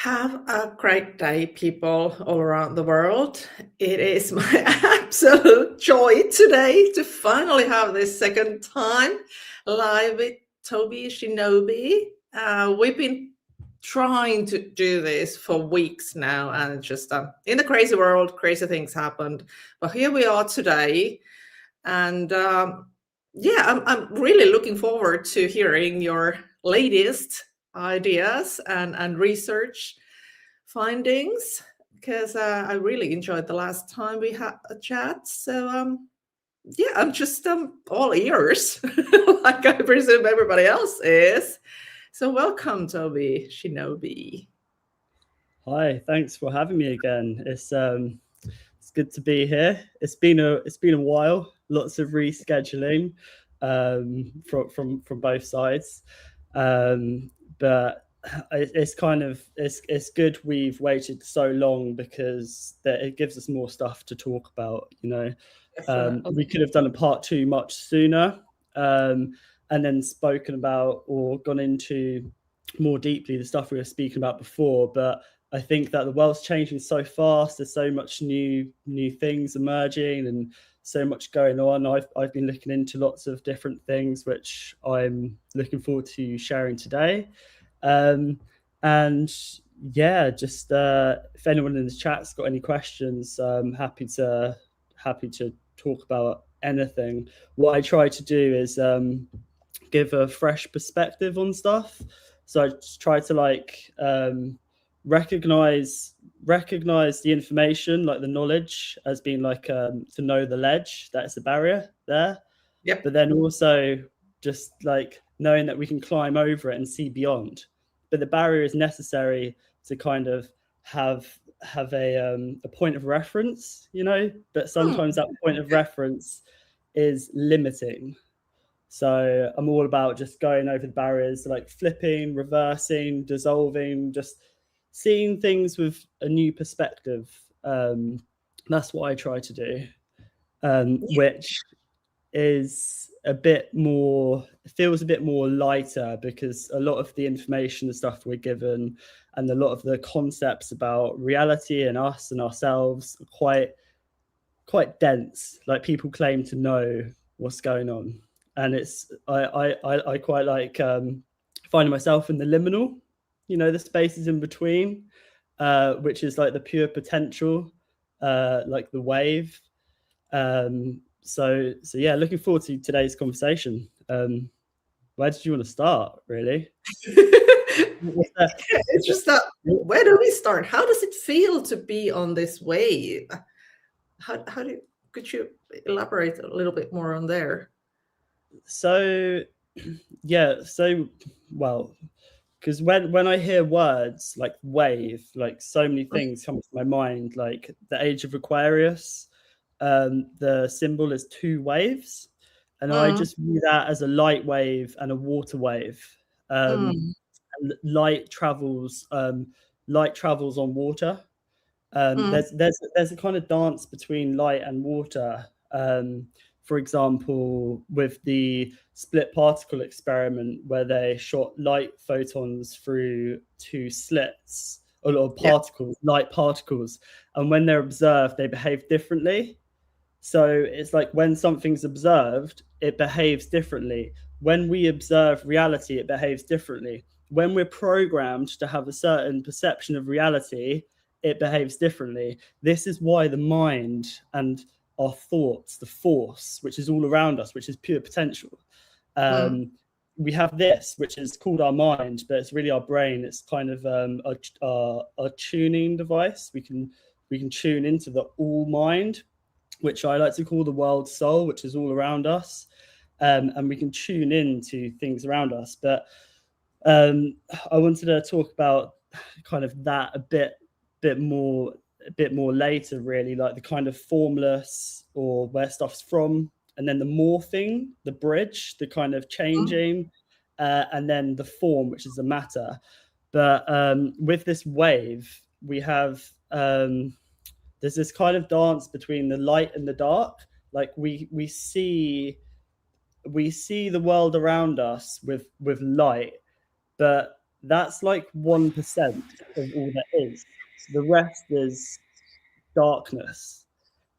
Have a great day, people all around the world. It is my absolute joy today to finally have this second time live with Toby Shinobi. We've been trying to do this for weeks now, and just in the crazy world, crazy things happened. But here we are today, and I'm really looking forward to hearing your latest ideas and research findings, because I really enjoyed the last time we had a chat. So I'm just all ears, like I presume everybody else is. So welcome, Toby Shinobi. Hi, thanks for having me again. It's good to be here. It's been a while. Lots of rescheduling from both sides, but it's good we've waited so long because it gives us more stuff to talk about. We could have done a part 2 much sooner, and then spoken about or gone into more deeply the stuff we were speaking about before, but I think that the world's changing so fast. There's so much new things emerging and so much going on. I've been looking into lots of different things, which I'm looking forward to sharing today. Just if anyone in the chat's got any questions, I'm happy to talk about anything. What I try to do is give a fresh perspective on stuff. So I just try to recognize the information, like the knowledge, as being like to know the ledge, that's the barrier there. Yep. But then also just like knowing that we can climb over it and see beyond. But the barrier is necessary to kind of have a point of reference, but sometimes that point of reference is limiting. So I'm all about just going over the barriers, like flipping, reversing, dissolving, just seeing things with a new perspective. That's what I try to do, which is feels a bit more lighter, because a lot of the information, the stuff we're given, and a lot of the concepts about reality and us and ourselves are quite dense. Like, people claim to know what's going on. And I quite like finding myself in the liminal, the spaces in between, which is like the pure potential, like the wave. So yeah, looking forward to today's conversation. Where did you want to start, really? It's just that, where do we start? How does it feel to be on this wave? Could you elaborate a little bit more on there? Well, because when I hear words like wave, like so many things come to my mind, like the age of Aquarius, the symbol is 2 waves, and I just view that as a light wave and a water wave. And light travels on water. There's a kind of dance between light and water. For example, with the split particle experiment, where they shot light photons through 2 slits, a lot of particles, light particles, and when they're observed, they behave differently. So it's like when something's observed, it behaves differently. When we observe reality, it behaves differently. When we're programmed to have a certain perception of reality, it behaves differently. This is why the mind and our thoughts, the force, which is all around us, which is pure potential. We have this, which is called our mind, but it's really our brain. It's kind of a tuning device. We can tune into the all mind, which I like to call the world soul, which is all around us. And we can tune into things around us. But I wanted to talk about kind of that a bit more later, really, like the kind of formless, or where stuff's from, and then the morphing, the bridge, the kind of changing, and then the form, which is the matter. But with this wave, we have there's this kind of dance between the light and the dark. Like we see the world around us with light, but that's like 1% of all that is. The rest is darkness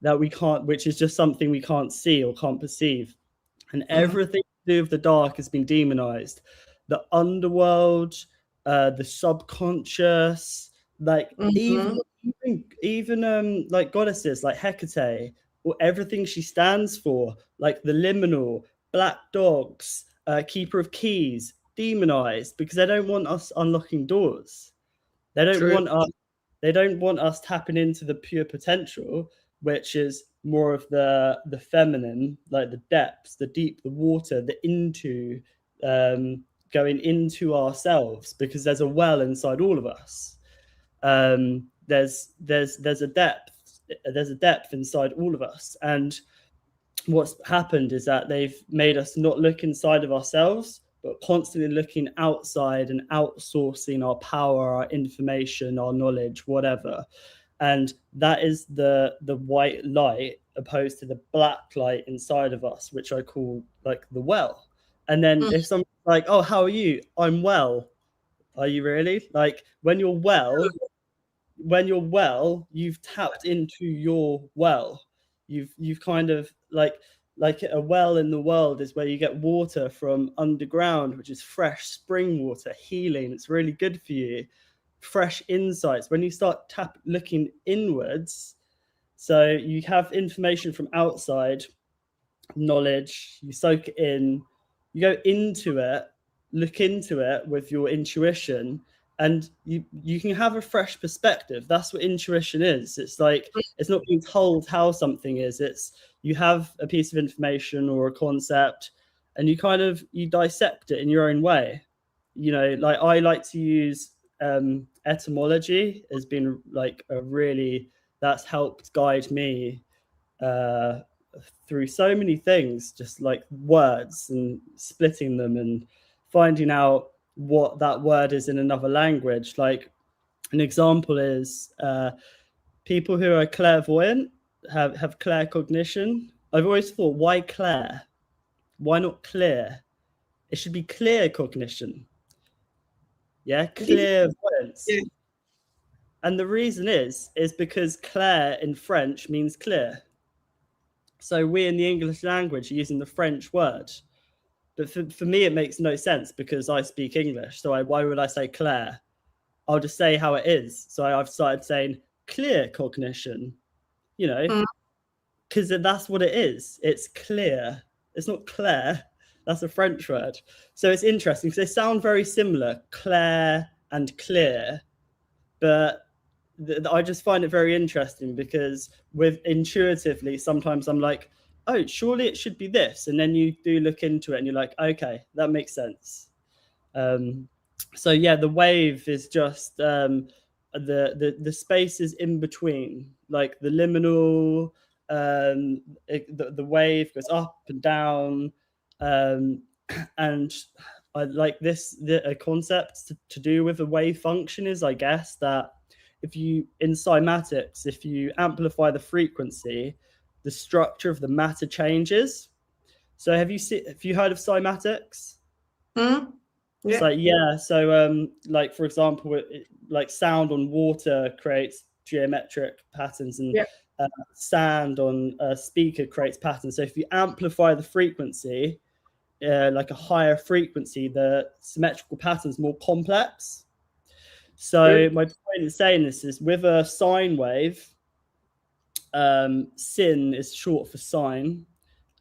that we can't, which is just something we can't see or can't perceive. And everything to do with the dark has been demonized. The underworld, the subconscious, like even like goddesses like Hecate, or everything she stands for, like the liminal, black dogs, keeper of keys, demonized because they don't want us unlocking doors. They don't want us. They don't want us tapping into the pure potential, which is more of the feminine, like the depths, the deep, the water, the into, going into ourselves, because there's a well inside all of us. There's a depth inside all of us, and what's happened is that they've made us not look inside of ourselves, but constantly looking outside and outsourcing our power, our information, our knowledge, whatever. And that is the white light opposed to the black light inside of us, which I call like the well. And then if someone's like, oh, how are you? I'm well. Are you really? Like when you're well, you've tapped into your well. You've kind of like a well in the world is where you get water from underground, which is fresh spring water, healing. It's really good for you. Fresh insights. When you start looking inwards, so you have information from outside, knowledge, you soak it in, you go into it, look into it with your intuition, and you can have a fresh perspective. That's what intuition is. It's like, it's not being told how something is. It's you have a piece of information or a concept, and you dissect it in your own way. You know, like I like to use etymology has been like that's helped guide me through so many things, just like words and splitting them and finding out what that word is in another language. Like an example is people who are clairvoyant have claircognition. I've always thought, why clair? Why not clear? It should be clear cognition. Yeah, clairvoyance. Yeah. And the reason is because clair in French means clear. So we in the English language are using the French word. But for me, it makes no sense because I speak English. So why would I say clair? I'll just say how it is. So I've started saying clear cognition, you know, because that's what it is. It's clear. It's not clair. That's a French word. So it's interesting because they sound very similar, clair and clear. But I just find it very interesting because intuitively, sometimes I'm like, oh, surely it should be this. And then you do look into it and you're like, okay, that makes sense. So yeah, the wave is just the spaces in between, like the liminal, the wave goes up and down. And I like a concept to do with the wave function is, I guess, that in cymatics, if you amplify the frequency, the structure of the matter changes. So have you heard of cymatics? Yeah. So like for example, like sound on water creates geometric patterns, and sand on a speaker creates patterns. So if you amplify the frequency, like a higher frequency, the symmetrical pattern's more complex. So my point in saying this is, with a sine wave, sin is short for sine.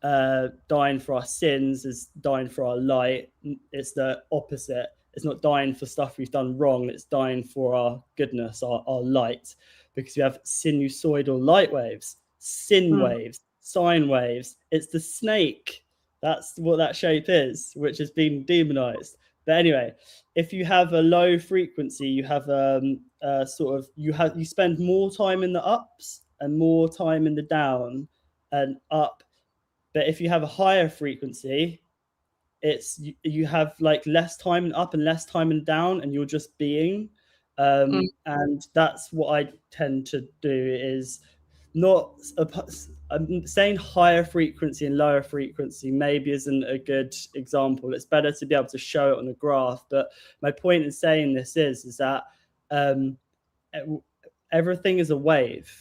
Dying for our sins is dying for our light. It's the opposite. It's not dying for stuff we've done wrong. It's dying for our goodness, our light, because we have sinusoidal light waves, sin waves, sine waves. It's the snake. That's what that shape is, which has been demonized. But anyway, if you have a low frequency, you have you spend more time in the ups and more time in the down and up. But if you have a higher frequency, you have like less time in up and less time in down, and you're just being. And that's what I tend to do, is not I'm saying higher frequency and lower frequency maybe isn't a good example. It's better to be able to show it on a graph. But my point in saying this is that everything is a wave.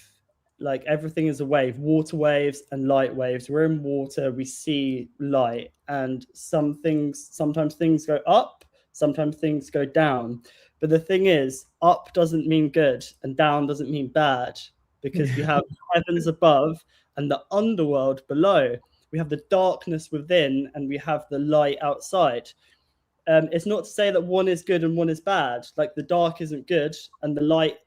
Like everything is a wave, water waves and light waves. We're in water, we see light, and sometimes things go up, sometimes things go down. But the thing is, up doesn't mean good and down doesn't mean bad, because we have heavens above and the underworld below. We have the darkness within and we have the light outside. It's not to say that one is good and one is bad. Like the dark isn't good and the light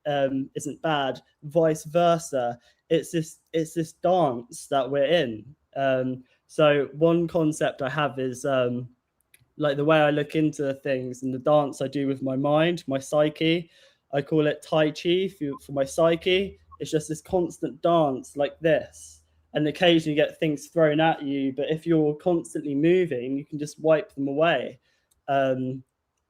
isn't bad, vice versa. It's this dance that we're in. So one concept I have is like the way I look into things and the dance I do with my mind, my psyche. I call it Tai Chi for my psyche. It's just this constant dance like this, and occasionally you get things thrown at you, but if you're constantly moving, you can just wipe them away. And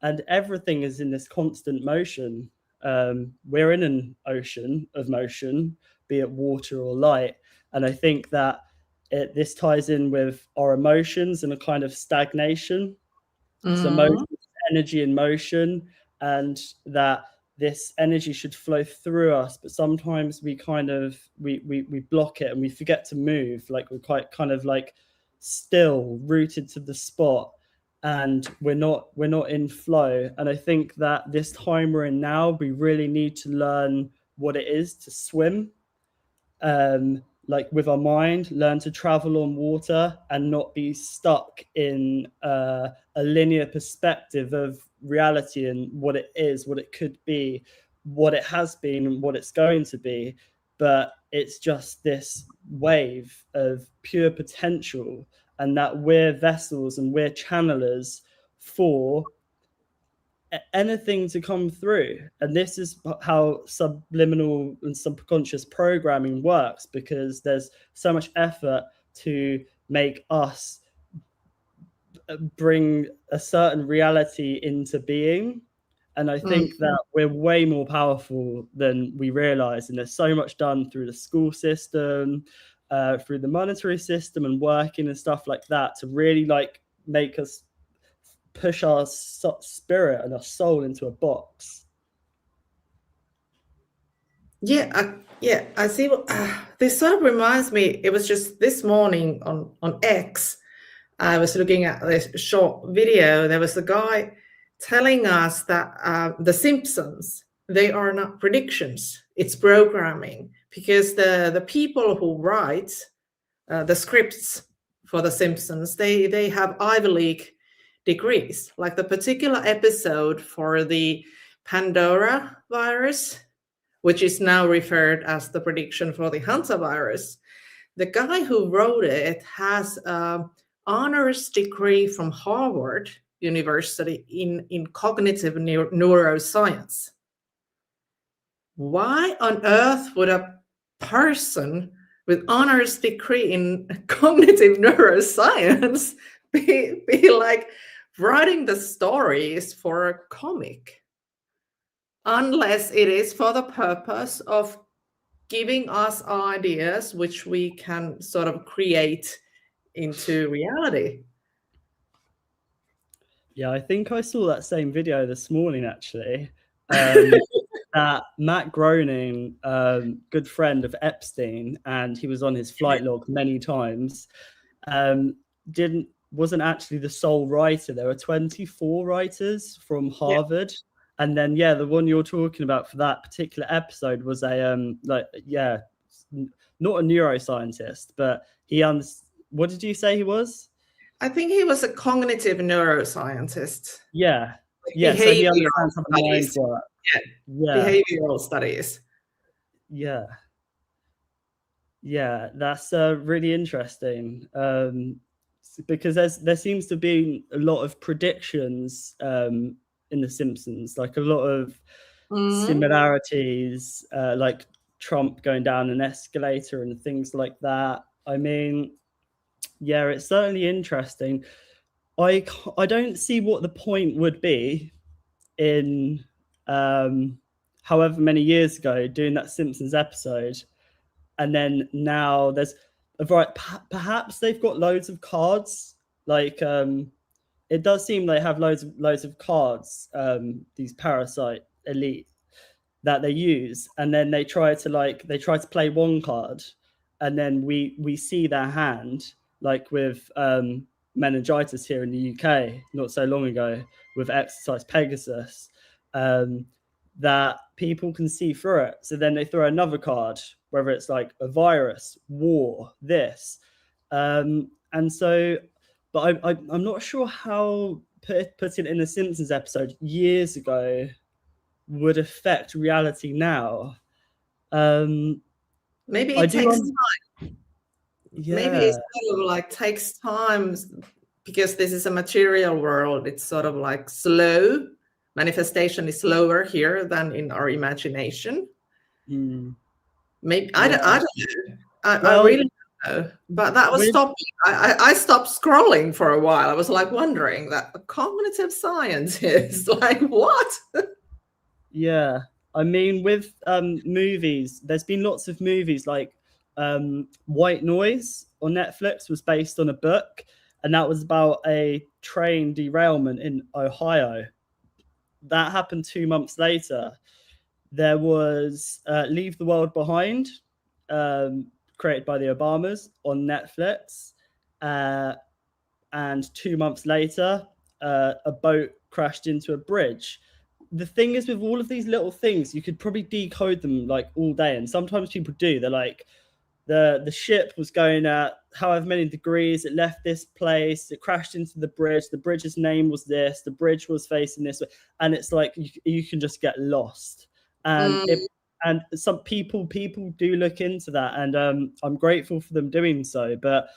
everything is in this constant motion. We're in an ocean of motion, be it water or light. And I think that this ties in with our emotions and a kind of stagnation. So motion, energy in motion, and that this energy should flow through us, but sometimes we kind of we block it and we forget to move. Like we're quite kind of like still rooted to the spot, and we're not in flow. And I think that this time we're in now, we really need to learn what it is to swim, like with our mind, learn to travel on water and not be stuck in a linear perspective of reality and what it is, what it could be, what it has been and what it's going to be. But it's just this wave of pure potential, and that we're vessels and we're channelers for anything to come through. And this is how subliminal and subconscious programming works, because there's so much effort to make us bring a certain reality into being. And I think that we're way more powerful than we realize. And there's so much done through the school system, through the monetary system and working and stuff like that to really like make us push our spirit and our soul into a box. I see what this sort of reminds me. It was just this morning on X, I was looking at this short video. There was a guy telling us that the Simpsons, they are not predictions, it's programming, because the people who write the scripts for the Simpsons, they have Ivy League degrees. Like the particular episode for the Pandora virus, which is now referred as the prediction for the hantavirus, the guy who wrote it has an honors degree from Harvard University in cognitive neuroscience. Why on earth would a person with honors degree in cognitive neuroscience be like writing the stories for a comic? Unless it is for the purpose of giving us ideas which we can sort of create into reality. Yeah, I think I saw that same video this morning, actually. That Matt Groening, good friend of Epstein, and he was on his flight log many times, wasn't actually the sole writer. There were 24 writers from Harvard. And then, the one you're talking about for that particular episode was a, not a neuroscientist, but what did you say he was? I think he was a cognitive neuroscientist. Yeah. Yeah, so he understands how the mind works. Behavioral studies. Yeah. Yeah, that's really interesting. Because there seems to be a lot of predictions in The Simpsons, like a lot of similarities, like Trump going down an escalator and things like that. I mean, it's certainly interesting. I don't see what the point would be in however many years ago doing that Simpsons episode and then now there's a variety. Perhaps they've got loads of cards. Like it does seem they have loads of cards. These parasite elite that they use, and then they try to play one card, and then we see their hand, like with meningitis here in the UK not so long ago with exercise Pegasus, that people can see through it. So then they throw another card, whether it's like a virus, war, this, and so. But I'm not sure how putting in a Simpsons episode years ago would affect reality now. Maybe it takes time. Yeah. Maybe it sort of like takes time because this is a material world. It's sort of like slow. Manifestation is slower here than in our imagination. Maybe I don't know. I really don't know. But that was stopping. I stopped scrolling for a while. I was like wondering that cognitive science is like what? Yeah, I mean, with movies, there's been lots of movies like White Noise on Netflix was based on a book, and that was about a train derailment in Ohio. That happened 2 months later. There was Leave the World Behind, created by the Obamas on Netflix. And 2 months later, a boat crashed into a bridge. The thing is, with all of these little things, you could probably decode them like all day. And sometimes people do. They're like, the ship was going at however many degrees, it left this place, it crashed into the bridge's name was this, the bridge was facing this way. And it's like, you can just get lost. And and some people do look into that, and I'm grateful for them doing so. But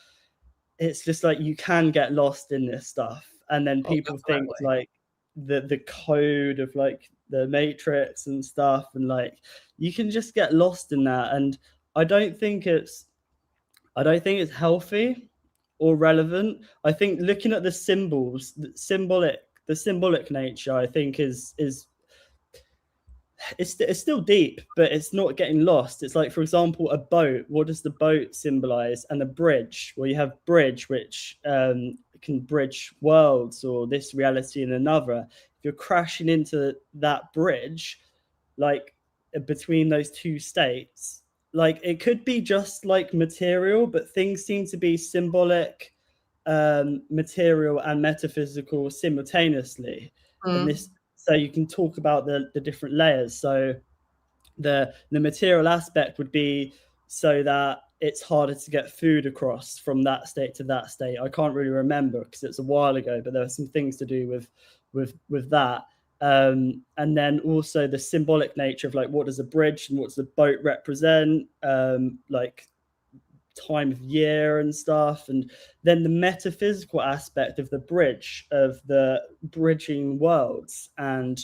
it's just like you can get lost in this stuff, and then people think like the code of like the Matrix and stuff, and like you can just get lost in that. And I don't think it's healthy or relevant. I think looking at the symbols, the symbolic nature, I think is it's still deep, but it's not getting lost. It's like, for example, a boat. What does the boat symbolize? And a bridge. Well, you have bridge, which can bridge worlds or this reality and another. If you're crashing into that bridge, like between those two states, like it could be just like material, but things seem to be symbolic, material, and metaphysical simultaneously. And this. So you can talk about the different layers. So the material aspect would be so that it's harder to get food across from that state to that state. I can't really remember because it's a while ago, but there are some things to do with that. And then also the symbolic nature of like, what does a bridge and what's the boat represent? Like time of year and stuff. And then the metaphysical aspect of the bridge, of the bridging worlds, and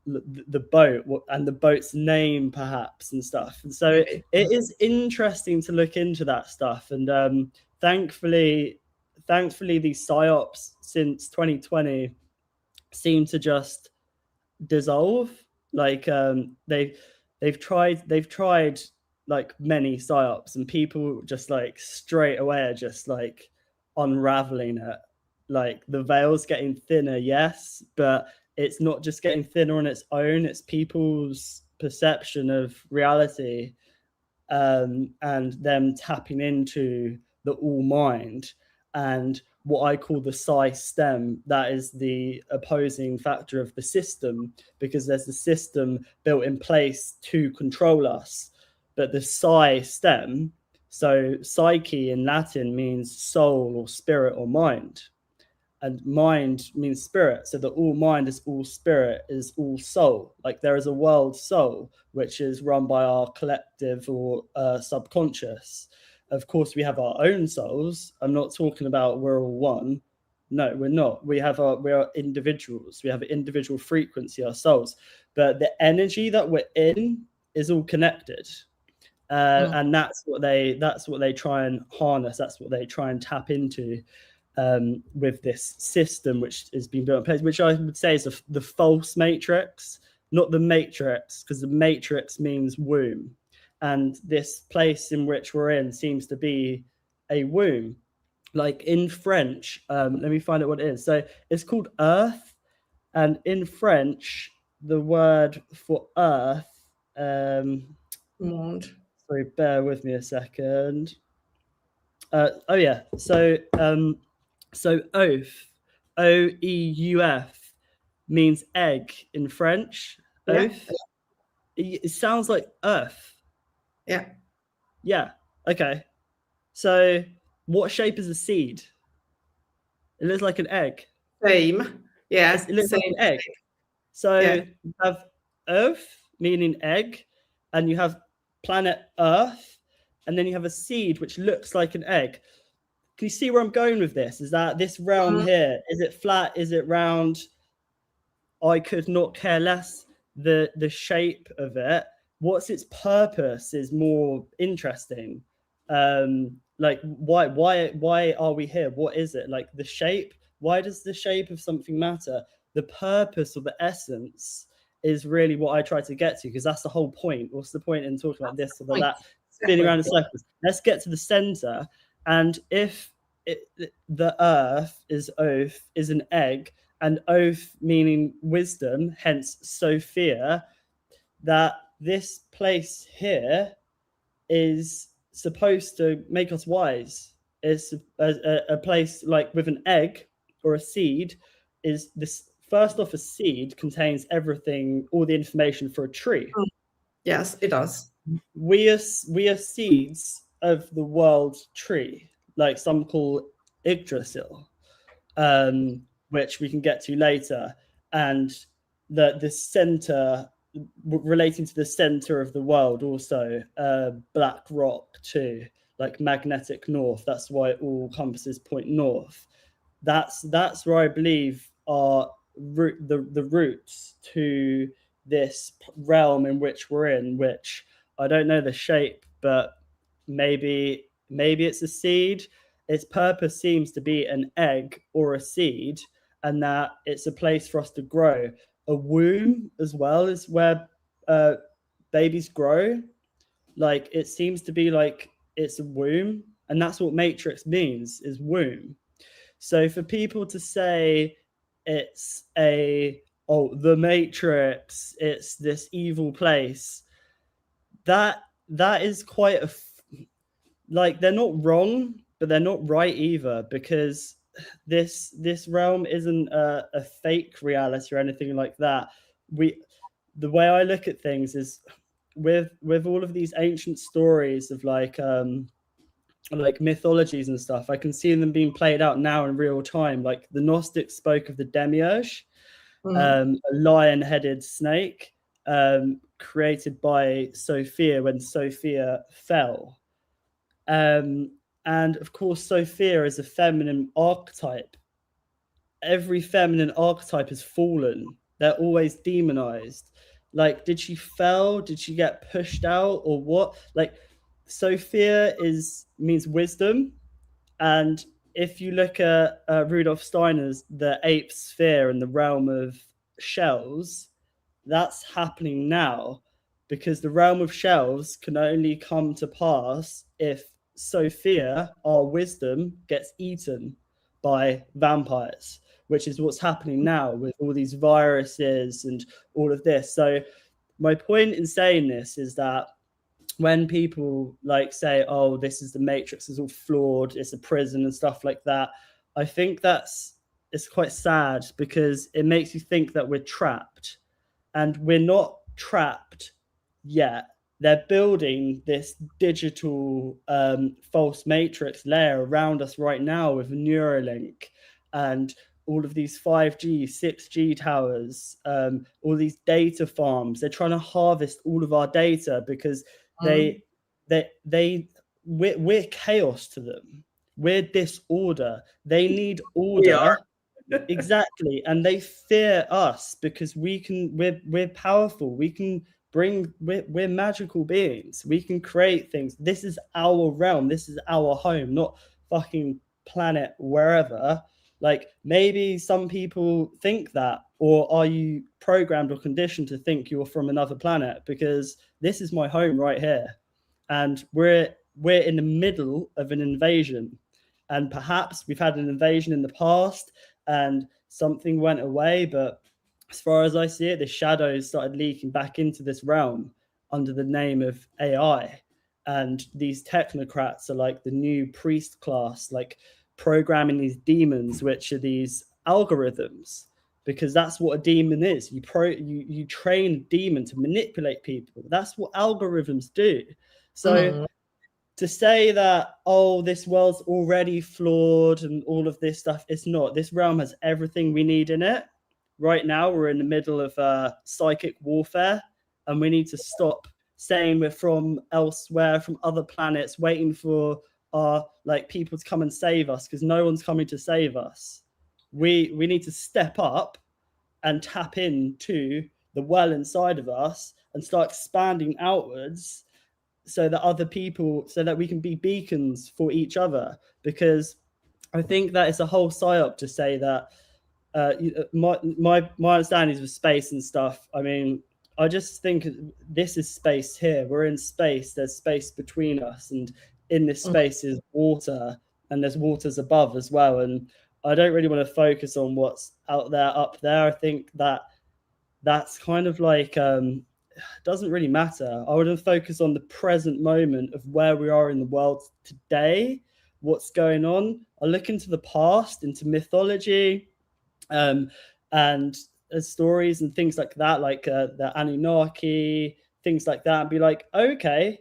the boat and the boat's name perhaps and stuff. And so it is interesting to look into that stuff. And thankfully these psyops since 2020 seem to just dissolve. Like they've tried like many psyops, and people just like straight away are just like unraveling it. Like the veil's getting thinner, yes, but it's not just getting thinner on its own, it's people's perception of reality, and them tapping into the all mind and what I call the psy-stem. That is the opposing factor of the system, because there's a system built in place to control us. But the psy-stem, so psyche in Latin means soul or spirit or mind, and mind means spirit. So the all mind is all spirit, is all soul. Like there is a world soul, which is run by our collective or subconscious. Of course, we have our own souls. I'm not talking about we're all one. No, we're not. We are individuals. We have an individual frequency, our souls. But the energy that we're in is all connected. And that's what they try and harness. That's what they try and tap into with this system, which has been built in place, which I would say is the false matrix, not the matrix, because the matrix means womb. and this place in which we're in seems to be a womb. Like in French, let me find out what it is. So it's called earth, and in French, the word for earth, Monde. sorry, bear with me a second. Oh yeah, so oath, OEUF, means egg in French. Yeah. Oath. It sounds like earth. Yeah. Yeah. Okay. So what shape is a seed? It looks like an egg. Same. Yeah. It looks same. like an egg. So Yeah. you have earth, meaning egg, and you have planet Earth, and then you have a seed which looks like an egg. Can you see where I'm going with this? Is that this realm here, is it flat? Is it round? I could not care less. The shape of it, what's its purpose is more interesting. Like why are we here? What is it? Like the shape, why does the shape of something matter? The purpose or the essence is really what I try to get to, because that's the whole point. What's the point in talking about this or that, spinning around in circles? Let's get to the center. And if the earth is oath, is an egg, and oath meaning wisdom, hence Sophia, that this place here is supposed to make us wise. It's a place like with an egg or a seed. Is this first off, a seed contains everything, all the information for a tree. Yes, it does. We are seeds of the world tree, like some call Yggdrasil, which we can get to later, and the center, relating to the center of the world, also black rock too, like magnetic north. That's why all compasses point north. That's where I believe are the roots to this realm in which we're in, which I don't know the shape, but maybe it's a seed. Its purpose seems to be an egg or a seed, and that it's a place for us to grow. A womb as well is where babies grow. Like it seems to be like it's a womb, and that's what matrix means, is womb. So for people to say it's the matrix, it's this evil place, that is quite like, they're not wrong, but they're not right either, because this realm isn't a fake reality or anything like that. The way I look at things is with all of these ancient stories of like mythologies and stuff, I can see them being played out now in real time. Like the Gnostics spoke of the demiurge, a lion-headed snake created by Sophia when Sophia fell. And of course, Sophia is a feminine archetype. Every feminine archetype has fallen. They're always demonized. Like, did she fail? Did she get pushed out, or what? Like, Sophia means wisdom. And if you look at Rudolf Steiner's The Eighth Sphere in the realm of shells, that's happening now, because the realm of shells can only come to pass if Sophia, our wisdom, gets eaten by vampires, which is what's happening now with all these viruses and all of this. So my point in saying this is that when people like say, oh, this is the matrix, is all flawed, it's a prison and stuff like that, I think it's quite sad, because it makes you think that we're trapped, and we're not trapped yet. They're building this digital false matrix layer around us right now with Neuralink and all of these 5G, 6G towers, all these data farms. They're trying to harvest all of our data, because we're chaos to them. We're disorder. They need order. Exactly. And they fear us because we're powerful. We're magical beings. We can create things. This is our realm. This is our home, not fucking planet wherever. Like, maybe some people think that, or are you programmed or conditioned to think you're from another planet? Because this is my home right here. and we're in the middle of an invasion. And perhaps we've had an invasion in the past and something went away, but as far as I see it, the shadows started leaking back into this realm under the name of AI. And these technocrats are like the new priest class, like programming these demons, which are these algorithms, because that's what a demon is. You train a demon to manipulate people. That's what algorithms do. So to say that, oh, this world's already flawed and all of this stuff, it's not. This realm has everything we need in it. Right now, we're in the middle of psychic warfare, and we need to stop saying we're from elsewhere, from other planets, waiting for our people to come and save us, because no one's coming to save us. We need to step up and tap into the well inside of us and start expanding outwards, so that we can be beacons for each other. Because I think that it's a whole psyop to say that my understanding is with space and stuff. I mean, I just think this is space here. We're in space. There's space between us, and in this space is water, and there's waters above as well. And I don't really want to focus on what's out there, up there. I think that's kind of doesn't really matter. I would focus on the present moment of where we are in the world today, what's going on. I look into the past, into mythology, and stories and things like that, like the Anunnaki, things like that, and be like, okay,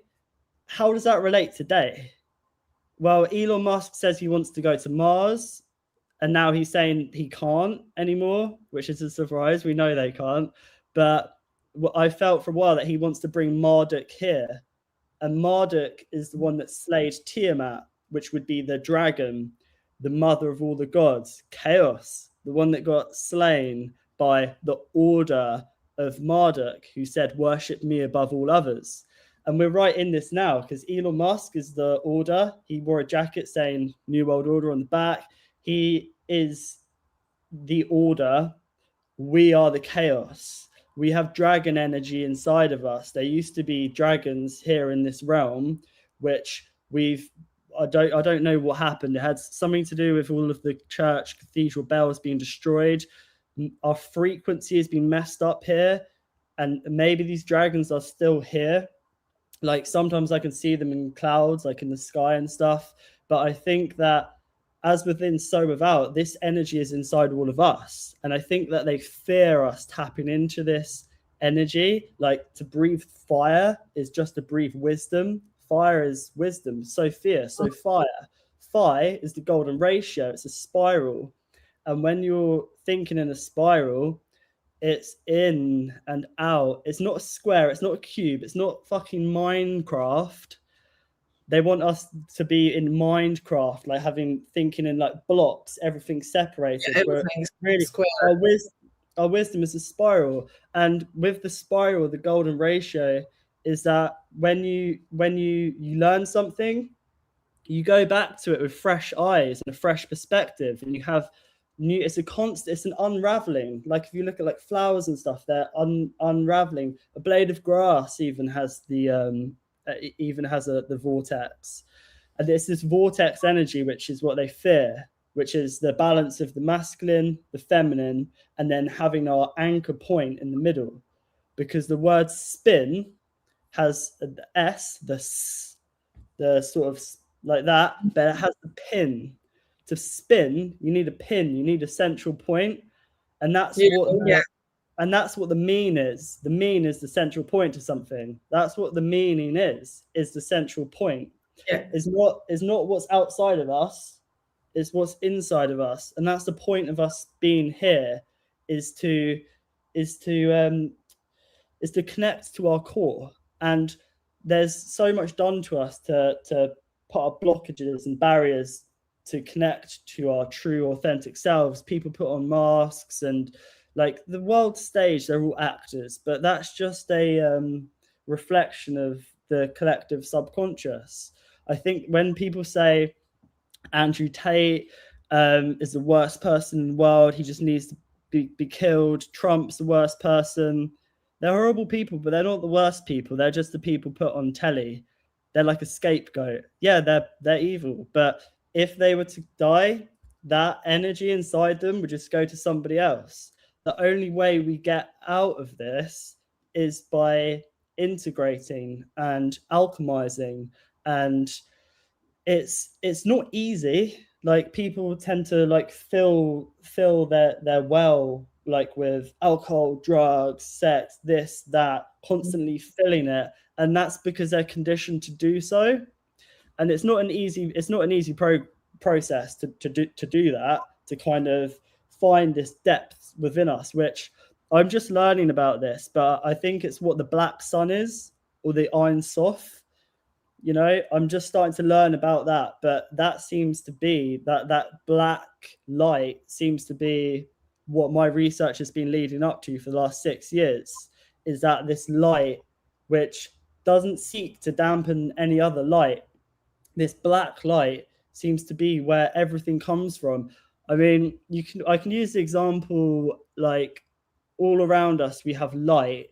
how does that relate today? Well, Elon Musk says he wants to go to Mars, and now he's saying he can't anymore, which is a surprise. We know they can't, but I felt for a while that he wants to bring Marduk here, and Marduk is the one that slayed Tiamat, which would be the dragon, the mother of all the gods, Chaos, the one that got slain by the order of Marduk, who said, worship me above all others. And we're right in this now, because Elon Musk is the order. He wore a jacket saying New World Order on the back. He is the order. We are the chaos. We have dragon energy inside of us. There used to be dragons here in this realm, which I don't know what happened. It had something to do with all of the church cathedral bells being destroyed. Our frequency has been messed up here, and maybe these dragons are still here. Like sometimes I can see them in clouds, like in the sky and stuff. But I think that as within, so without, this energy is inside all of us. And I think that they fear us tapping into this energy. Like to breathe fire is just to breathe wisdom. Fire is wisdom. So fear, so fire. Phi is the golden ratio. It's a spiral. And when you're thinking in a spiral, it's in and out. It's not a square. It's not a cube. It's not fucking Minecraft. They want us to be in Minecraft, like thinking in like blocks, everything separated. Yeah, everything's really square. Our wisdom is a spiral. And with the spiral, the golden ratio is that when you learn something, you go back to it with fresh eyes and a fresh perspective, and you have it's an unraveling. Like if you look at like flowers and stuff, they're unraveling. A blade of grass even has the vortex, and it's this vortex energy which is what they fear, which is the balance of the masculine, the feminine, and then having our anchor point in the middle, because the word spin has the s, the sort of like that, but it has the pin. To spin, you need a pin, you need a central point, and that's what the mean is. The mean is the central point to something. That's what the meaning is the central point. Yeah. It's not what's outside of us, it's what's inside of us. And that's the point of us being here, is to connect to our core. And there's so much done to us to put up blockages and barriers to connect to our true authentic selves. People put on masks, and like the world stage, they're all actors, but that's just a reflection of the collective subconscious. I think when people say Andrew Tate is the worst person in the world, he just needs to be killed, Trump's the worst person, they're horrible people, but they're not the worst people. They're just the people put on telly. they're like a scapegoat. Yeah, they're evil, but if they were to die, that energy inside them would just go to somebody else. The only way we get out of this is by integrating and alchemizing, and it's not easy. Like, people tend to like fill their well, like with alcohol, drugs, sex, this, that, constantly filling it, and that's because they're conditioned to do so. And it's not an easy process to do that, to kind of find this depth within us, which I'm just learning about this, but I think it's what the black sun is, or the Ein Sof. You know, I'm just starting to learn about that, but that seems to be that black light seems to be what my research has been leading up to for the last 6 years, is that this light, which doesn't seek to dampen any other light, this black light seems to be where everything comes from. I mean, I can use the example, like, all around us we have light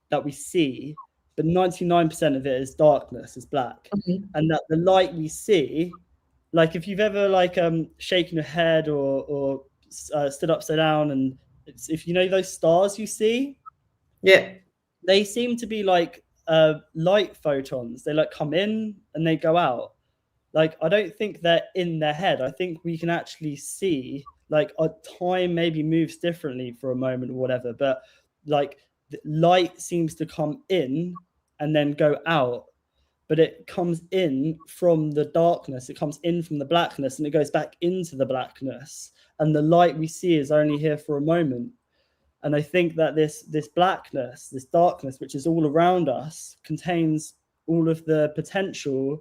that we see, but 99% of it is darkness, is black. And that the light we see, like, if you've ever like shaken your head or stood upside down, and if you know those stars you see, yeah, they seem to be like light photons. They like come in and they go out. Like, I don't think they're in their head. I think we can actually see, like, our time maybe moves differently for a moment or whatever, but like the light seems to come in and then go out, but it comes in from the darkness, it comes in from the blackness, and it goes back into the blackness, and the light we see is only here for a moment. And I think that this blackness, this darkness, which is all around us, contains all of the potential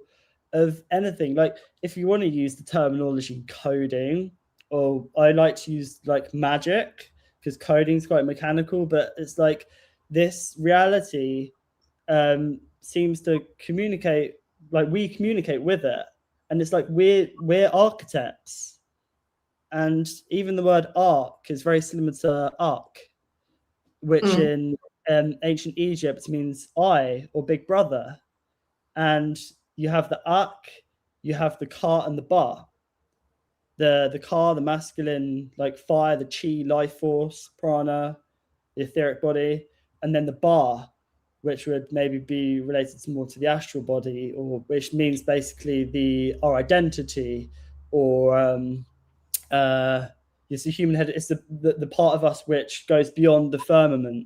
of anything. Like, if you want to use the terminology coding, or I like to use like magic, because coding is quite mechanical, but it's like this reality seems to communicate, like we communicate with it, and it's like we're architects. And even the word arc is very similar to arc, which in ancient Egypt means eye or big brother. And you have the arc, you have the ka and the ba. The ka, the masculine, like fire, the chi, life force, prana, the etheric body, and then the ba, which would maybe be related more to the astral body, or which means basically our identity, or it's the human head. It's the part of us which goes beyond the firmament.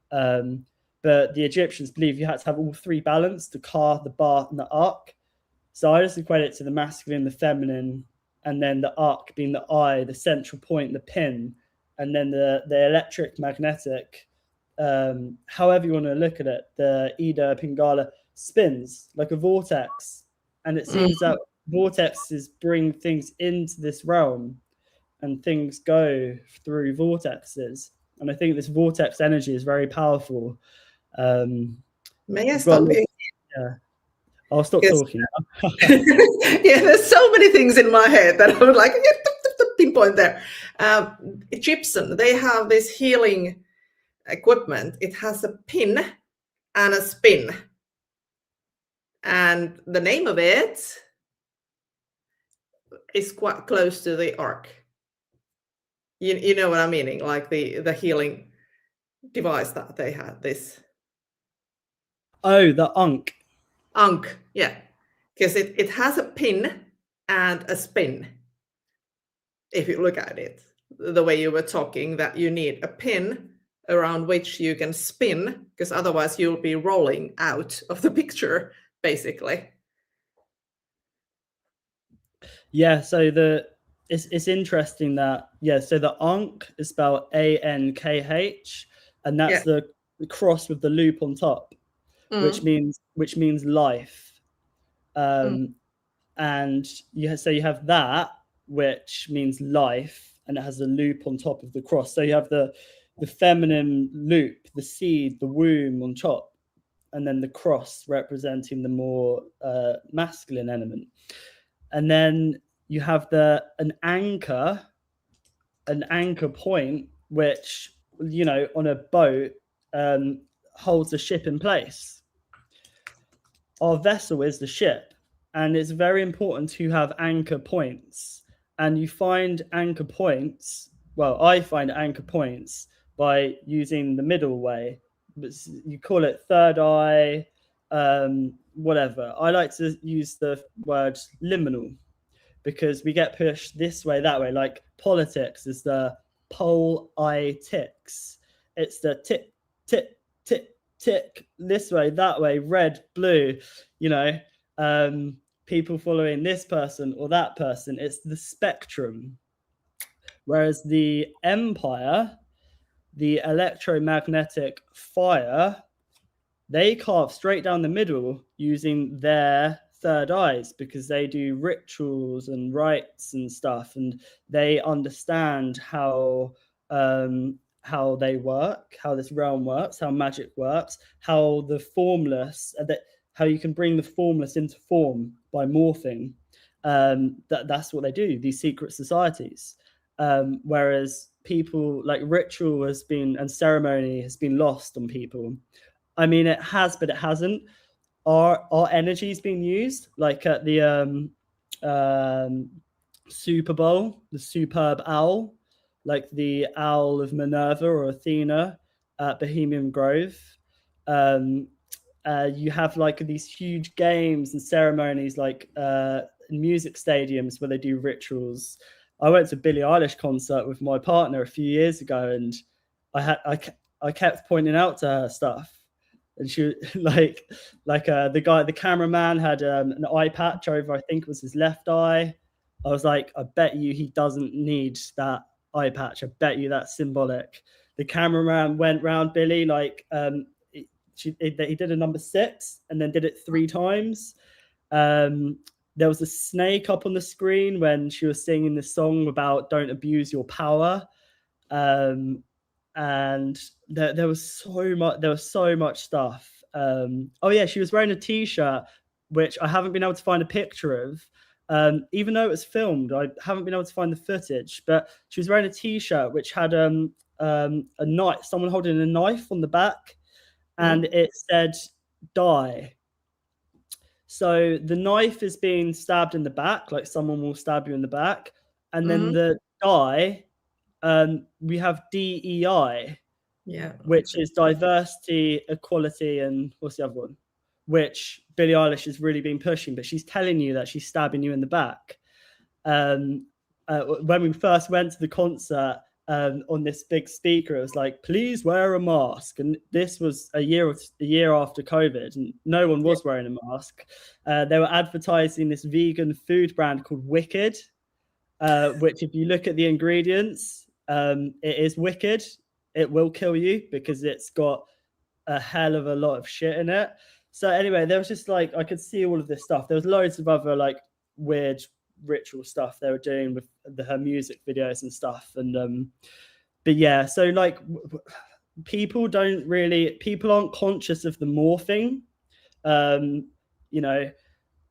But the Egyptians believe you had to have all three balanced: the ka, the ba, and the arc. So I just equate it to the masculine, the feminine, and then the arc being the eye, the central point, the pin, and then the electric, magnetic, however you want to look at it, the Ida Pingala spins like a vortex. And it seems that vortexes bring things into this realm, and things go through vortexes. And I think this vortex energy is very powerful. May I stop you? Yeah. I'll stop talking now. Yeah, there's so many things in my head that I would like pinpoint there. Egyptian, they have this healing equipment. It has a pin and a spin. And the name of it is quite close to the arc. You know what I'm meaning? Like the healing device that they had, this. Oh, the Ankh. Ankh, yeah. Because it has a pin and a spin. If you look at it, the way you were talking, that you need a pin around which you can spin, because otherwise you'll be rolling out of the picture, basically. Yeah, so it's interesting that, so the Ankh is spelled ANKH, and that's the cross with the loop on top, which means life. And you have that, which means life, and it has a loop on top of the cross. So you have the feminine loop, the seed, the womb on top, and then the cross representing the more masculine element. And then you have an anchor point, which, on a boat holds the ship in place. our vessel is the ship, and it's very important to have anchor points. And you find anchor points, well, I find anchor points by using the middle way. You call it third eye, whatever. I like to use the word liminal, because we get pushed this way, that way. Like politics is the politics. It's the tick, tick, tick, tick, this way, that way, red, blue, you know, people following this person or that person. It's the spectrum. Whereas the empire, the electromagnetic fire, they carve straight down the middle using their third eyes, because they do rituals and rites and stuff, and they understand how they work, how this realm works, how magic works, how the formless, how you can bring the formless into form by morphing. That's what they do, these secret societies. Whereas people, like, ritual has been, and ceremony has been lost on people. I mean, it has, but it hasn't. Our energy's been used, like at the Super Bowl, the superb owl, like the owl of Minerva or Athena at Bohemian Grove. You have like these huge games and ceremonies, like music stadiums where they do rituals. I went to a Billie Eilish concert with my partner a few years ago, and I kept pointing out to her stuff. And she like the cameraman had an eye patch over, I think it was his left eye. I was like, I bet you he doesn't need that eye patch. I bet you that's symbolic. The cameraman went round Billie, like he did a number 6 and then did it 3 times. There was a snake up on the screen when she was singing the song about don't abuse your power. And there was so much stuff. Oh yeah, she was wearing a t-shirt which I haven't been able to find a picture of, even though it was filmed. I haven't been able to find the footage, but she was wearing a t-shirt which had a knife, someone holding a knife on the back, and it said die. So the knife is being stabbed in the back, like someone will stab you in the back, and then the die, we have DEI, which is diversity, equality, and what's the other one? Which Billie Eilish has really been pushing, but she's telling you that she's stabbing you in the back. When we first went to the concert, on this big speaker, it was like, please wear a mask. And this was a year after COVID, and no one was wearing a mask. They were advertising this vegan food brand called Wicked, which, if you look at the ingredients, it is wicked. It will kill you because it's got a hell of a lot of shit in it. So anyway, there was just like, I could see all of this stuff. There was loads of other like weird ritual stuff they were doing with her music videos and stuff. And but yeah, so like people aren't conscious of the morphing. You know,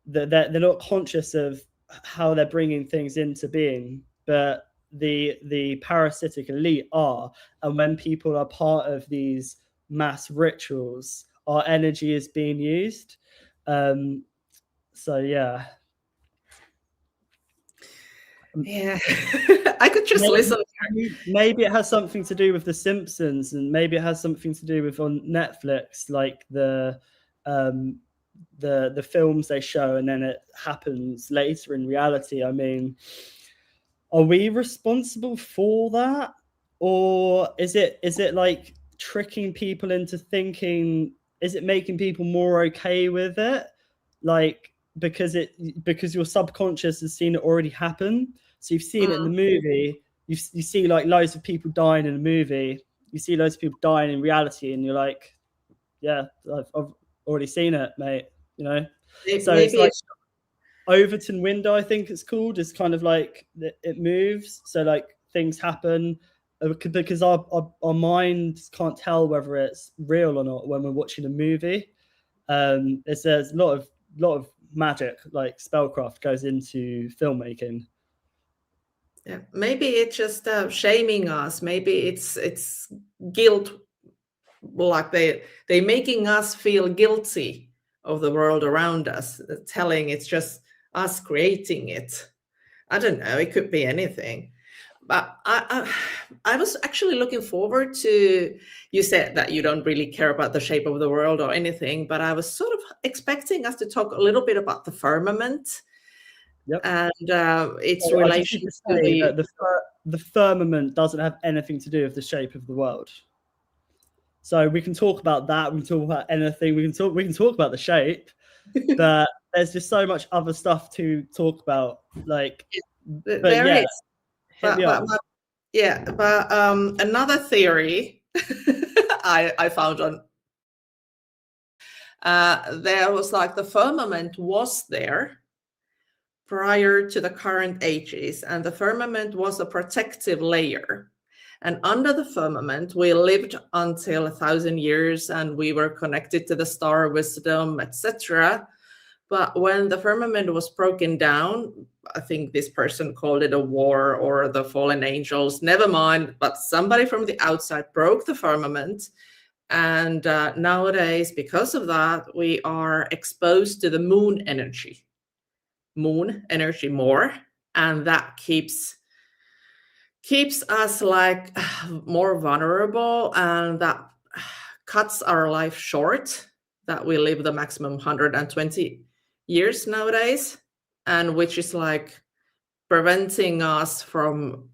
they're not conscious of how they're bringing things into being, but the parasitic elite are. And when people are part of these mass rituals, our energy is being used. So yeah. Yeah. I could just listen. Maybe it has something to do with The Simpsons, and maybe it has something to do with on Netflix, like the films they show, and then it happens later in reality. I mean, are we responsible for that, or is it like tricking people into thinking? Is it making people more okay with it, like because your subconscious has seen it already happen? So you've seen it in the movie. You see like loads of people dying in a movie. You see loads of people dying in reality, and you're like, yeah, I've already seen it, mate. You know. So maybe it's like Overton window, I think it's called. It's kind of like it moves. So like things happen because our minds can't tell whether it's real or not when we're watching a movie. There's a lot of magic, like spellcraft, goes into filmmaking. Yeah, maybe it's just shaming us. Maybe it's guilt, like they making us feel guilty of the world around us, telling it's just us creating it. I don't know, it could be anything. But I was actually looking forward to, you said that you don't really care about the shape of the world or anything, but I was sort of expecting us to talk a little bit about the firmament. Yep. And its relation to the firmament doesn't have anything to do with the shape of the world. So we can talk about that. We can talk about anything. We can talk about the shape, but there's just so much other stuff to talk about. Like, there is. But another theory I found on there was like the firmament was there prior to the current ages, and the firmament was a protective layer. And under the firmament, we lived until 1,000 years, and we were connected to the star wisdom, etc. But when the firmament was broken down, I think this person called it a war or the fallen angels, never mind, but somebody from the outside broke the firmament. And nowadays, because of that, we are exposed to the moon energy more, and that keeps us like more vulnerable, and that cuts our life short, that we live the maximum 120 years nowadays, and which is like preventing us from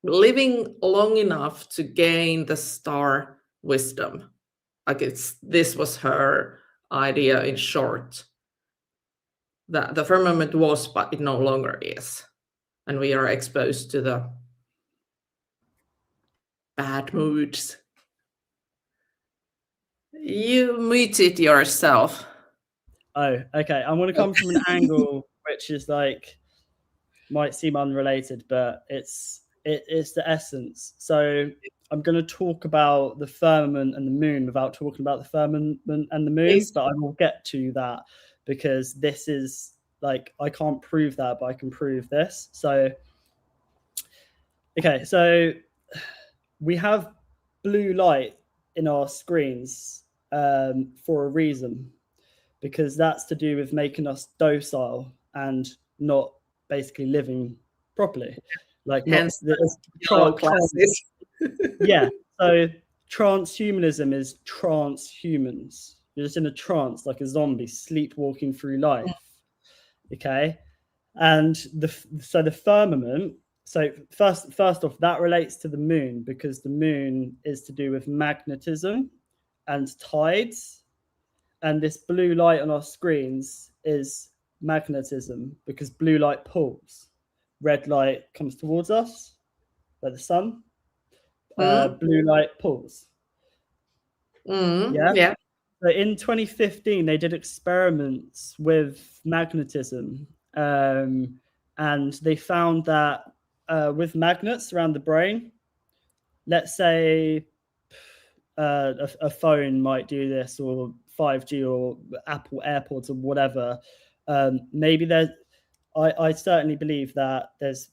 living long enough to gain the star wisdom. Like this was her idea in short, that the firmament was, but it no longer is, and we are exposed to the bad moods. You muted yourself. Oh, okay. I'm going to come from an angle which is like, might seem unrelated, but it's the essence. So I'm going to talk about the firmament and the moon without talking about the firmament and the moon, Please. But I will get to that, because this is like, I can't prove that, but I can prove this. So, okay, so we have blue light in our screens for a reason, because that's to do with making us docile and not basically living properly. Like, hence classes. Yeah, so transhumanism is transhumans. You're just in a trance, like a zombie, sleepwalking through life. Okay, and the firmament. So first off, that relates to the moon, because the moon is to do with magnetism and tides, and this blue light on our screens is magnetism, because blue light pulls, red light comes towards us, like the sun. Blue light pulls. Yeah. So in 2015, they did experiments with magnetism, and they found that with magnets around the brain, let's say a phone might do this, or 5G or Apple AirPods or whatever. Maybe I certainly believe that there's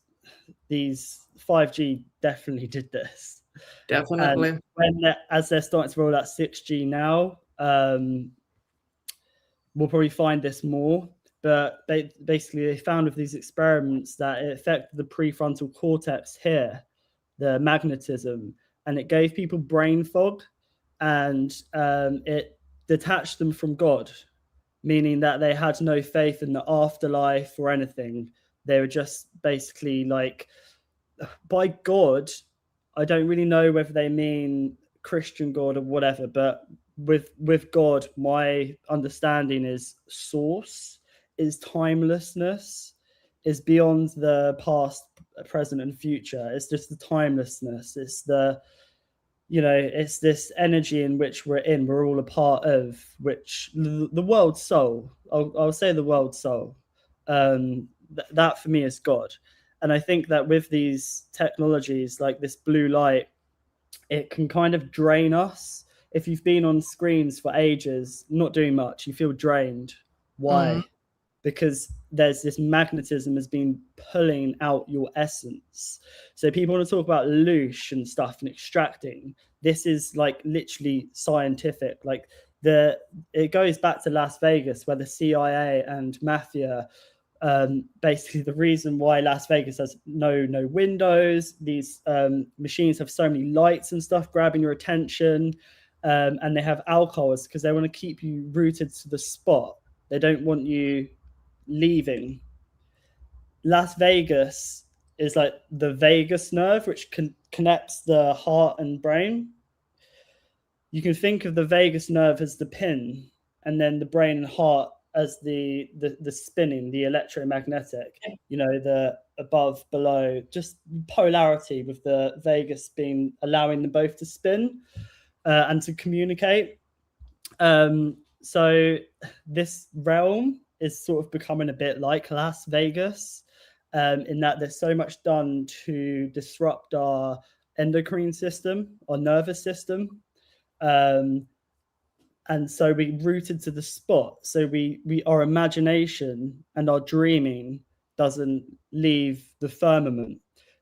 these 5G definitely did this. Definitely. And as they're starting to roll out 6G now, we'll probably find this more. But they found with these experiments that it affected the prefrontal cortex here, the magnetism, and it gave people brain fog, and it detached them from God, meaning that they had no faith in the afterlife or anything. They were just basically like, by God, I don't really know whether they mean Christian God or whatever, but with God, my understanding is source, is timelessness, is beyond the past, present, and future. It's just the timelessness. It's the, it's this energy in which we're all a part of, which the world soul, I'll say the world soul, that for me is God. And I think that with these technologies, like this blue light, it can kind of drain us. If you've been on screens for ages, not doing much, you feel drained. Why? Because there's this magnetism has been pulling out your essence. So people want to talk about loosh and stuff and extracting. This is like literally scientific. Like it goes back to Las Vegas, where the CIA and mafia, basically the reason why Las Vegas has no windows, these machines have so many lights and stuff grabbing your attention, and they have alcohol, is because they want to keep you rooted to the spot. They don't want you leaving. Las Vegas is like the vagus nerve, which connects the heart and brain. You can think of the vagus nerve as the pin, and then the brain and heart as the spinning, the electromagnetic, the above, below, just polarity, with the vagus being allowing them both to spin and to communicate. So this realm is sort of becoming a bit like Las Vegas, in that there's so much done to disrupt our endocrine system, our nervous system. And so we rooted to the spot. So our imagination and our dreaming doesn't leave the firmament,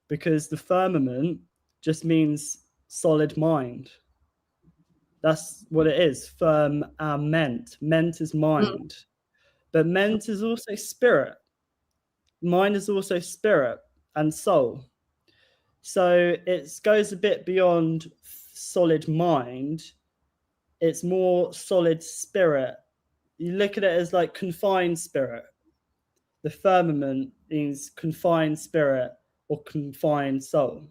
because the firmament just means solid mind. That's what it is. Firm and ment. Ment is mind. But ment is also spirit. Mind is also spirit and soul. So it goes a bit beyond solid mind. It's more solid spirit. You look at it as like confined spirit. The firmament means confined spirit or confined soul.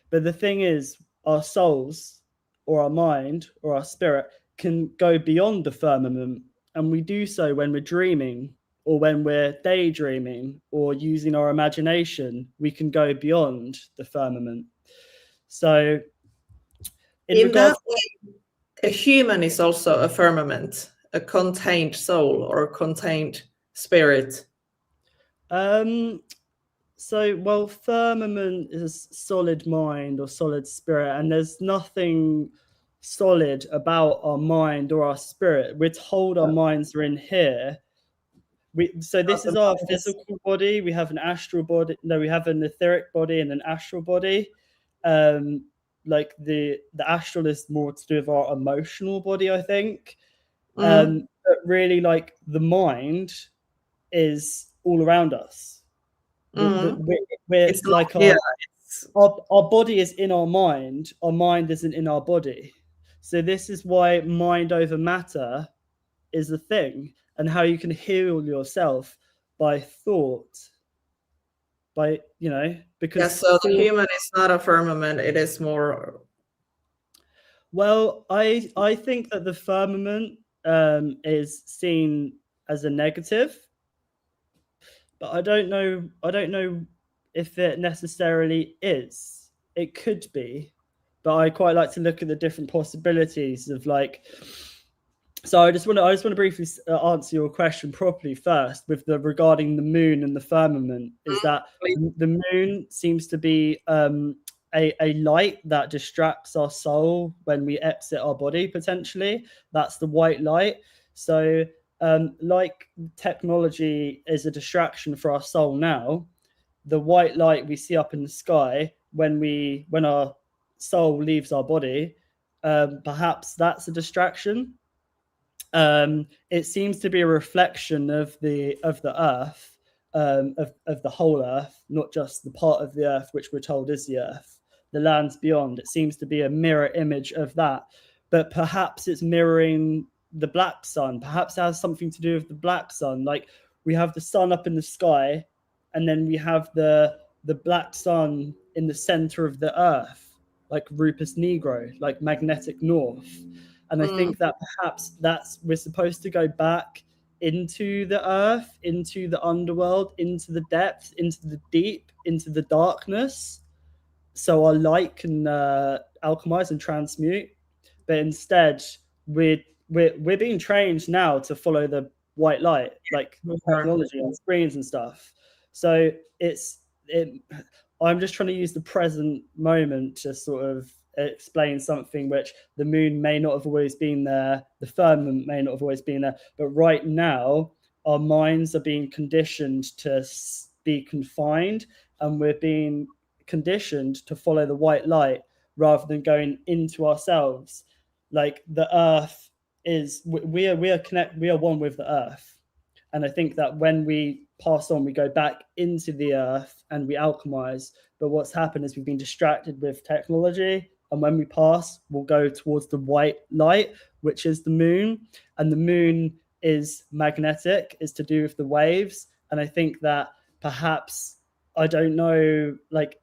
But the thing is, our souls or our mind or our spirit can go beyond the firmament, and we do so when we're dreaming or when we're daydreaming or using our imagination. We can go beyond the firmament. So in that way, a human is also a firmament, a contained soul or a contained spirit. Firmament is solid mind or solid spirit, and there's nothing solid about our mind or our spirit. We're told our minds are in here. So this is our physical body. We have an astral body. No, we have an etheric body and an astral body. Like the astral is more to do with our emotional body, I think. But really, like, the mind is all around us. It's like our body is in our mind. Our mind isn't in our body. So this is why mind over matter is a thing, and how you can heal yourself by thought. Because so the human is not a firmament, it is more. Well, I think that the firmament is seen as a negative, but I don't know if it necessarily is. It could be, but I quite like to look at the different possibilities of, like. So I just want to briefly answer your question properly first, with regarding the moon and the firmament. Is that the moon seems to be a light that distracts our soul when we exit our body, potentially. That's the white light. So like technology is a distraction for our soul now, the white light we see up in the sky when our soul leaves our body, perhaps that's a distraction. It seems to be a reflection of the earth, of the whole earth, not just the part of the earth which we're told is the earth, the lands beyond. It seems to be a mirror image of that, but perhaps it's mirroring the black sun. Perhaps it has something to do with the black sun. Like, we have the sun up in the sky, and then we have the black sun in the center of the earth, like Rupus Negro, like magnetic north. And I think that perhaps we're supposed to go back into the earth, into the underworld, into the depths, into the deep, into the darkness, so our light can alchemize and transmute. But instead, we're being trained now to follow the white light, like technology on screens and stuff. So I'm just trying to use the present moment to sort of explain something which the moon may not have always been there, the firmament may not have always been there, but right now our minds are being conditioned to be confined, and we're being conditioned to follow the white light rather than going into ourselves. Like, the earth is we are one with the earth. And I think that when we pass on, we go back into the earth and we alchemize. But what's happened is we've been distracted with technology. And when we pass, we'll go towards the white light, which is the moon. And the moon is magnetic, is to do with the waves. And I think that perhaps, I don't know, like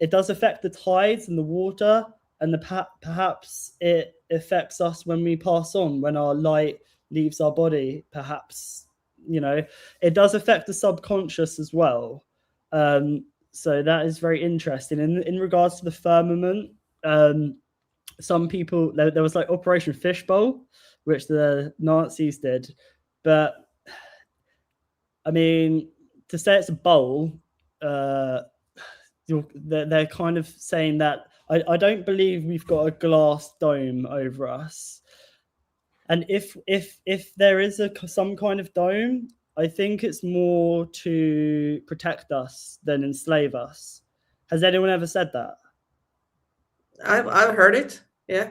it does affect the tides and the water. And perhaps it affects us when we pass on, when our light leaves our body, perhaps, you know, it does affect the subconscious as well. So that is very interesting. In regards to the firmament, some people, there was like Operation Fishbowl, which the Nazis did. But I mean, to say it's a bowl, they're kind of saying that I don't believe we've got a glass dome over us. And if there is some kind of dome, I think it's more to protect us than enslave us. Has anyone ever said that? I've heard it. Yeah.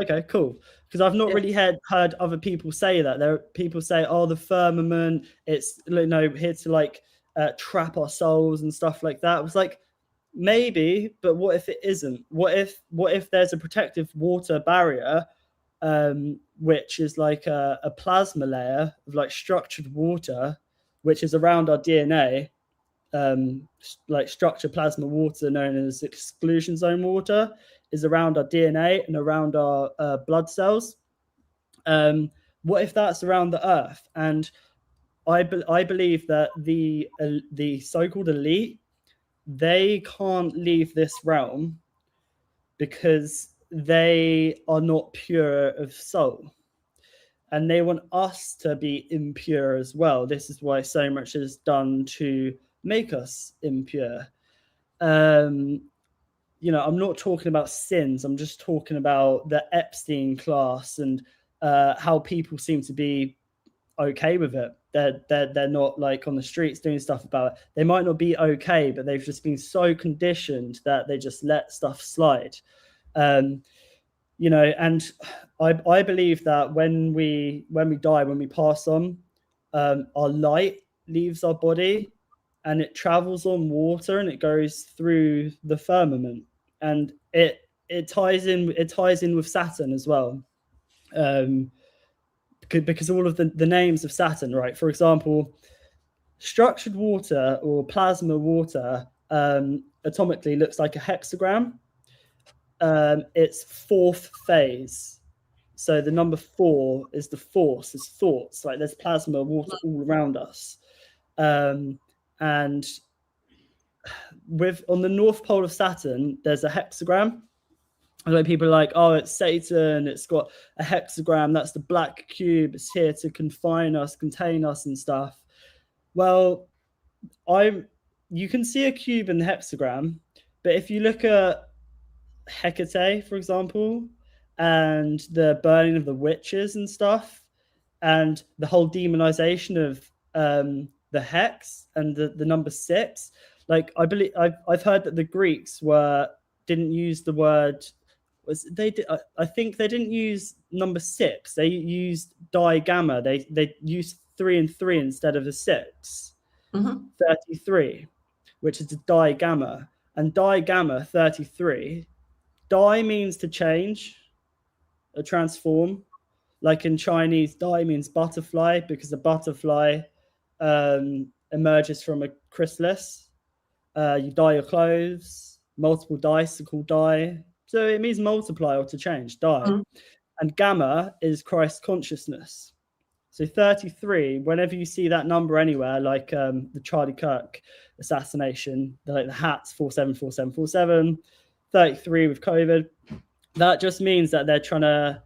Okay, cool. Because I've not really heard other people say that. There are people say, "Oh, the firmament, it's here to like trap our souls and stuff like that." It was like, maybe, but what if it isn't? What if there's a protective water barrier, which is like a plasma layer of like structured water, which is around our DNA, like structured plasma water known as exclusion zone water is around our DNA and around our blood cells. What if that's around the earth? And I believe that the so-called elite, they can't leave this realm because they are not pure of soul. And they want us to be impure as well. This is why so much is done to make us impure. I'm not talking about sins. I'm just talking about the Epstein class and how people seem to be okay with it. They're not like on the streets doing stuff about it. They might not be okay, but they've just been so conditioned that they just let stuff slide. And I believe that when we die, when we pass on, our light leaves our body and it travels on water and it goes through the firmament, and it ties in with Saturn as well. Because all of the names of Saturn, right? For example, structured water or plasma water atomically looks like a hexagram. It's fourth phase. So the number 4 is the force, is thoughts. Like there's plasma water all around us. And on the north pole of Saturn, there's a hexagram. And like people are like, oh, it's Satan, it's got a hexagram, that's the black cube, it's here to confine us, contain us and stuff. Well, you can see a cube in the hexagram, but if you look at Hecate, for example, and the burning of the witches and stuff, and the whole demonization of the hex and the number 6, like I believe I've heard that the Greeks didn't use the word. I think they didn't use number 6. They used digamma. They used 3 and 3 instead of a 6. 33, which is a digamma, and digamma 33. Di means to change, or transform. Like in Chinese, Dai means butterfly because the butterfly emerges from a chrysalis. You dye your clothes. Multiple dice are called dye. So it means multiply or to change, dye. And gamma is Christ consciousness. So 33, whenever you see that number anywhere, like the Charlie Kirk assassination, like the hats 474747, 33 with COVID, that just means that they're trying to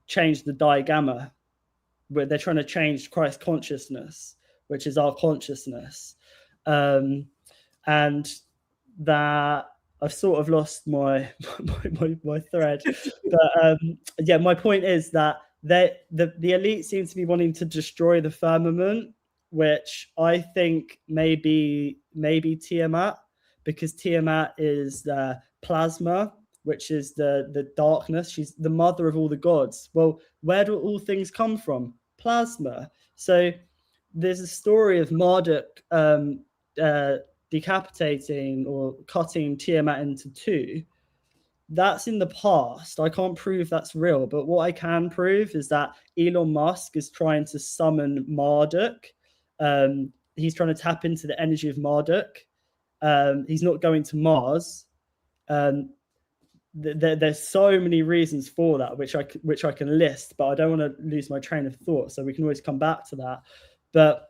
change the digamma, where they're trying to change Christ consciousness, which is our consciousness. And that I've sort of lost my thread. But my point is that the elite seem to be wanting to destroy the firmament, which I think maybe Tiamat, because Tiamat is plasma which is the darkness. She's the mother of all the gods. Well, where do all things come from? Plasma. So there's a story of Marduk decapitating or cutting Tiamat into two. That's in the past. I can't prove that's real, but what I can prove is that Elon Musk is trying to summon Marduk. He's trying to tap into the energy of Marduk. He's not going to Mars. There's so many reasons for that, which I can list, but I don't want to lose my train of thought, so we can always come back to that. But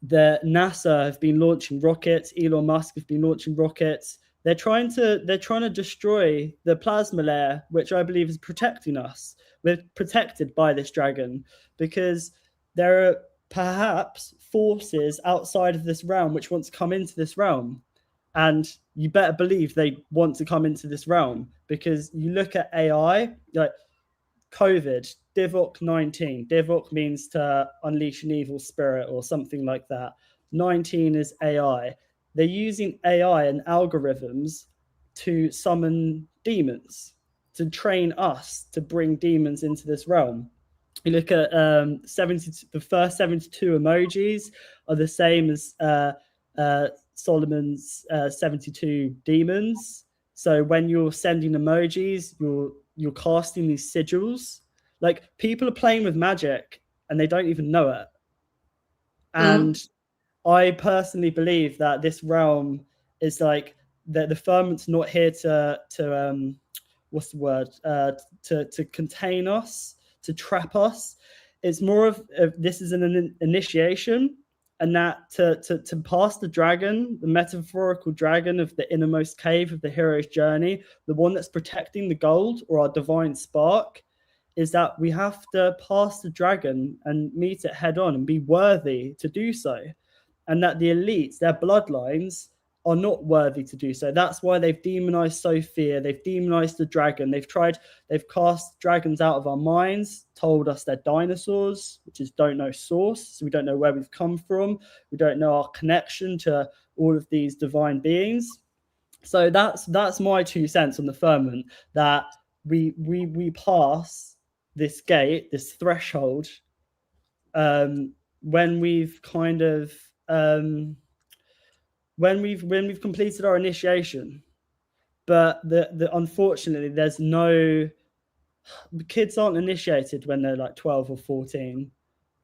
the NASA have been launching rockets. Elon Musk have been launching rockets. They're trying to destroy the plasma layer, which I believe is protecting us. We're protected by this dragon because there are perhaps forces outside of this realm which want to come into this realm. And you better believe they want to come into this realm, because you look at AI, like COVID, Divok-19. Divok means to unleash an evil spirit or something like that. 19 is AI. They're using AI and algorithms to summon demons, to train us to bring demons into this realm. You look at the first 72 emojis are the same as Solomon's 72 demons. So when you're sending emojis, you're casting these sigils. Like, people are playing with magic and they don't even know it. And I personally believe that this realm is like the firmament's not here to what's the word, to contain us, to trap us. It's more of this is an initiation, and that to pass the dragon, the metaphorical dragon of the innermost cave of the hero's journey, the one that's protecting the gold or our divine spark, is that we have to pass the dragon and meet it head on and be worthy to do so. And that the elites, their bloodlines, are not worthy to do so. That's why they've demonized Sophia. They've demonized the dragon. They've cast dragons out of our minds, told us they're dinosaurs, which is don't know source. So we don't know where we've come from. We don't know our connection to all of these divine beings. So that's my 2 cents on the firmament, that we pass this gate, this threshold, when we've kind of when we've completed our initiation. But the unfortunately, there's no, kids aren't initiated when they're like 12 or 14,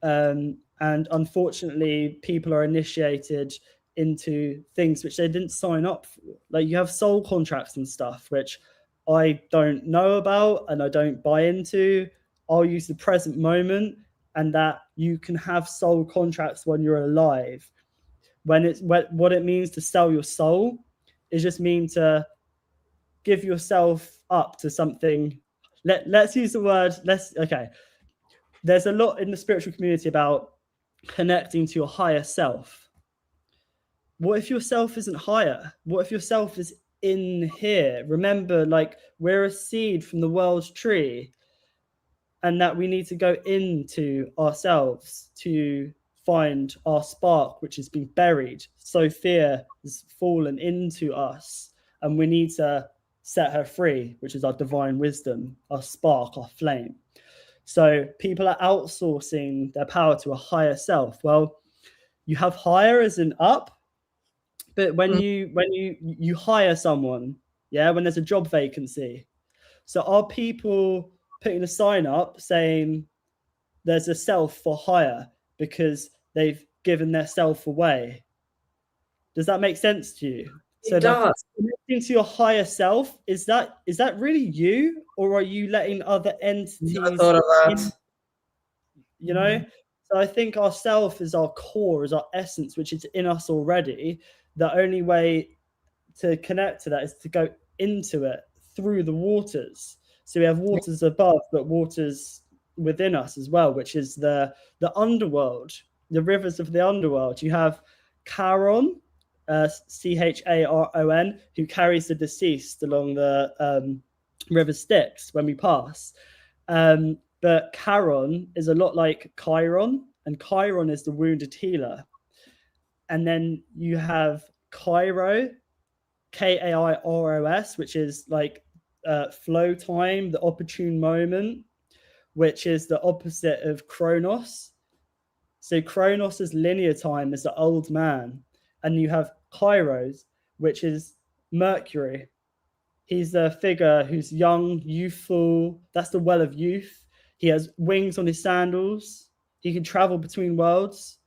and unfortunately people are initiated into things which they didn't sign up for. Like, you have soul contracts and stuff which I don't know about and I don't buy into. I'll use the present moment, and that you can have soul contracts when you're alive. What it means to sell your soul is just mean to give yourself up to something. Let's use the word. Okay. There's a lot in the spiritual community about connecting to your higher self. What if your self isn't higher? What if your self is in here? Remember, like, we're a seed from the world's tree, and that we need to go into ourselves to find our spark, which has been buried. Sophia has fallen into us, and we need to set her free, which is our divine wisdom, our spark, our flame. So people are outsourcing their power to a higher self. Well, you have higher as in up, but when you hire someone, when there's a job vacancy, so are people putting a sign up saying there's a self for hire because they've given their self away? Does that make sense to you? It does. Connecting to your higher self, is that really you, or are you letting other entities? I thought of that. You know, so I think our self is our core, is our essence, which is in us already. The only way to connect to that is to go into it through the waters. So we have waters above, but waters within us as well, which is the underworld, the rivers of the underworld. You have Charon, Charon, who carries the deceased along the river Styx when we pass. But Charon is a lot like Chiron, and Chiron is the wounded healer. And then you have Kairos, Kairos, which is like flow time, the opportune moment, which is the opposite of Chronos. So Chronos is linear time, is the old man. And you have Kairos, which is Mercury. He's a figure who's young, youthful. That's the well of youth. He has wings on his sandals. He can travel between worlds.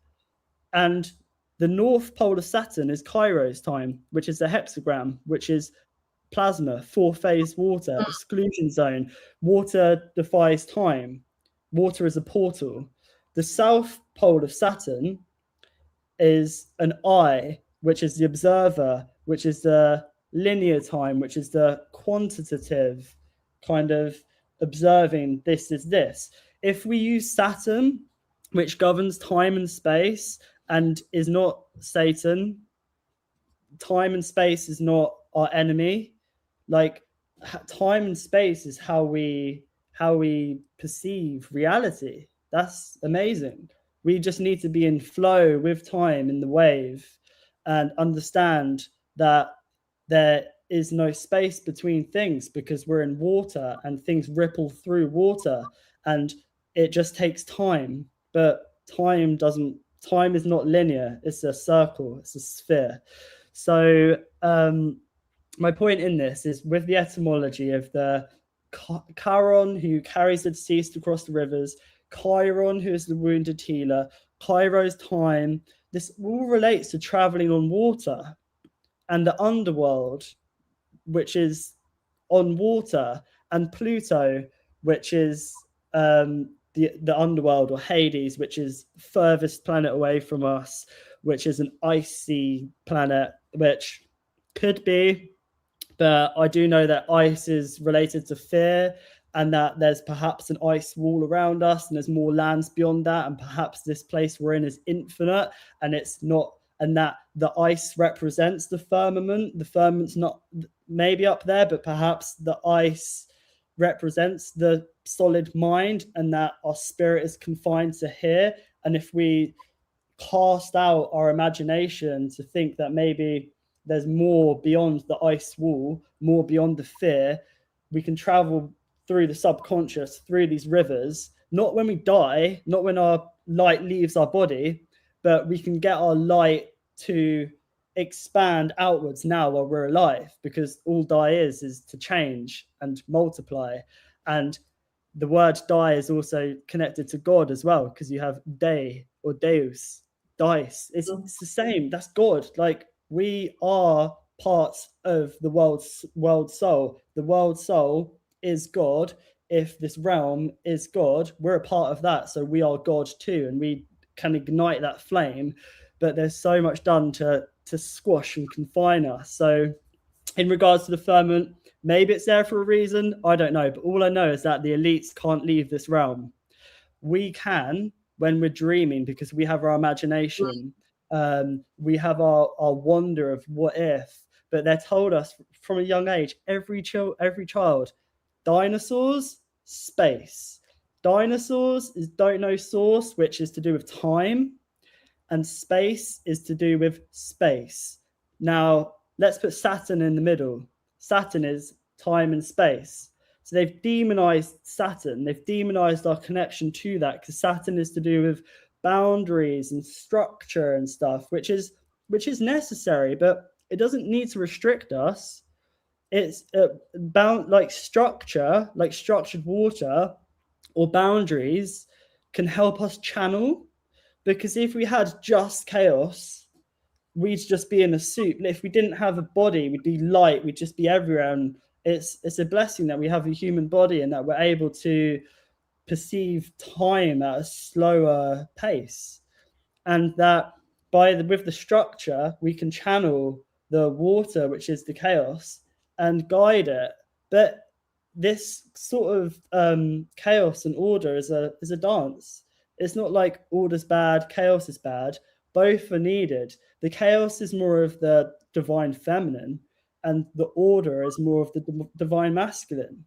And the north pole of Saturn is Kairos time, which is the hexagram, which is plasma, four-phase water, exclusion zone. Water defies time. Water is a portal. The south pole of Saturn is an eye, which is the observer, which is the linear time, which is the quantitative kind of observing this is this. If we use Saturn, which governs time and space and is not Satan, time and space is not our enemy. Like time and space is how we perceive reality. That's amazing. We just need to be in flow with time in the wave and understand that there is no space between things because we're in water and things ripple through water and it just takes time. But time is not linear. It's a circle. It's a sphere. So my point in this is with the etymology of the Charon, who carries the deceased across the rivers, Chiron, who is the wounded healer, Kairos time, this all relates to traveling on water, and the underworld, which is on water, and Pluto, which is the underworld, or Hades, which is furthest planet away from us, which is an icy planet, which could be, but I do know that ice is related to fear and that there's perhaps an ice wall around us and there's more lands beyond that, and perhaps this place we're in is infinite and it's not, and that the ice represents the firmament. The firmament's not maybe up there, but perhaps the ice represents the solid mind and that our spirit is confined to here. And if we cast out our imagination to think that maybe there's more beyond the ice wall, more beyond the fear, we can travel through the subconscious, through these rivers, not when we die, not when our light leaves our body, but we can get our light to expand outwards now while we're alive, because all die is to change and multiply. And the word die is also connected to God as well, because you have de or deus, dice. It's the same. That's God. Like, we are parts of the world soul. The world soul is God. If this realm is God, we're a part of that. So we are God too, and we can ignite that flame. But there's so much done to squash and confine us. So in regards to the firmament, maybe it's there for a reason. I don't know. But all I know is that the elites can't leave this realm. We can when we're dreaming, because we have our imagination. We have our wonder of what if. But they're told us from a young age, every child, dinosaurs, space. Dinosaurs don't know source, which is to do with time, and space is to do with space. Now, let's put Saturn in the middle. Saturn is time and space. So they've demonized Saturn. They've demonized our connection to that, because Saturn is to do with boundaries and structure and stuff, which is necessary, but it doesn't need to restrict us. It's like structure, like structured water or boundaries can help us channel. Because if we had just chaos, we'd just be in a soup. If we didn't have a body, we'd be light, we'd just be everywhere. And it's a blessing that we have a human body and that we're able to perceive time at a slower pace, and that with the structure we can channel the water, which is the chaos, and guide it. But this sort of chaos and order is a dance. It's not like order's bad, chaos is bad. Both are needed. The chaos is more of the divine feminine, and the order is more of the divine masculine.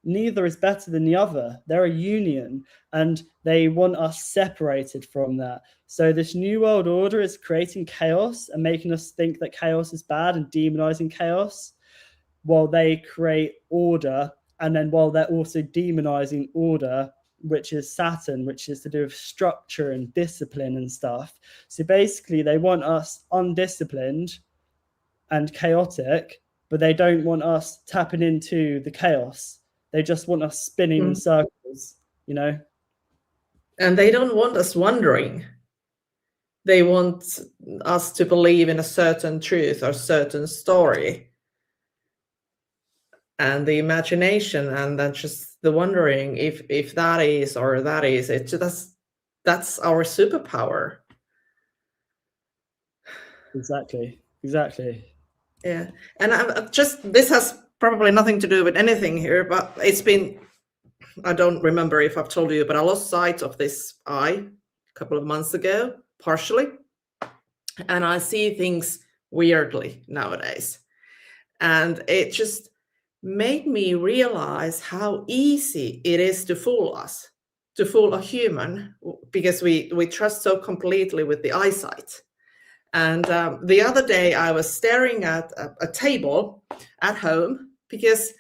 Neither is better than the other. They're a union, and they want us separated from that. So this new world order is creating chaos and making us think that chaos is bad and demonizing chaos. while they create order, and then while they're also demonizing order, which is Saturn, which is to do with structure and discipline and stuff. So basically they want us undisciplined and chaotic, but they don't want us tapping into the chaos. They just want us spinning in circles, you know? And they don't want us wondering. They want us to believe in a certain truth or certain story. And the imagination, and then just the wondering if that is or that is, that's our superpower. Exactly. Yeah. And this has probably nothing to do with anything here, but it's been, I don't remember if I've told you, but I lost sight of this eye a couple of months ago, partially. And I see things weirdly nowadays. And it just made me realize how easy it is to fool us, to fool a human, because we trust so completely with the eyesight. And the other day I was staring at a table at home because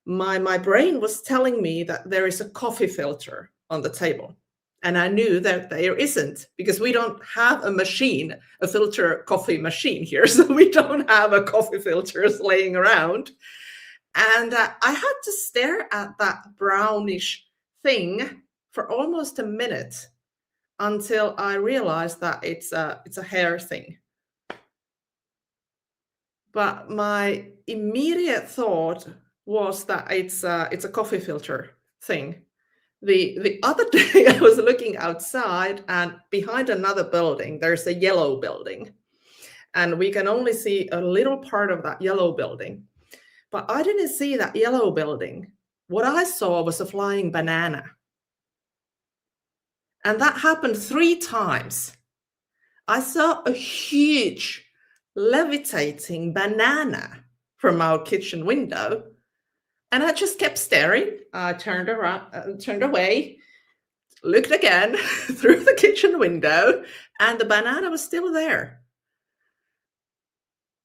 my brain was telling me that there is a coffee filter on the table. And I knew that there isn't, because we don't have a machine, a filter coffee machine here. So we don't have a coffee filters laying around. And I had to stare at that brownish thing for almost a minute until I realized that it's a hair thing. But my immediate thought was that it's a coffee filter thing. The other day I was looking outside, and behind another building, there's a yellow building. And we can only see a little part of that yellow building. But I didn't see that yellow building. What I saw was a flying banana. And that happened 3 times. I saw a huge levitating banana from our kitchen window. And I just kept staring. I turned around, turned away, looked again through the kitchen window, and the banana was still there.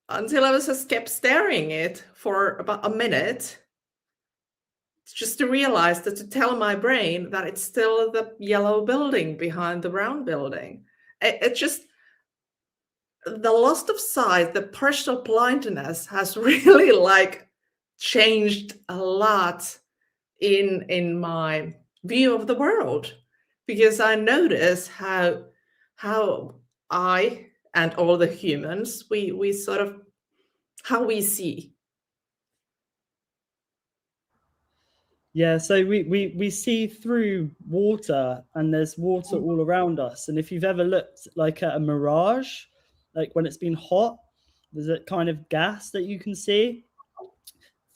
Until I was just kept staring it for about a minute, just to realize that, to tell my brain that it's still the yellow building behind the brown building. It just, the loss of sight, the partial blindness has really like changed a lot in my view of the world, because I notice how I and all the humans, we sort of, how we see. Yeah, so we see through water, and there's water all around us. And if you've ever looked like at a mirage, like when it's been hot, there's a kind of gas that you can see.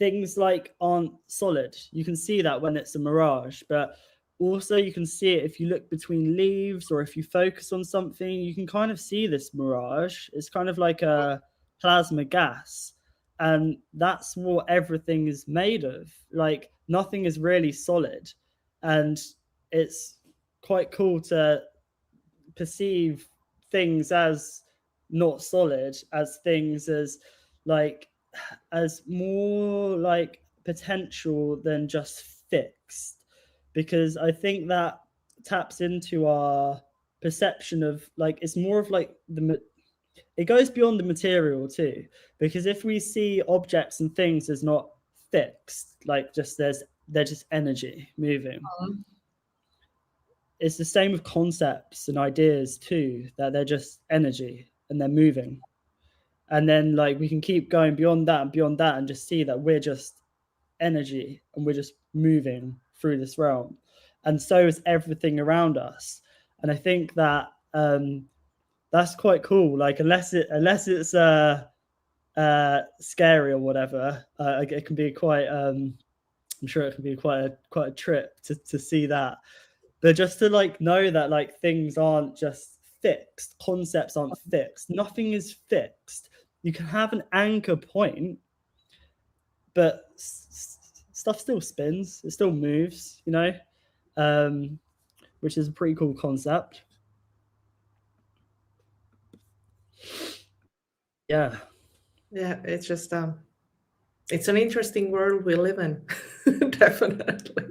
Things like aren't solid. You can see that when it's a mirage, but also you can see it if you look between leaves, or if you focus on something, you can kind of see this mirage. It's kind of like a plasma gas, and that's what everything is made of. Like nothing is really solid, and it's quite cool to perceive things as not solid, as things as like as more like potential than just fixed, because I think that taps into our perception of like, it's more of like it goes beyond the material too, because if we see objects and things as not fixed, like just they're just energy moving. It's the same with concepts and ideas too, that they're just energy and they're moving. And then like we can keep going beyond that and just see that we're just energy and we're just moving through this realm. And so is everything around us. And I think that that's quite cool. Like unless it's scary or whatever, it can be quite I'm sure it can be quite a trip to see that. But just to like know that like things aren't just fixed, concepts aren't fixed, nothing is fixed. You can have an anchor point, but stuff still spins, it still moves, you know, which is a pretty cool concept. Yeah, it's just It's an interesting world we live in. Definitely.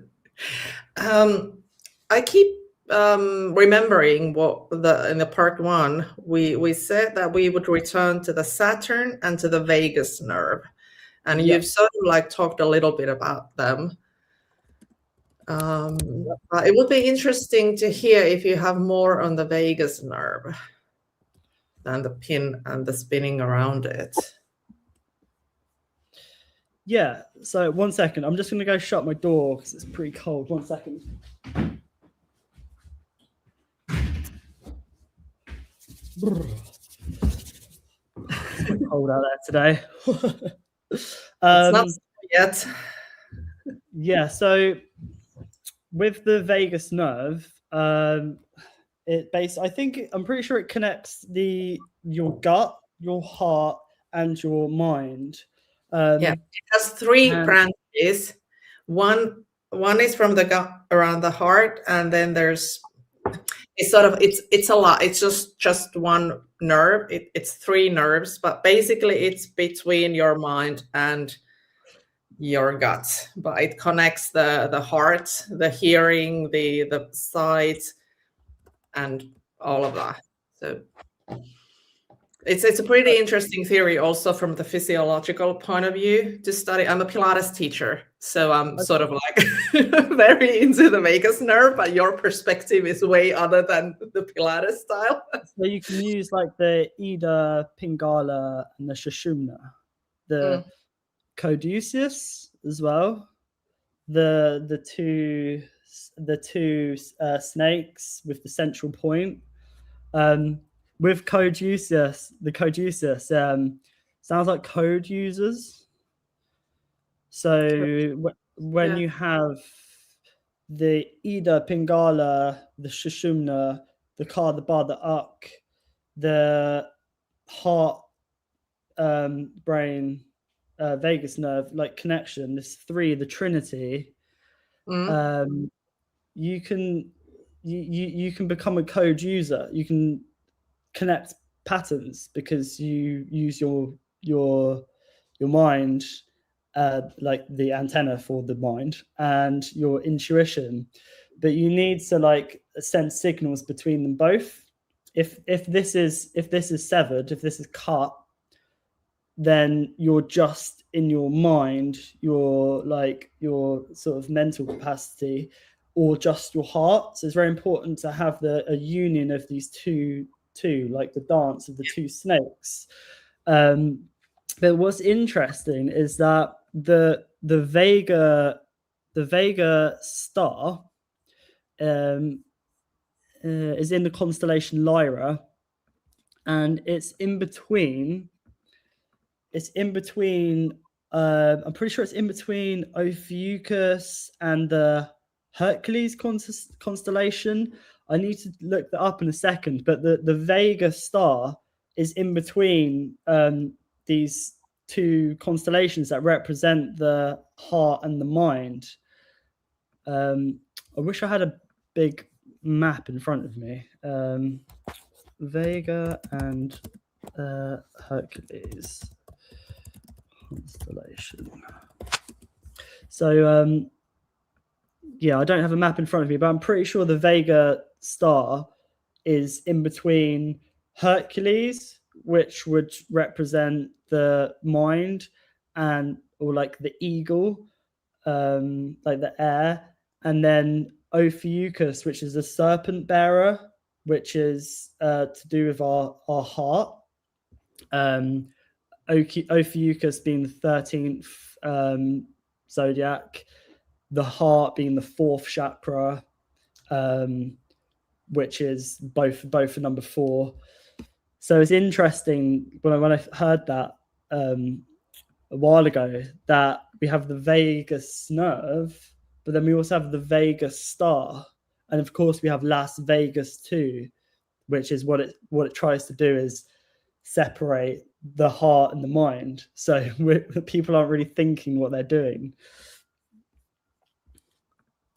I keep remembering what in the part one we said that we would return to the Saturn and to the vagus nerve, and Yeah. you've sort of like talked a little bit about them. But it would be interesting to hear if you have more on the vagus nerve than the pin and the spinning around it. Yeah, so 1 second. I'm just going to go shut my door because it's pretty cold. 1 second. It's quite cold out there today. It's not yet. Yeah, so with the vagus nerve, I'm pretty sure it connects your gut, your heart, and your mind. Yeah, it has three branches. One is from the gut around the heart, and then there's it's a lot. It's just one nerve. It's three nerves, but basically it's between your mind and your gut. But it connects the heart, the hearing, the sight, and all of that. So it's a pretty interesting theory also from the physiological point of view to study. I'm a Pilates teacher, so I'm sort of like very into the vagus nerve, but your perspective is way other than the Pilates style. So you can use like the Ida, Pingala, and the Sushumna, the caduceus as well, the two snakes with the central point. With caduceus, the caduceus sounds like code users. So when you have the Ida, Pingala, the Sushumna, the Ka, the Ba, the Uk, the heart, brain, vagus nerve, like connection, this three, the Trinity, you can become a code user. You can connect patterns because you use your mind, like the antenna for the mind and your intuition, but you need to like send signals between them both. If this is severed, if this is cut, then you're just in your mind, your sort of mental capacity, or just your heart. So it's very important to have a union of these two, like the dance of the two snakes. But what's interesting is that the Vega star is in the constellation Lyra, and it's in between. I'm pretty sure it's in between Ophiuchus and the Hercules constellation. I need to look that up in a second, but the Vega star is in between these two constellations that represent the heart and the mind. I wish I had a big map in front of me. Vega and Hercules constellation. So yeah, I don't have a map in front of me, but I'm pretty sure the Vega star is in between Hercules, which would represent the mind, or like the eagle, like the air, and then Ophiuchus, which is the serpent bearer, which is to do with our heart. Ophiuchus being the 13th zodiac, the heart being the 4th chakra, which is both a number 4. So it's interesting when I heard that a while ago, that we have the vagus nerve, but then we also have the Vegas star, and of course we have Las Vegas too, which is what it tries to do is separate the heart and the mind. So people aren't really thinking what they're doing.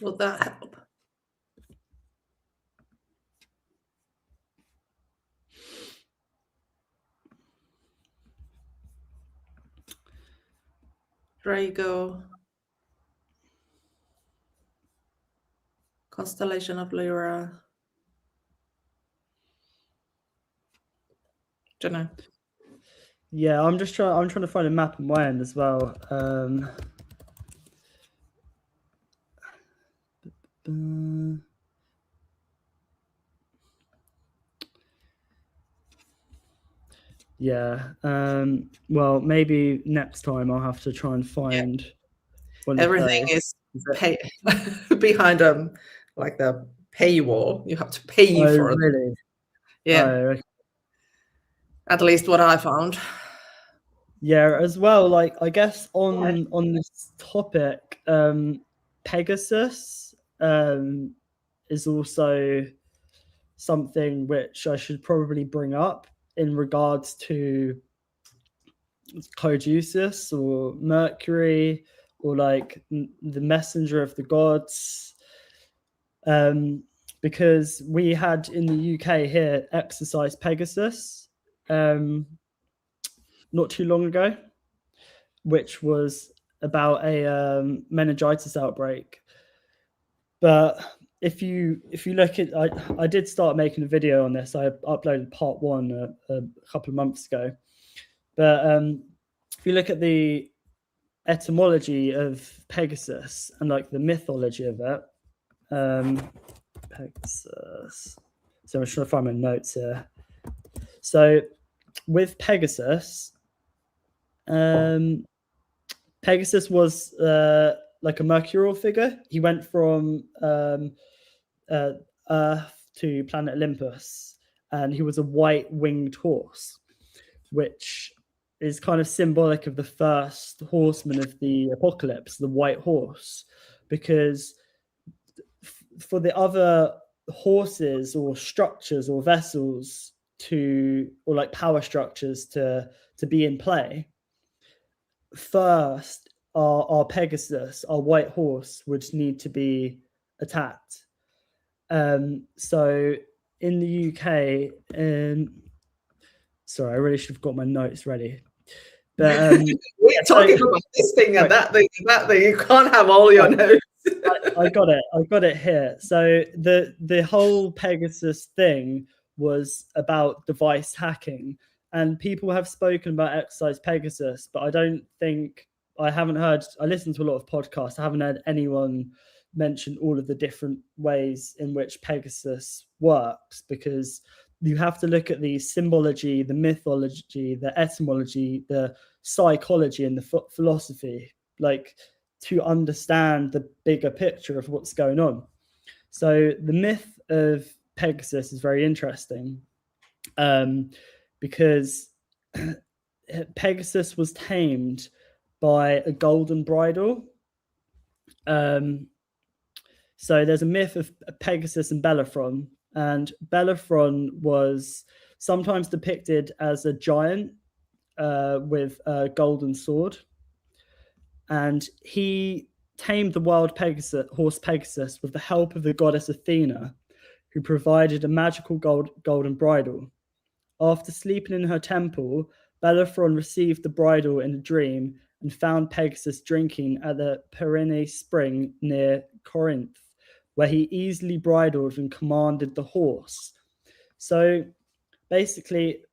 Will that help? Drago, constellation of Lyra. Don't know. Yeah, I'm trying to find a map on my end as well. Yeah. Well, maybe next time I'll have to try and find one. Everything is behind like the paywall. You have to pay for it. Really? Yeah. Okay. At least what I found. Yeah, as well, like I guess on this topic, Pegasus is also something which I should probably bring up in regards to Caduceus or Mercury or like the messenger of the gods, because we had in the UK here exercise Pegasus not too long ago, which was about a meningitis outbreak. But if you look at, I did start making a video on this. I uploaded part 1 a couple of months ago. But if you look at the etymology of Pegasus and like the mythology of it, Pegasus. So I'm just trying to find my notes here. So with Pegasus, Pegasus was like a mercurial figure. He went from Earth to planet Olympus, and he was a white winged horse, which is kind of symbolic of the first horseman of the apocalypse, the white horse, because for the other horses or structures or vessels or like power structures to be in play, first our Pegasus, our white horse, would need to be attacked. So in the UK, sorry, I really should have got my notes ready. But we're talking about this thing and that thing. You can't have all your notes. I got it here. So the whole Pegasus thing was about device hacking, and people have spoken about exercise Pegasus, but I haven't heard. I listened to a lot of podcasts. I haven't heard anyone mention all of the different ways in which Pegasus works, because you have to look at the symbology, the mythology, the etymology, the psychology, and the philosophy, like to understand the bigger picture of what's going on. So the myth of Pegasus is very interesting, because Pegasus was tamed by a golden bridle. So there's a myth of Pegasus and Bellerophon, and Bellerophon was sometimes depicted as a giant with a golden sword, and he tamed the wild horse Pegasus with the help of the goddess Athena, who provided a magical golden bridle. After sleeping in her temple, Bellerophon received the bridle in a dream and found Pegasus drinking at the Perine spring near Corinth, where he easily bridled and commanded the horse. So basically,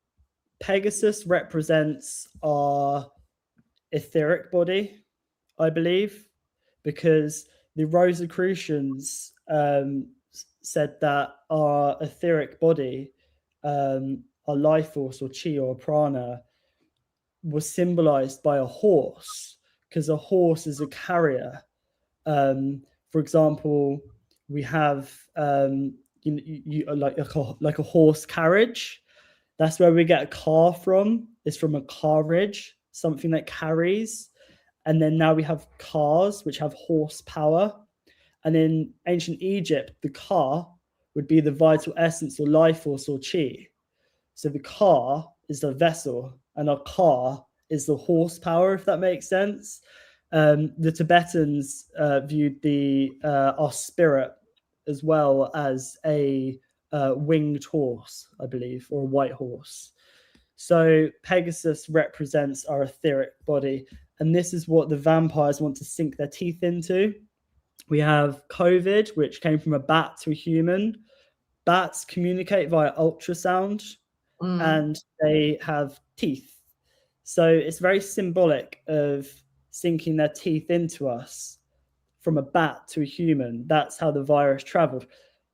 Pegasus represents our etheric body, I believe, because the Rosicrucians said that our etheric body, our life force or chi or prana, was symbolized by a horse, because a horse is a carrier. For example, we have like a horse carriage. That's where we get a car from. It's from a carriage, something that carries. And then now we have cars, which have horsepower. And in ancient Egypt, the car would be the vital essence or life force or chi. So the car is the vessel, and our car is the horsepower, if that makes sense. The Tibetans viewed our spirit as well as a winged horse, I believe, or a white horse. So Pegasus represents our etheric body. and this is what the vampires want to sink their teeth into. We have COVID, which came from a bat to a human. Bats communicate via ultrasound, and they have teeth. So it's very symbolic of sinking their teeth into us from a bat to a human. That's how the virus traveled.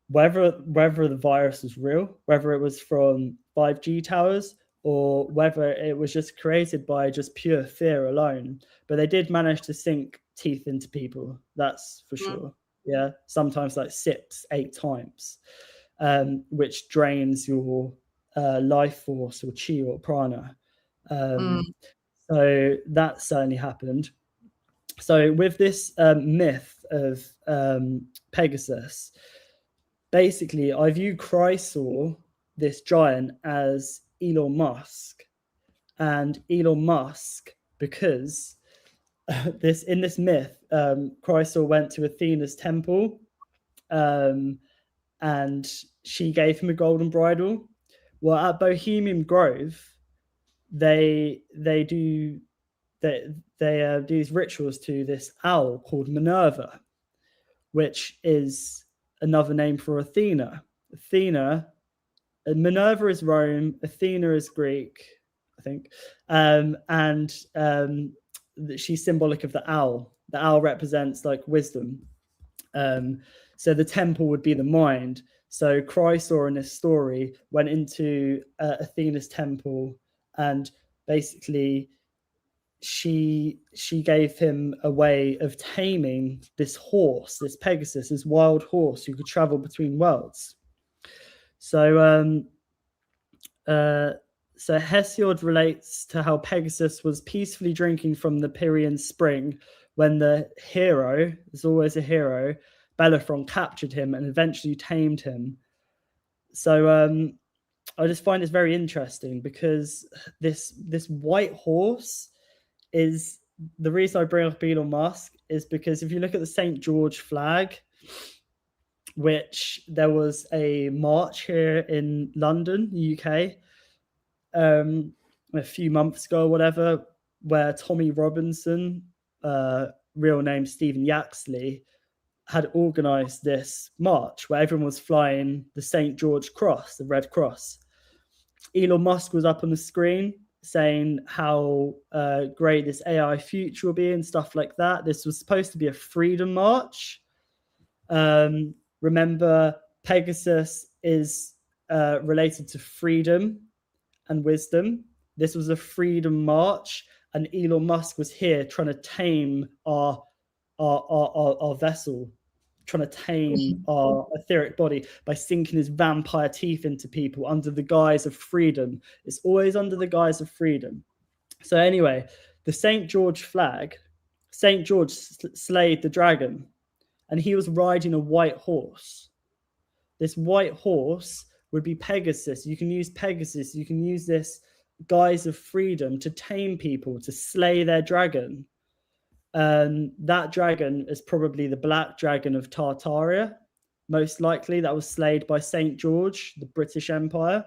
Whether the virus was real, whether it was from 5G towers, or whether it was just created by just pure fear alone. But they did manage to sink teeth into people, that's for sure. Yeah, sometimes like 6-8 times, which drains your life force or chi or prana. So that certainly happened. So with this myth of Pegasus, basically I view Chrysor, this giant, as Elon Musk. And Elon Musk, because in this myth, Chrysor went to Athena's temple, and she gave him a golden bridle. Well, at Bohemian Grove, they do these rituals to this owl called Minerva, which is another name for Athena. Minerva is Rome, Athena is Greek, I think, and she's symbolic of the owl. The owl represents like wisdom. So the temple would be the mind. So Chrysor in this story went into Athena's temple, and basically she gave him a way of taming this horse, this Pegasus, this wild horse who could travel between worlds. So Hesiod relates to how Pegasus was peacefully drinking from the Pierian spring when the hero, there's always a hero, Bellerophon, captured him and eventually tamed him. So I just find this very interesting because this white horse is the reason I bring up Elon Musk is because if you look at the St. George flag, which there was a march here in London, UK, a few months ago or whatever, where Tommy Robinson, real name Stephen Yaxley, had organized this march where everyone was flying the St. George cross, the red cross. Elon Musk was up on the screen saying how great this AI future will be and stuff like that. This was supposed to be a freedom march. Remember, Pegasus is related to freedom and wisdom. This was a freedom march, and Elon Musk was here trying to tame our vessel, trying to tame our etheric body by sinking his vampire teeth into people under the guise of freedom. It's always under the guise of freedom. So anyway, the St. George flag, St. George slayed the dragon, and he was riding a white horse. This white horse would be Pegasus. You can use Pegasus. You can use this guise of freedom to tame people, to slay their dragon. That dragon is probably the black dragon of Tartaria, most likely. That was slayed by St. George, the British Empire,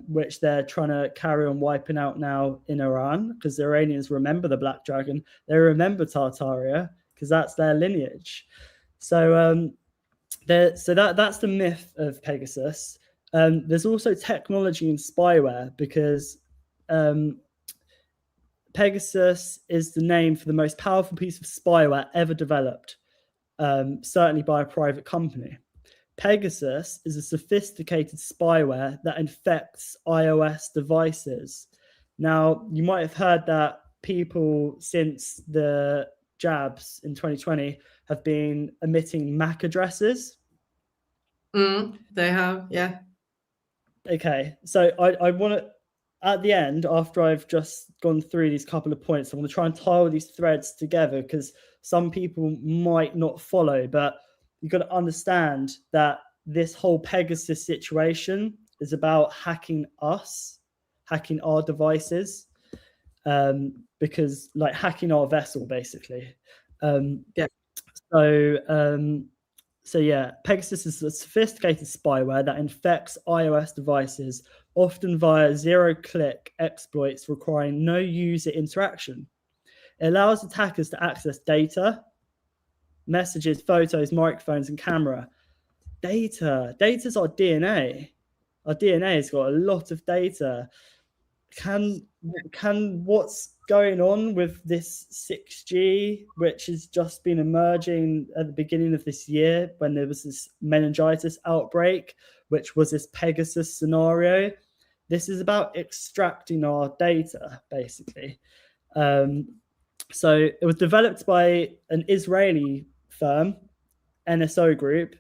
which they're trying to carry on wiping out now in Iran, because the Iranians remember the black dragon. They remember Tartaria because that's their lineage. So that's the myth of Pegasus. There's also technology and spyware, because Pegasus is the name for the most powerful piece of spyware ever developed, certainly by a private company. Pegasus is a sophisticated spyware that infects iOS devices. Now, you might have heard that people since the jabs in 2020 have been emitting MAC addresses. They have, yeah. Okay, so I want to, at the end, after I've just gone through these couple of points, I want to try and tie all these threads together, because some people might not follow, but you've got to understand that this whole Pegasus situation is about hacking us, hacking our devices, because like hacking our vessel, basically. Yeah. So yeah, Pegasus is a sophisticated spyware that infects iOS devices, often via zero-click exploits requiring no user interaction. It allows attackers to access data, messages, photos, microphones, and camera. Data's our DNA. Our DNA has got a lot of data. Can what's going on with this 6G, which has just been emerging at the beginning of this year when there was this meningitis outbreak, which was this Pegasus scenario? This is about extracting our data, basically. So it was developed by an Israeli firm, NSO Group.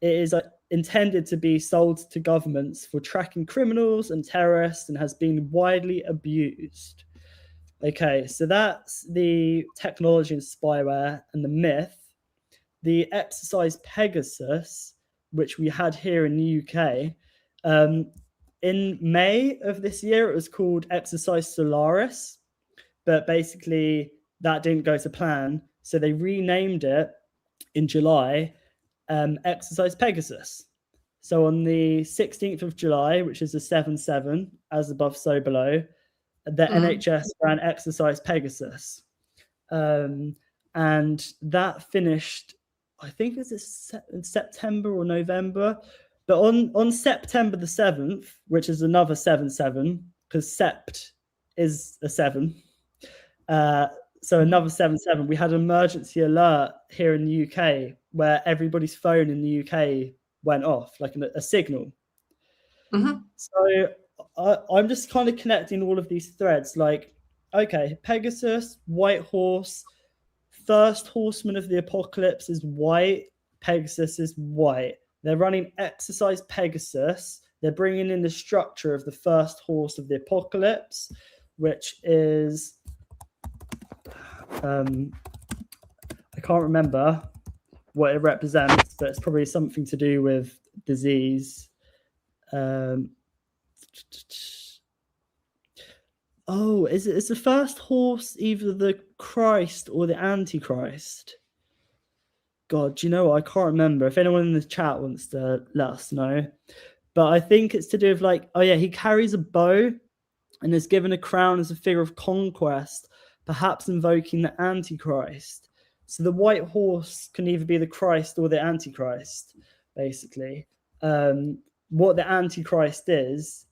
It is intended to be sold to governments for tracking criminals and terrorists and has been widely abused. Okay, so that's the technology and spyware and the myth. The exercise Pegasus, which we had here in the UK, in May of this year, it was called Exercise Solaris, but basically that didn't go to plan. So they renamed it in July, Exercise Pegasus. So on the 16th of July, which is a 7/7, as above, so below, the NHS ran Exercise Pegasus. And that finished, I think it was in September or November. But on September the 7th, which is another 7/7, because sept is a 7. So another 7/7, we had an emergency alert here in the UK where everybody's phone in the UK went off, like a signal. So I'm just kind of connecting all of these threads. Like, okay, Pegasus, white horse, first horseman of the apocalypse is white, Pegasus is white. They're running Exercise Pegasus. They're bringing in the structure of the first horse of the apocalypse, which is, I can't remember what it represents, but it's probably something to do with disease. Is the first horse either the Christ or the Antichrist? God, do you know what? I can't remember. If anyone in the chat wants to let us know. But I think it's to do with like, oh yeah, he carries a bow and is given a crown as a figure of conquest, perhaps invoking the Antichrist. So the white horse can either be the Christ or the Antichrist, basically. What the Antichrist is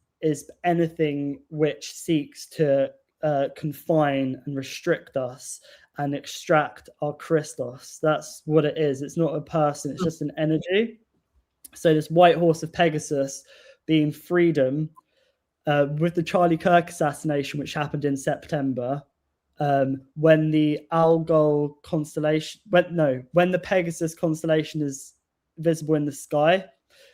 anything which seeks to confine and restrict us and extract our Christos. That's what it is. It's not a person, it's just an energy. So this white horse of Pegasus being freedom, with the Charlie Kirk assassination, which happened in September, when the Algol constellation, when the Pegasus constellation is visible in the sky,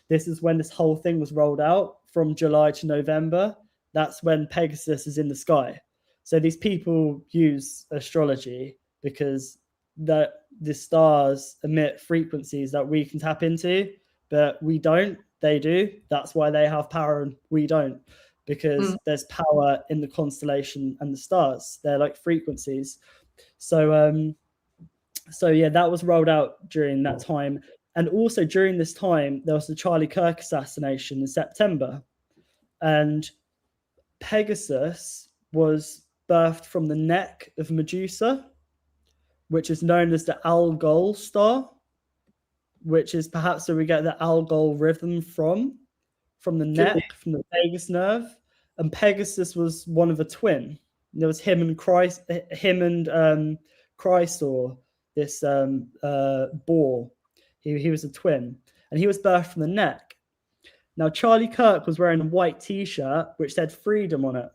this is when this whole thing was rolled out from July to November. That's when Pegasus is in the sky. So these people use astrology because the stars emit frequencies that we can tap into, but we don't. They do. That's why they have power and we don't, because there's power in the constellation and the stars. They're like frequencies. So yeah, that was rolled out during that time. And also during this time, there was the Charlie Kirk assassination in September. And Pegasus was birthed from the neck of Medusa, which is known as the Algol star, which is perhaps where we get the Algol rhythm from the neck, from the vagus nerve. And Pegasus was one of a twin. There was him and Chrysor, this boar. He was a twin, and he was birthed from the neck. Now, Charlie Kirk was wearing a white T-shirt which said freedom on it.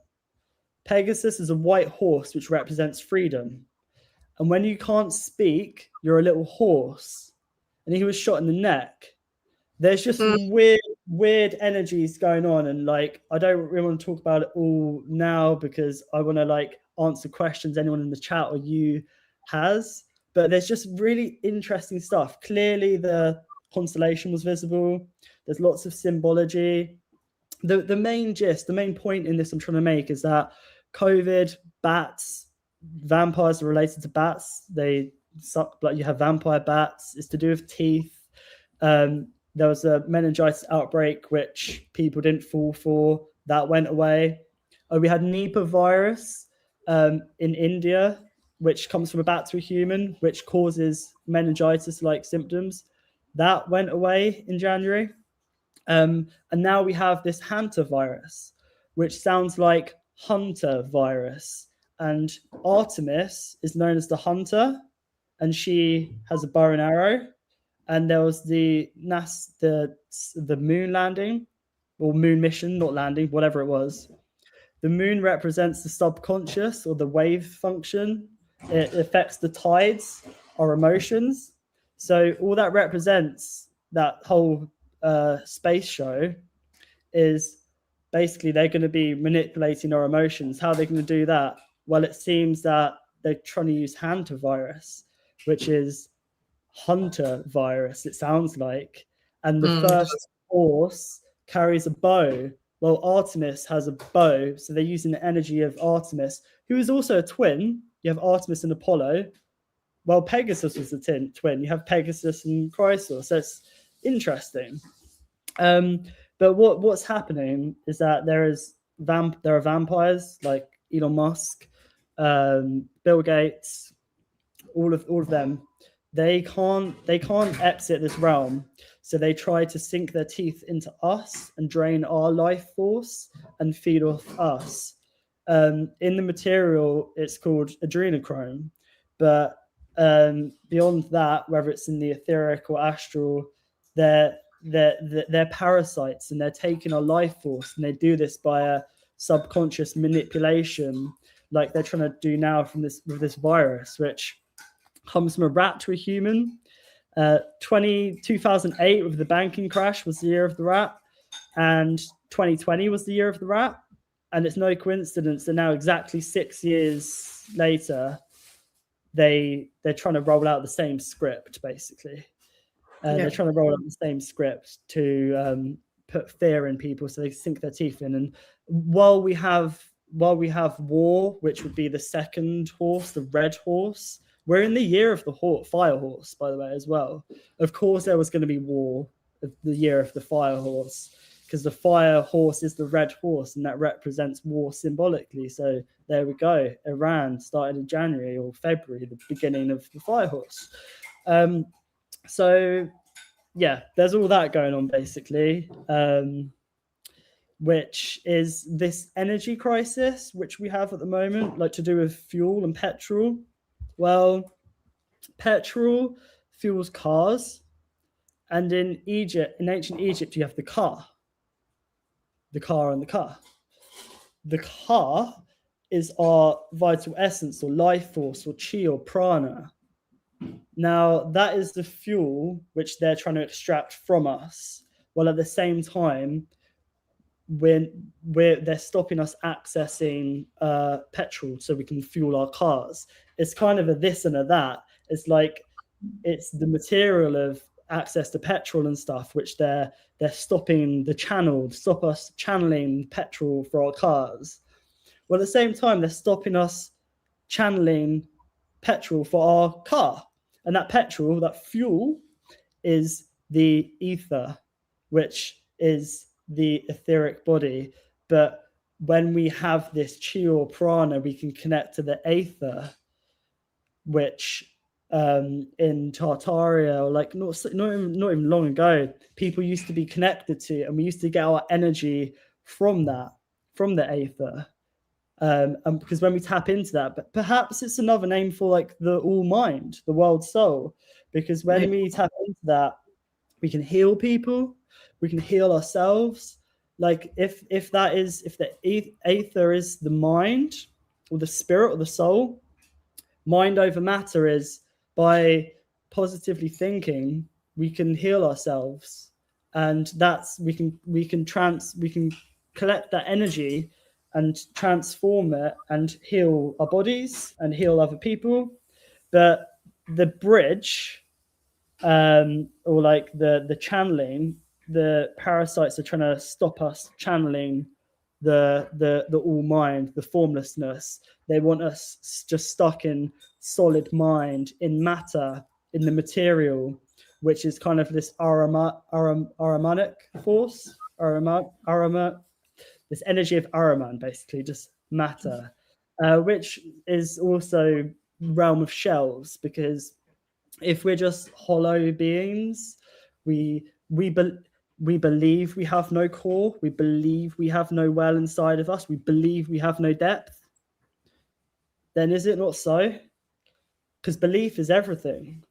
Pegasus is a white horse which represents freedom. And when you can't speak, you're a little horse. And he was shot in the neck. There's just weird energies going on. And like, I don't really want to talk about it all now because I want to like answer questions anyone in the chat or you has. But there's just really interesting stuff. Clearly, the constellation was visible. There's lots of symbology. The main gist, the main point in this I'm trying to make is that COVID, bats, vampires are related to bats. They suck blood. You have vampire bats. It's to do with teeth. There was a meningitis outbreak, which people didn't fall for. That went away. We had Nipah virus in India. which comes from a bat to a human, which causes meningitis-like symptoms. That went away in January. And now we have this hantavirus, which sounds like hunter virus. And Artemis is known as the hunter, and she has a bow and arrow. And there was the moon landing, or moon mission, not landing, whatever it was. The moon represents the subconscious or the wave function. It affects the tides, our emotions. So all that represents, that whole space show, is basically they're going to be manipulating our emotions. How are they going to do that? Well, it seems that they're trying to use hantavirus, which is hunter virus, it sounds like. And the first horse carries a bow. Well, Artemis has a bow, so they're using the energy of Artemis, who is also a twin. You have Artemis and Apollo. Well, Pegasus was the twin. You have Pegasus and Chrysaor, so it's interesting. But what's happening is that there are vampires like Elon Musk, Bill Gates, all of them. They can't exit this realm, so they try to sink their teeth into us and drain our life force and feed off us. In the material, it's called adrenochrome, but beyond that, whether it's in the etheric or astral, they're parasites, and they're taking our life force, and they do this by a subconscious manipulation, like they're trying to do now with this virus, which comes from a rat to a human. 2008 with the banking crash was the year of the rat, and 2020 was the year of the rat. And it's no coincidence that now, exactly 6 years later, they're trying to roll out the same script, basically. They're trying to roll out the same script to put fear in people so they sink their teeth in. And while we have war, which would be the second horse, the red horse, we're in the year of the fire horse, by the way, as well. Of course, there was going to be war of the year of the fire horse, because the fire horse is the red horse, and that represents war symbolically. So there we go. Iran started in January or February, the beginning of the fire horse. So yeah, there's all that going on, basically, which is this energy crisis, which we have at the moment, like to do with fuel and petrol. Well, petrol fuels cars, and in ancient Egypt, you have the car and the car. The car is our vital essence or life force or chi or prana. Now, that is the fuel which they're trying to extract from us, while at the same time, they're stopping us accessing petrol so we can fuel our cars. It's kind of a this and a that. It's like it's the material of access to petrol and stuff, which they're stopping stop us channeling petrol for our cars. Well, at the same time, they're stopping us channeling petrol for our car. And that petrol, that fuel, is the ether, which is the etheric body. But when we have this chi or prana, we can connect to the aether, which in Tartaria, or like not even long ago, people used to be connected to, and we used to get our energy from the aether. And because when we tap into that, but perhaps it's another name for like the all mind, the world soul, because when we tap into that, we can heal people, we can heal ourselves. Like if the aether is the mind or the spirit or the soul, mind over matter is by positively thinking, we can heal ourselves, and that's we can collect that energy and transform it and heal our bodies and heal other people. But the bridge, or like the channeling, the parasites are trying to stop us channeling the all mind, the formlessness. They want us just stuck in solid mind, in matter, in the material, which is kind of this aramanic force, this energy of Araman, basically just matter, which is also realm of shells, because if we're just hollow beings, we believe we have no core, we believe we have no well inside of us, we believe we have no depth, then is it not so? Because belief is everything.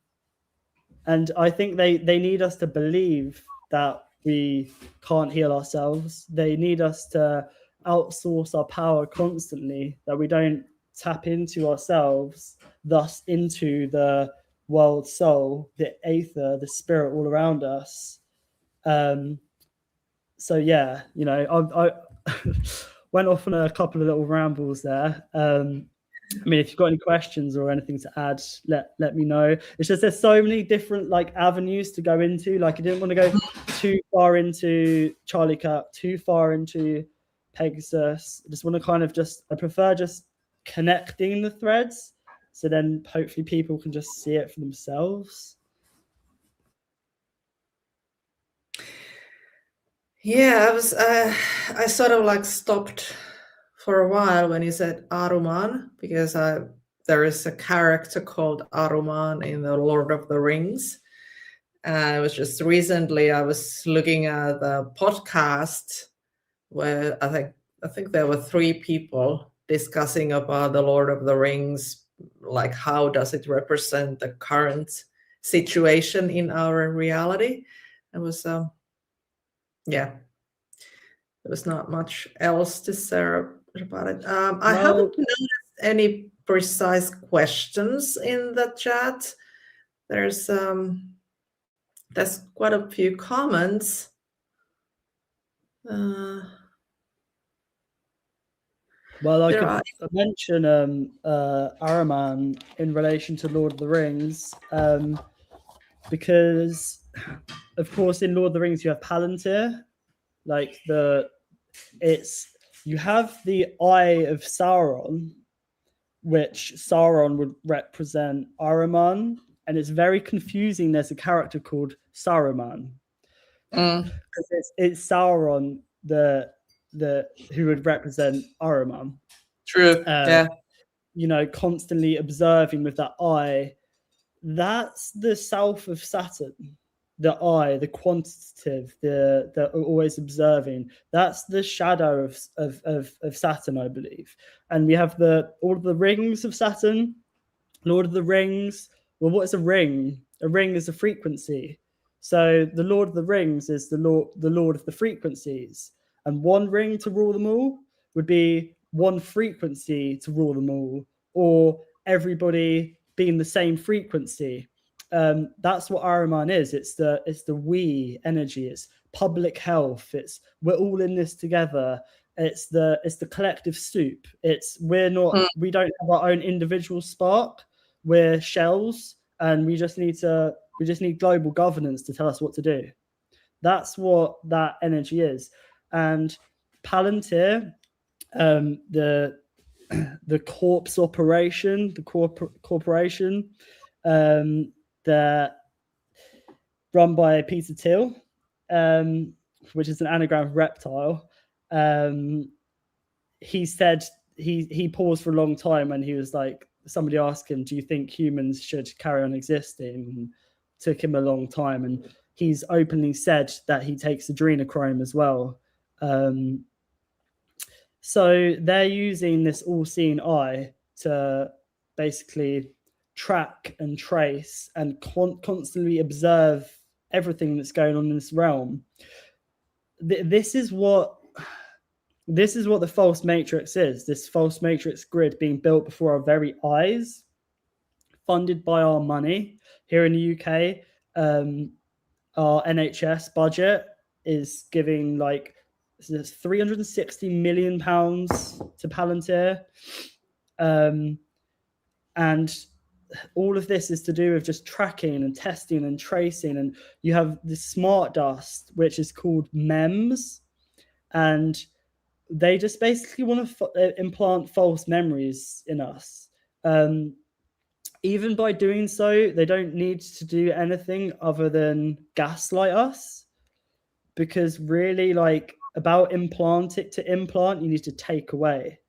And I think they need us to believe that we can't heal ourselves. They need us to outsource our power constantly, that we don't tap into ourselves, thus into the world soul, the aether, the spirit all around us. So yeah, you know, I went off on a couple of little rambles there. I mean, if you've got any questions or anything to add, let me know. It's just there's so many different like avenues to go into. Like I didn't want to go too far into Charlie Kirk, too far into Pegasus. I just want to kind of I prefer just connecting the threads, so then hopefully people can just see it for themselves. Yeah, I sort of like stopped for a while when you said Aruman, because there is a character called Aruman in the Lord of the Rings. It was just recently I was looking at the podcast where I think there were 3 people discussing about the Lord of the Rings, like how does it represent the current situation in our reality. It was yeah, there was not much else to say about it. I haven't noticed any precise questions in the chat. There's quite a few comments. Well, I could mention Aruman in relation to Lord of the Rings, because, of course, in Lord of the Rings you have Palantir, like you have the Eye of Sauron, which Sauron would represent Aruman, and it's very confusing. There's a character called Saruman. It's Sauron who would represent Aruman. True. Yeah. You know, constantly observing with that eye. That's the self of Saturn. The eye, the quantitative, the always observing. That's the shadow of Saturn, I believe. And we have all of the rings of Saturn. Lord of the Rings. Well, what is a ring? A ring is a frequency. So the Lord of the Rings is the Lord of the frequencies. And one ring to rule them all would be one frequency to rule them all, or everybody being the same frequency. That's what Aruman is. It's the we energy. It's public health. It's we're all in this together. It's the collective soup. We don't have our own individual spark. We're shells, and we just need global governance to tell us what to do. That's what that energy is. And Palantir, the corpse operation, the corporation, that run by Peter Thiel, which is an anagram of reptile. He said he paused for a long time, and he was like, somebody asked him, do you think humans should carry on existing? And took him a long time, and he's openly said that he takes adrenochrome as well. So they're using this all-seeing eye to basically track and trace and constantly observe everything that's going on in this realm. This is what the false matrix is. This false matrix grid being built before our very eyes, funded by our money. Here in the UK, our NHS budget is giving like 360 million pounds to Palantir, and all of this is to do with just tracking and testing and tracing. And you have the smart dust, which is called MEMS, and they just basically want to implant false memories in us. Even by doing so, they don't need to do anything other than gaslight us, because really, like, about to implant, you need to take away.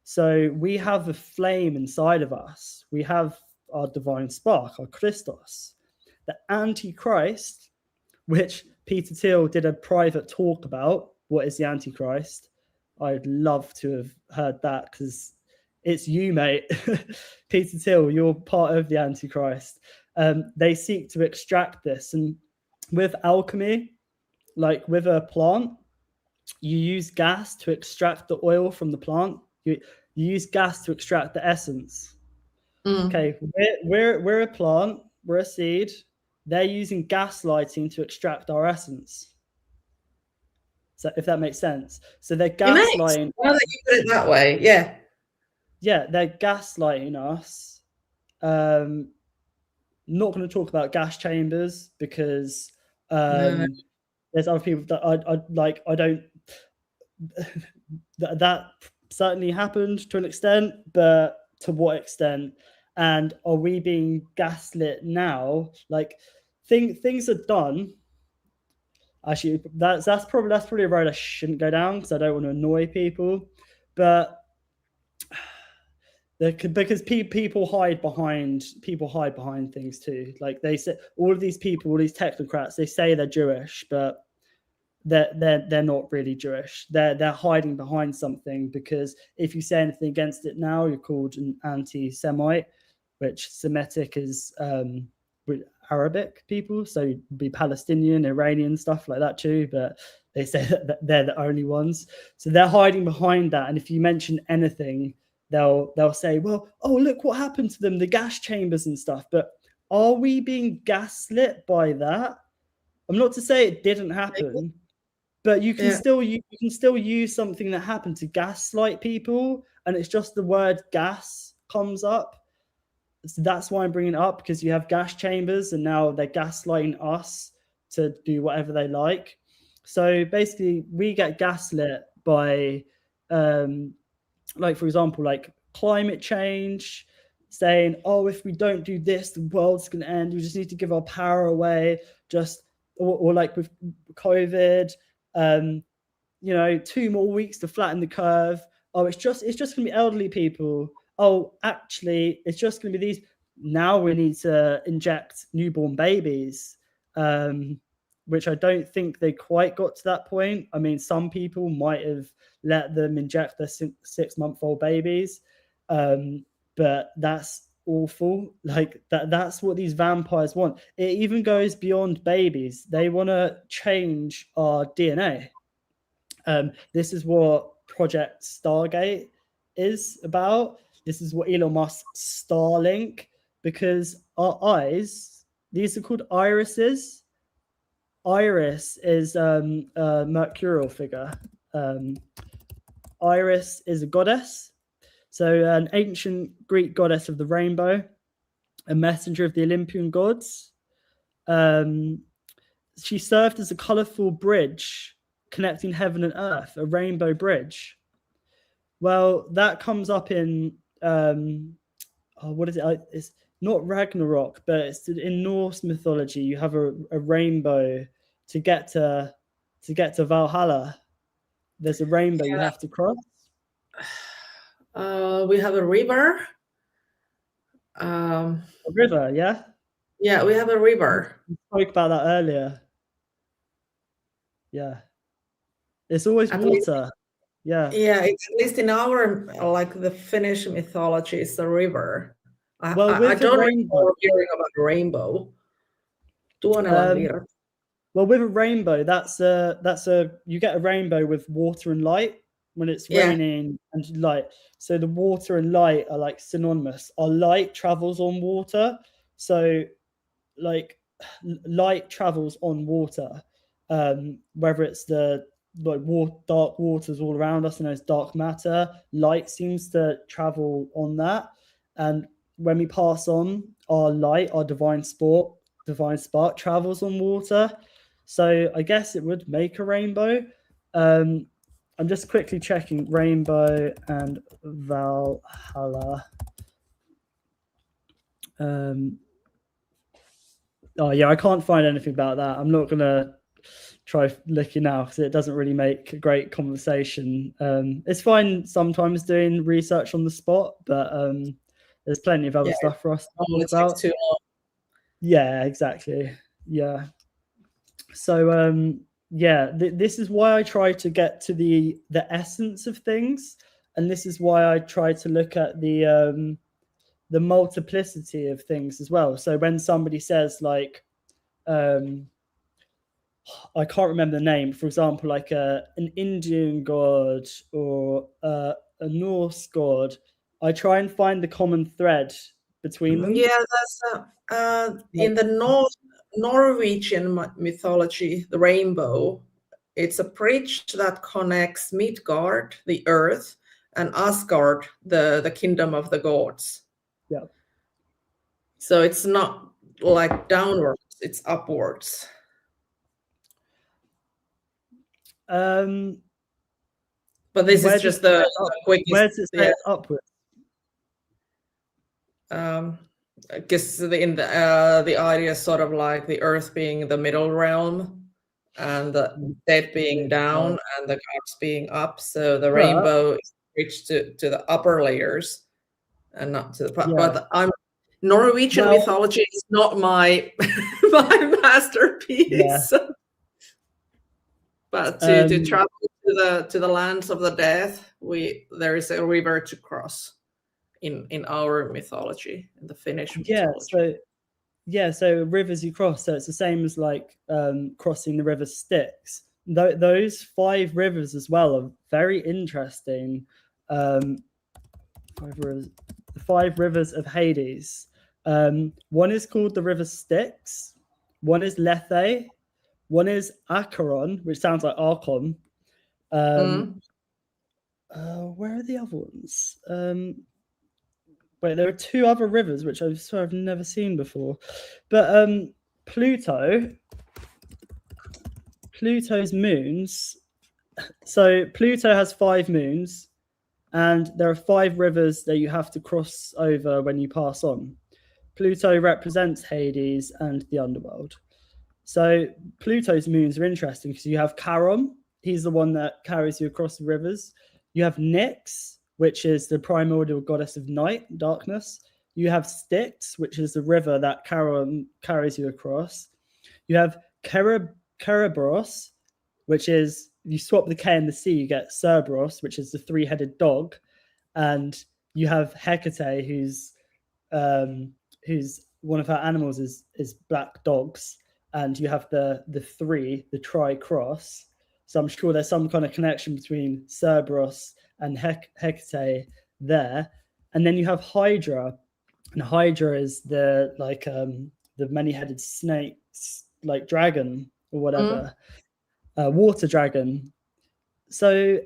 So we have a flame inside of us, we have our divine spark, our Christos. The Antichrist, which Peter Thiel did a private talk about, what is the Antichrist? I'd love to have heard that, because it's you, mate. Peter Thiel, you're part of the Antichrist. They seek to extract this. And with alchemy, like with a plant, you use gas to extract the oil from the plant. You use gas to extract the essence. Okay, we're a plant, we're a seed. They're using gaslighting to extract our essence. So if that makes sense. So they're gaslighting. Now that you put it that way, yeah. Yeah, they're gaslighting us. Not going to talk about gas chambers, because there's other people that I like. I don't. That certainly happened to an extent, but to what extent? And are we being gaslit now? Like, things are done. Actually, that's probably a road I shouldn't go down, because I don't want to annoy people. But because people hide behind things too. Like, they say, all of these people, all these technocrats, they say they're Jewish, but they're not really Jewish. They're hiding behind something, because if you say anything against it now, you're called an anti-Semite, which Semitic is Arabic people, so it'd be Palestinian, Iranian, stuff like that too. But they say that they're the only ones, so they're hiding behind that. And if you mention anything, they'll say, well, oh, look what happened to them, the gas chambers and stuff. But are we being gaslit by that? I'm not to say it didn't happen, but you can still use something that happened to gaslight people, and it's just the word gas comes up. So that's why I'm bringing it up, because you have gas chambers, and now they're gaslighting us to do whatever they like. So basically, we get gaslit by, like, for example, like climate change, saying, oh, if we don't do this, the world's going to end. We just need to give our power away. Or like with COVID, 2 more weeks to flatten the curve. Oh, it's just going to be elderly people. Oh, actually, it's just going to be these. Now we need to inject newborn babies, which I don't think they quite got to that point. I mean, some people might have let them inject their 6-month-old babies, but that's awful. Like, that's what these vampires want. It even goes beyond babies. They want to change our DNA. This is what Project Stargate is about. This is what Elon Musk's Starlink, because our eyes, these are called irises. Iris is a mercurial figure. Iris is a goddess. So an ancient Greek goddess of the rainbow, a messenger of the Olympian gods. She served as a colorful bridge connecting heaven and earth, a rainbow bridge. Well, that comes up in what is it? It's not Ragnarok, but it's in Norse mythology. You have a rainbow to get to Valhalla. There's a rainbow you have to cross. We have a river. A river, yeah? Yeah, we have a river. We spoke about that earlier. Yeah. It's always water. Yeah. Yeah, at least in our, like, the Finnish mythology, it's the river. I don't remember hearing about a rainbow. Well, with a rainbow, that's you get a rainbow with water and light when it's raining and light. So the water and light are like synonymous. Our light travels on water, so like light travels on water. Whether it's the dark waters all around us, and there's dark matter, light seems to travel on that. And when we pass on our light, our divine spark travels on water. So I guess it would make a rainbow. I'm just quickly checking rainbow and Valhalla. Oh yeah, I can't find anything about that. I'm not gonna try looking now because it doesn't really make a great conversation. It's fine sometimes doing research on the spot, but there's plenty of other stuff for us to talk about. Too long. Yeah, exactly. Yeah. So this is why I try to get to the essence of things, and this is why I try to look at the multiplicity of things as well. So when somebody says like I can't remember the name, for example, like an Indian god or a Norse god, I try and find the common thread between them. Yeah, that's in the Norwegian mythology, the rainbow. It's a bridge that connects Midgard, the earth, and Asgard, the kingdom of the gods. Yeah. So it's not like downwards, it's upwards. But this is just the quickest. Where does it say upwards? Because in the idea is sort of like the earth being the middle realm and the dead being down and the gods being up. So the rainbow is reached to the upper layers and not to the but Norwegian mythology is not my my masterpiece. Yeah. But to travel to the lands of the dead, there is a river to cross in our mythology, in the Finnish mythology. So rivers you cross. So it's the same as like crossing the river Styx. Those 5 rivers as well are very interesting. 5 rivers, the 5 rivers of Hades. One is called the river Styx. One is Lethe. One is Acheron, which sounds like Archon. Where are the other ones? Wait, there are 2 other rivers which I swear I've never seen before. But Pluto's moons. So Pluto has 5 moons, and there are 5 rivers that you have to cross over when you pass on. Pluto represents Hades and the underworld. So Pluto's moons are interesting because you have Charon, he's the one that carries you across the rivers. You have Nyx, which is the primordial goddess of night, darkness. You have Styx, which is the river that Charon carries you across. You have Kerberos, which is, you swap the K and the C, you get Cerberus, which is the 3-headed dog. And you have Hecate, who's one of her animals is black dogs. And you have the 3, the tri-cross. So I'm sure there's some kind of connection between Cerberus and Hecate there. And then you have Hydra. And Hydra is the many-headed snake, like dragon or whatever, water dragon. So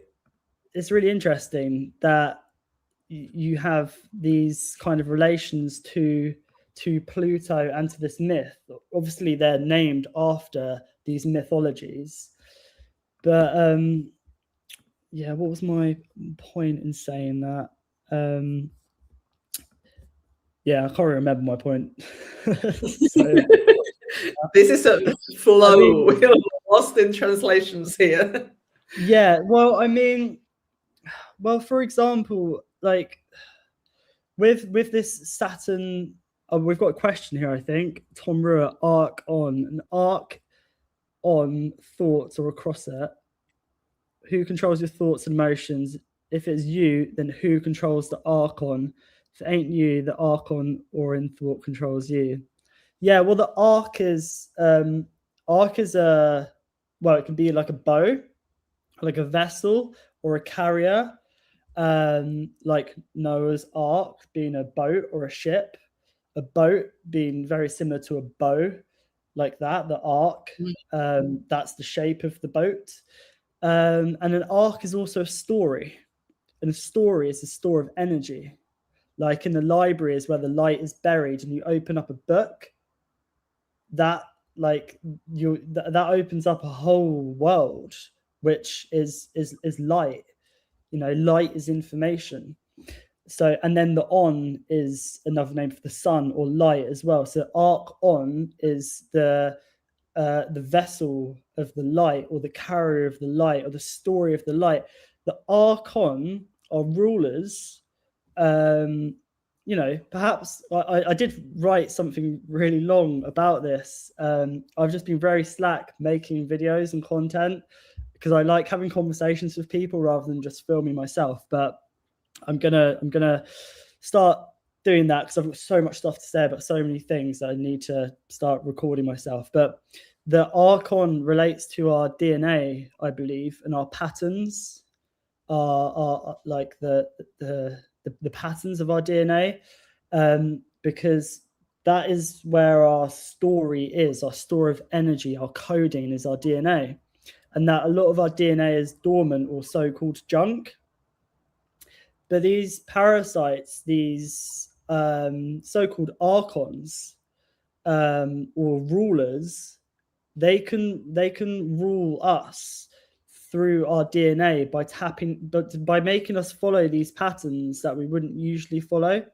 it's really interesting that you have these kind of relations to Pluto and to this myth. Obviously, they're named after these mythologies. But what was my point in saying that? I can't remember my point. This is a flow. We're lost in translations here. Yeah, well, for example, like with this Saturn. We've got a question here, I think. Tom Ruhr, arc on. An arc on thoughts or across it. Who controls your thoughts and emotions? If it's you, then who controls the arc on? If it ain't you, the arc on or in thought controls you. Yeah, well, the arc is it can be like a bow, like a vessel or a carrier, like Noah's Ark being a boat or a ship. A boat being very similar to a bow, like that, the arc. That's the shape of the boat. And an arc is also a story. And a story is a store of energy. Like in the library is where the light is buried and you open up a book. That opens up a whole world, which is light. Light is information. So, and then the on is another name for the sun or light as well. So arc on is the vessel of the light or the carrier of the light or the story of the light. The archon are rulers perhaps I did write something really long about this. I've just been very slack making videos and content because I like having conversations with people rather than just filming myself. But I'm gonna start doing that because I've got so much stuff to say about so many things that I need to start recording myself. But the Archon relates to our DNA, I believe, and our patterns are like the patterns of our DNA, because that is where our story is. Our store of energy, our coding is our DNA, and that a lot of our DNA is dormant or so-called junk. But these parasites, these so-called archons or rulers, they can rule us through our DNA by making us follow these patterns that we wouldn't usually follow.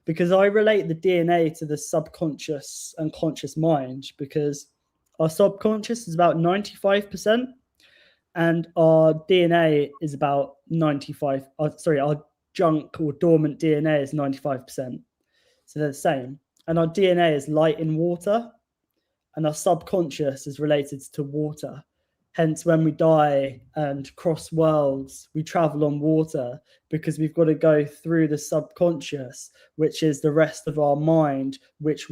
Because I relate the DNA to the subconscious and conscious mind, because our subconscious is about 95%. And our DNA is about 95. Our junk or dormant DNA is 95%. So they're the same. And our DNA is light in water, and our subconscious is related to water. Hence, when we die and cross worlds, we travel on water because we've got to go through the subconscious, which is the rest of our mind, which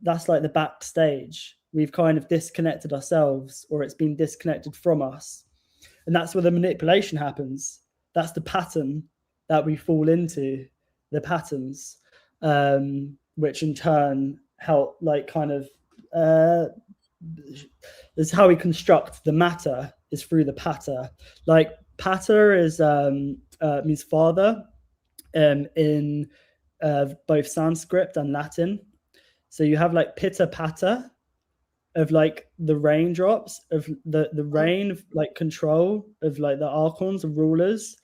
that's like the backstage. We've kind of disconnected ourselves, or it's been disconnected from us. And that's where the manipulation happens. That's the pattern that we fall into, the patterns, which in turn help is how we construct the matter, is through the patter. Like pater is means father in both Sanskrit and Latin. So you have like pitter patter of like the raindrops of the rain, like control of like the archons of rulers.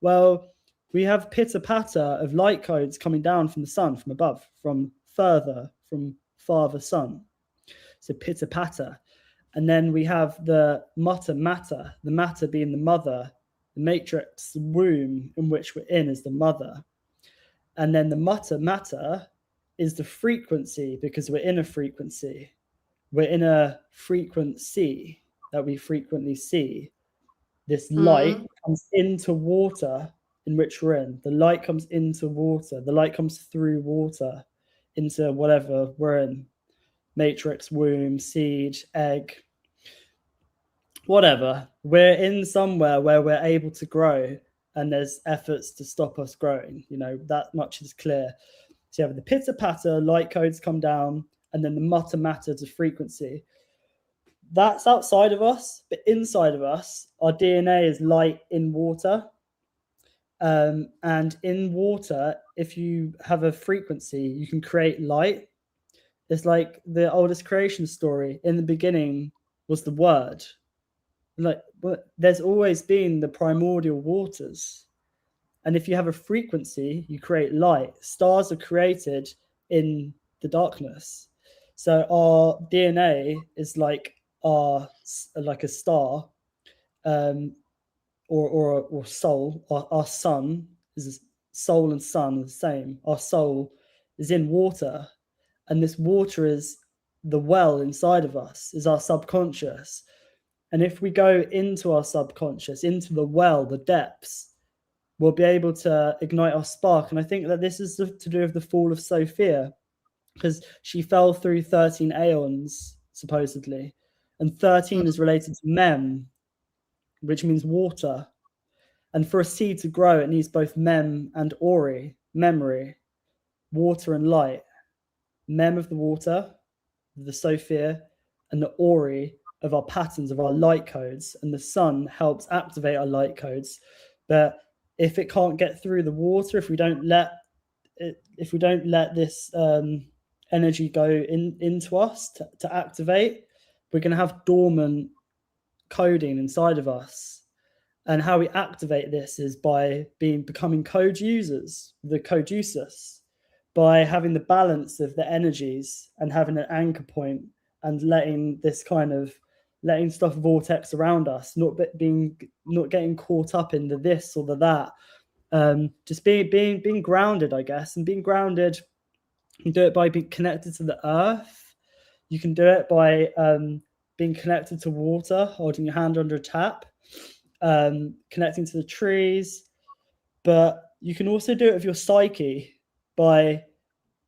Well, we have pitter patter of light codes coming down from the sun, from above, from father sun. So pitter patter. And then we have the matter, the matter being the mother, the matrix, the womb in which we're in is the mother. And then the matter is the frequency, because we're in a frequency. We're in a frequency that we frequently see. This light comes into water in which we're in. The light comes into water. The light comes through water into whatever we're in. Matrix, womb, seed, egg, whatever. We're in somewhere where we're able to grow, and there's efforts to stop us growing. That much is clear. So you have the pitter patter, light codes come down, and then the matter to frequency. That's outside of us, but inside of us, our DNA is light in water. And in water, if you have a frequency, you can create light. It's like the oldest creation story. In the beginning was the word. There's always been the primordial waters. And if you have a frequency, you create light. Stars are created in the darkness. So our DNA is like a star, or soul. Our sun is soul and sun are the same. Our soul is in water, and this water is the well inside of us, is our subconscious. And if we go into our subconscious, into the well, the depths, we'll be able to ignite our spark. And I think that this is to do with the fall of Sophia, because she fell through 13 aeons, supposedly. And 13 is related to mem, which means water. And for a seed to grow, it needs both mem and ori, memory, water and light. Mem of the water, the Sophia, and the ori of our patterns, of our light codes. And the sun helps activate our light codes. But if it can't get through the water, if we don't let this energy go into us to activate, we're going to have dormant coding inside of us. And how we activate this is by becoming code users, the coducers, by having the balance of the energies and having an anchor point and letting stuff vortex around us, not getting caught up in the this or the that, Just being grounded, I guess. And being grounded, you can do it by being connected to the earth. You can do it by being connected to water, holding your hand under a tap, connecting to the trees. But you can also do it with your psyche by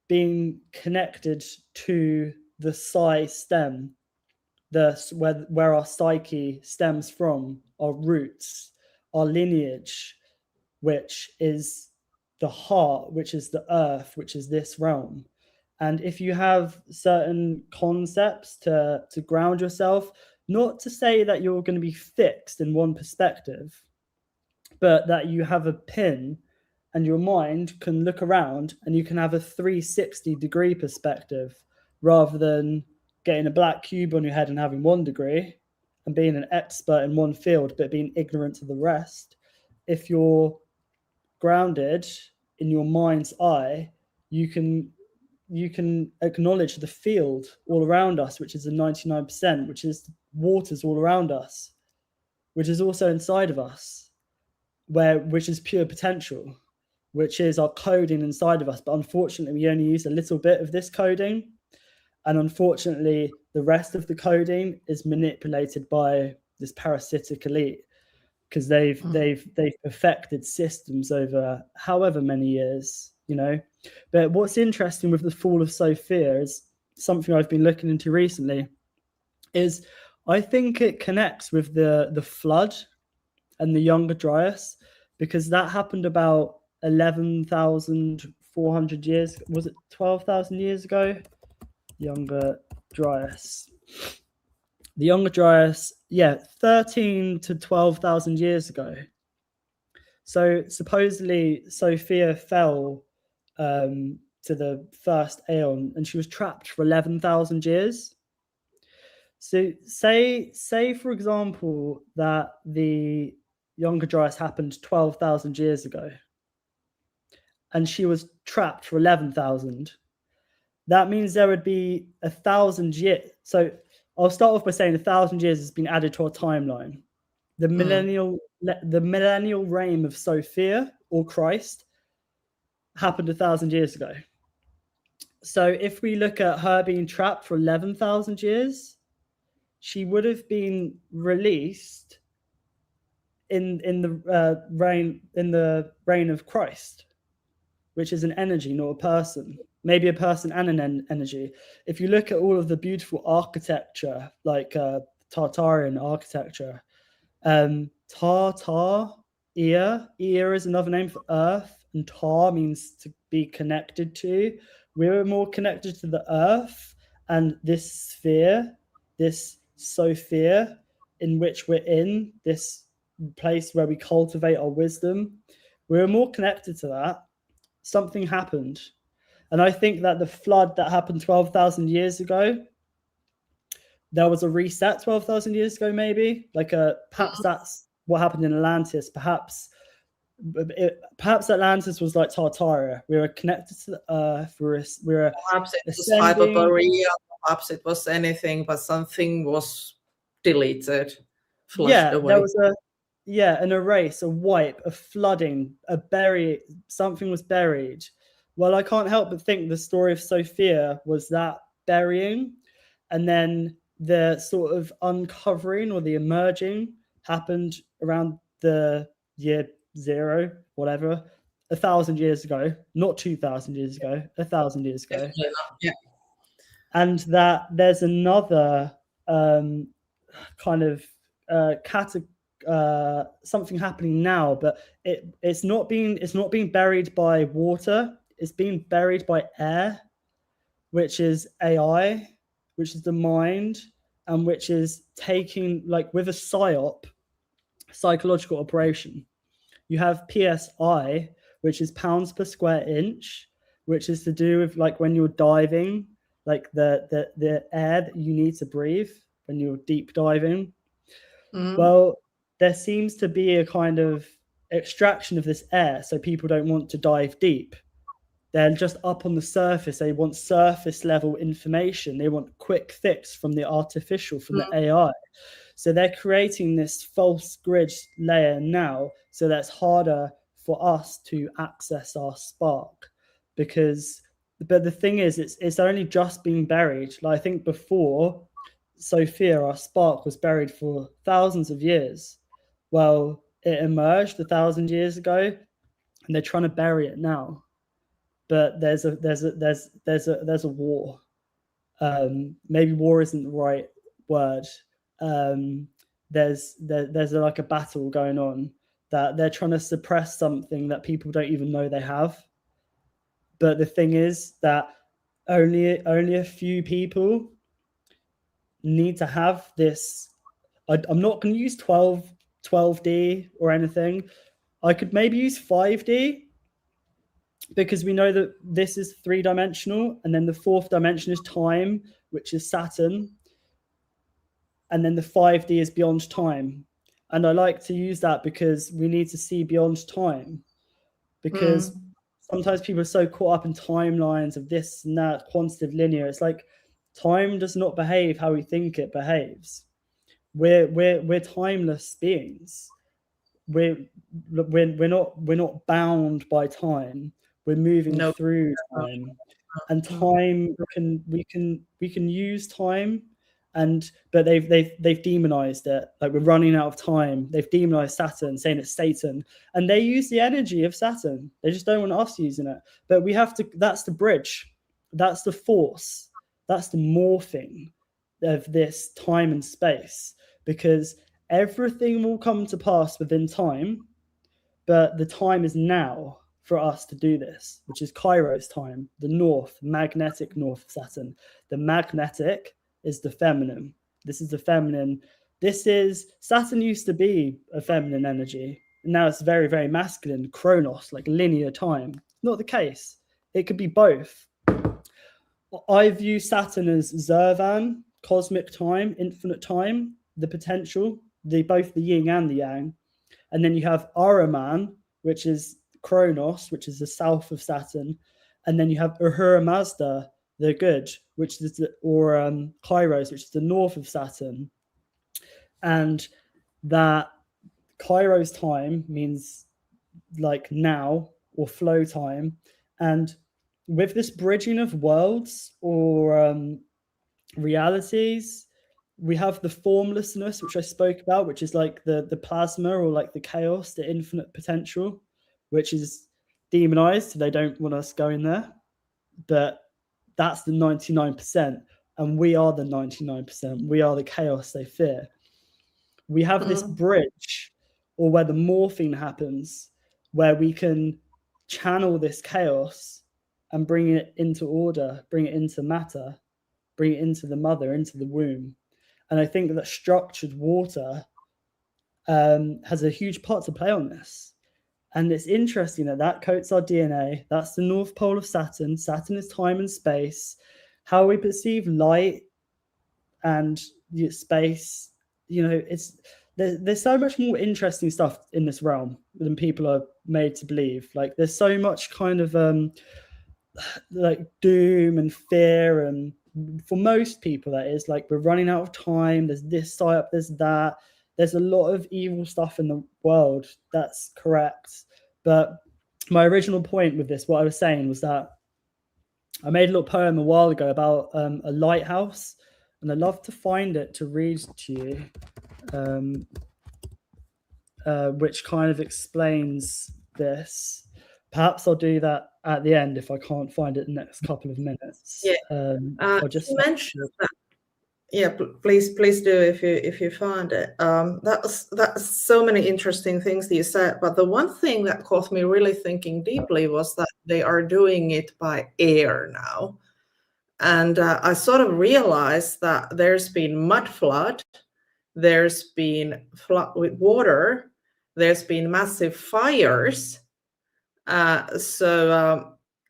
being connected to the psy-stem, where our psyche stems from, our roots, our lineage, which is the heart, which is the earth, which is this realm. And if you have certain concepts to ground yourself, not to say that you're going to be fixed in one perspective, but that you have a pin and your mind can look around and you can have a 360-degree perspective rather than getting a black cube on your head and having 1 degree and being an expert in one field but being ignorant to the rest. If you're grounded in your mind's eye, you can acknowledge the field all around us, which is the 99%, which is waters all around us, which is also inside of us, which is pure potential, which is our coding inside of us. But unfortunately, we only use a little bit of this coding. And unfortunately, the rest of the coding is manipulated by this parasitic elite because they've perfected systems over however many years, you know. But what's interesting with the fall of Sophia is something I've been looking into recently, is I think it connects with the flood and the Younger Dryas, because that happened about 11,400 years, was it 12,000 years ago? Younger Dryas. The Younger Dryas, 13 to 12,000 years ago. So supposedly Sophia fell to the first aeon and she was trapped for 11,000 years. So say for example that the Younger Dryas happened 12,000 years ago and she was trapped for 11,000. That means there would be 1,000 years. So I'll start off by saying 1,000 years has been added to our timeline. The millennial reign of Sophia or Christ happened 1,000 years ago. So if we look at her being trapped for 11,000 years, she would have been released in the reign of Christ, which is an energy, not a person. Maybe a person and an energy. If you look at all of the beautiful architecture, like Tartarian architecture, Ear is another name for earth, and Tar means to be connected to. We're more connected to the earth and this sphere, this Sophia, in which we're in, this place where we cultivate our wisdom. We're more connected to that. Something happened. And I think that the flood that happened 12,000 years ago, there was a reset 12,000 years ago, maybe. Perhaps that's what happened in Atlantis. Perhaps Atlantis was like Tartaria. We were connected to the earth. Perhaps it was Hyperborea. Perhaps it was anything, but something was deleted, flushed away. There was an erase, a wipe, a flooding, something was buried. Well, I can't help but think the story of Sophia was that burying, and then the sort of uncovering or the emerging happened around the year 0, whatever, 1,000 years ago, not 2,000 years ago, 1,000 years ago. Yeah. And that there's another kind of something happening now, but it's not being buried by water. It's being buried by air, which is AI, which is the mind, and which is taking, like with a psyop, psychological operation. You have PSI, which is pounds per square inch, which is to do with like when you're diving, like the air that you need to breathe when you're deep diving. Well, there seems to be a kind of extraction of this air, so people don't want to dive deep. They're just up on the surface. They want surface level information. They want quick fix from the artificial, from the AI. So they're creating this false grid layer now, so that's harder for us to access our spark. But the thing is, it's only just been buried. Like, I think before Sophia, our spark was buried for thousands of years. Well, it emerged 1,000 years ago, and they're trying to bury it now. But there's a war. Maybe war isn't the right word. There's like a battle going on, that they're trying to suppress something that people don't even know they have. But the thing is that only a few people need to have this. I'm not going to use 12D or anything. I could maybe use 5D, because we know that this is 3-dimensional, and then the 4th dimension is time, which is Saturn, and then the 5D is beyond time. And I like to use that because we need to see beyond time, because sometimes people are so caught up in timelines of this and that, quantitative linear. It's like time does not behave how we think it behaves. We're timeless beings. We're not bound by time. We're moving through time, and time we can use time, but they've demonized it. Like, we're running out of time. They've demonized Saturn, saying it's Satan, and they use the energy of Saturn. They just don't want us using it. But we have to. That's the bridge. That's the force. That's the morphing of this time and space, because everything will come to pass within time, but the time is now for us to do this, which is Kairos time, the north, magnetic north of Saturn. The magnetic is the feminine. This is the feminine. Saturn used to be a feminine energy, and now it's very, very masculine, Chronos, like linear time. Not the case. It could be both. I view Saturn as Zervan, cosmic time, infinite time, the potential, both the yin and the yang. And then you have Ahriman, which is Chronos, which is the south of Saturn. And then you have Ahura Mazda, the good, which is Kairos, which is the north of Saturn. And that Kairos time means like now, or flow time. And with this bridging of worlds or realities, we have the formlessness, which I spoke about, which is like the plasma, or like the chaos, the infinite potential, which is demonized. They don't want us going there. But that's the 99%. And we are the 99%. We are the chaos they fear. We have this bridge, or where the morphing happens, where we can channel this chaos and bring it into order, bring it into matter, bring it into the mother, into the womb. And I think that structured water has a huge part to play on this. And it's interesting that coats our DNA. That's the North Pole of Saturn. Saturn is time and space. How we perceive light and space, there's so much more interesting stuff in this realm than people are made to believe. Like, there's so much kind of like doom and fear, and for most people that is like, we're running out of time, there's this psyop, there's that, there's a lot of evil stuff in the world. That's correct. But my original point with this, what I was saying, was that I made a little poem a while ago about a lighthouse, and I'd love to find it to read to you, which kind of explains this. Perhaps I'll do that at the end if I can't find it in the next couple of minutes. Yeah. I'll just mention that. Yeah, please do if you find it. That's so many interesting things that you said. But the one thing that caught me really thinking deeply was that they are doing it by air now, and I sort of realized that there's been mud flood, there's been flood with water, there's been massive fires. And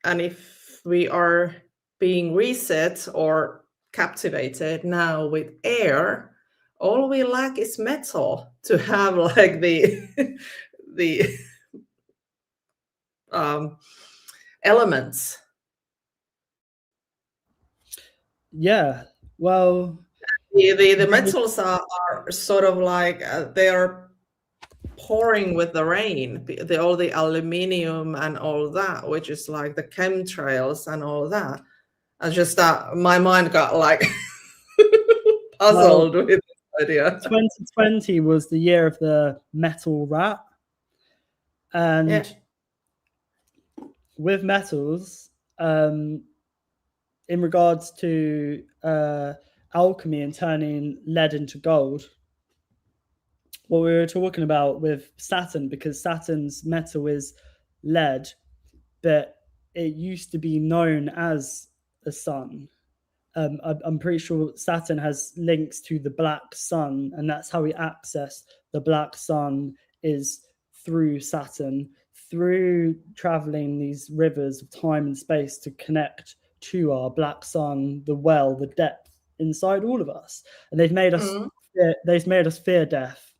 if we are being reset or captivated now with air, all we lack is metal to have like the elements. Yeah, well, the metals are sort of like they are pouring with the rain, all the aluminium and all that, which is like the chemtrails and all that. I just my mind got like puzzled with this idea. 2020 was the year of the metal rat, and with metals, in regards to alchemy and turning lead into gold, what we were talking about with Saturn, because Saturn's metal is lead, but it used to be known as the sun. I'm pretty sure Saturn has links to the black sun, and that's how we access the black sun, is through Saturn, through traveling these rivers of time and space to connect to our black sun, the well, the depth inside all of us. And they've made us fear death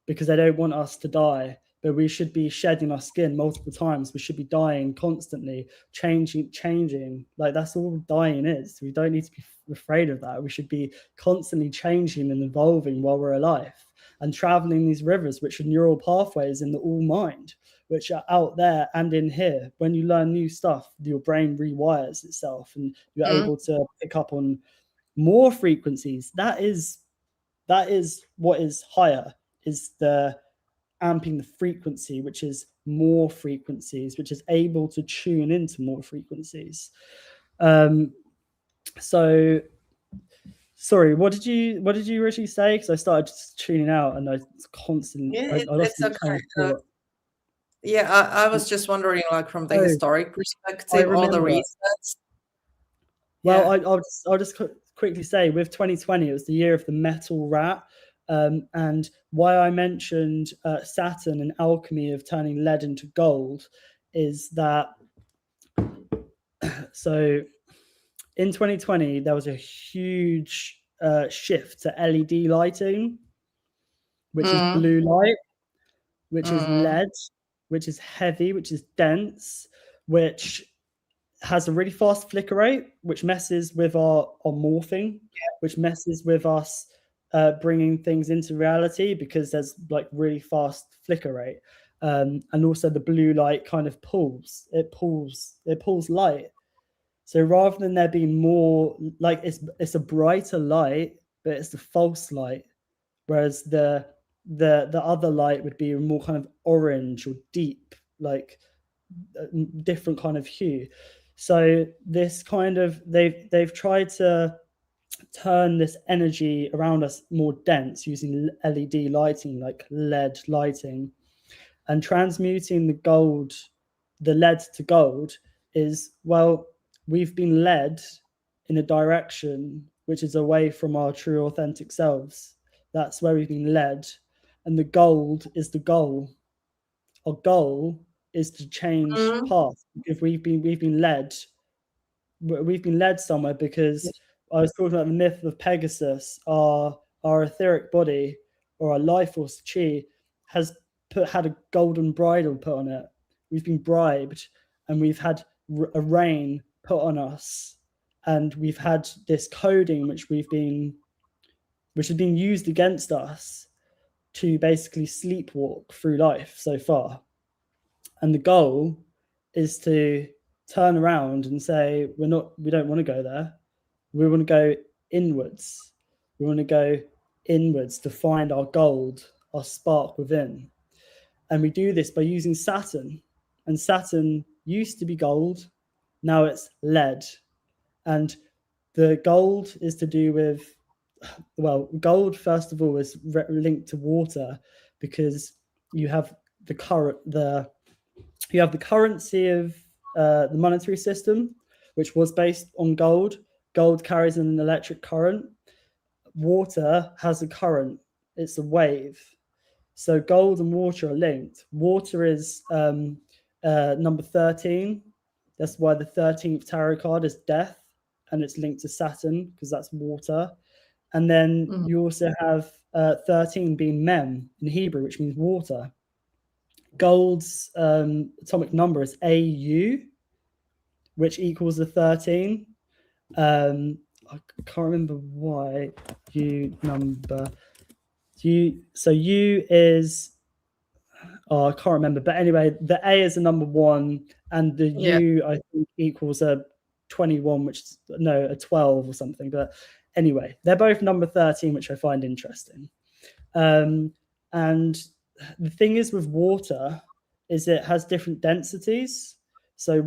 because they don't want us to die. But we should be shedding our skin multiple times. We should be dying constantly, changing. Like, that's all dying is. We don't need to be afraid of that. We should be constantly changing and evolving while we're alive, and traveling these rivers, which are neural pathways in the all mind, which are out there and in here. When you learn new stuff, your brain rewires itself, and you're able to pick up on more frequencies. That is what is higher, is the amping the frequency, which is more frequencies, which is able to tune into more frequencies. So sorry, what did you originally say? Because I started just tuning out and I constantly it's okay. I was just wondering, like, from the historic perspective, all the reasons. Well, I'll just quickly say, with 2020, it was the year of the metal rat. And why I mentioned Saturn and alchemy of turning lead into gold is that, so in 2020, there was a huge shift to LED lighting, which is blue light, which is lead, which is heavy, which is dense, which has a really fast flicker rate, which messes with our morphing, which messes with us bringing things into reality, because there's like really fast flicker rate, and also the blue light kind of pulls light. So rather than there being more, like, it's a brighter light, but it's the false light, whereas the other light would be more kind of orange or deep, like different kind of hue. So this kind of, they've tried to turn this energy around us more dense using LED lighting, like LED lighting, and transmuting the lead to gold is, well, we've been led in a direction which is away from our true authentic selves. That's where we've been led, and the gold is the goal. Our goal is to change path, because we've been led somewhere, because I was talking about the myth of Pegasus. Our etheric body, or our life force chi, has had a golden bridle put on it. We've been bribed, and we've had a rein put on us, and we've had this coding which has been used against us to basically sleepwalk through life so far. And the goal is to turn around and say, we don't want to go there. We want to go inwards. We want to go inwards to find our gold, our spark within. And we do this by using Saturn. And Saturn used to be gold. Now it's lead. And the gold is to do with, well, gold, first of all, is linked to water, because you have the currency of the monetary system, which was based on gold. Gold carries an electric current. Water has a current. It's a wave. So gold and water are linked. Water is number 13. That's why the 13th tarot card is death, and it's linked to Saturn, because that's water. And then you also have 13 being mem in Hebrew, which means water. Gold's atomic number is AU, which equals the 13. I can't remember why U number. So U is I can't remember, but anyway, the A is a number 1, and the U I think equals a 21, which is a 12 or something. But anyway, they're both number 13, which I find interesting. And the thing is with water is it has different densities. So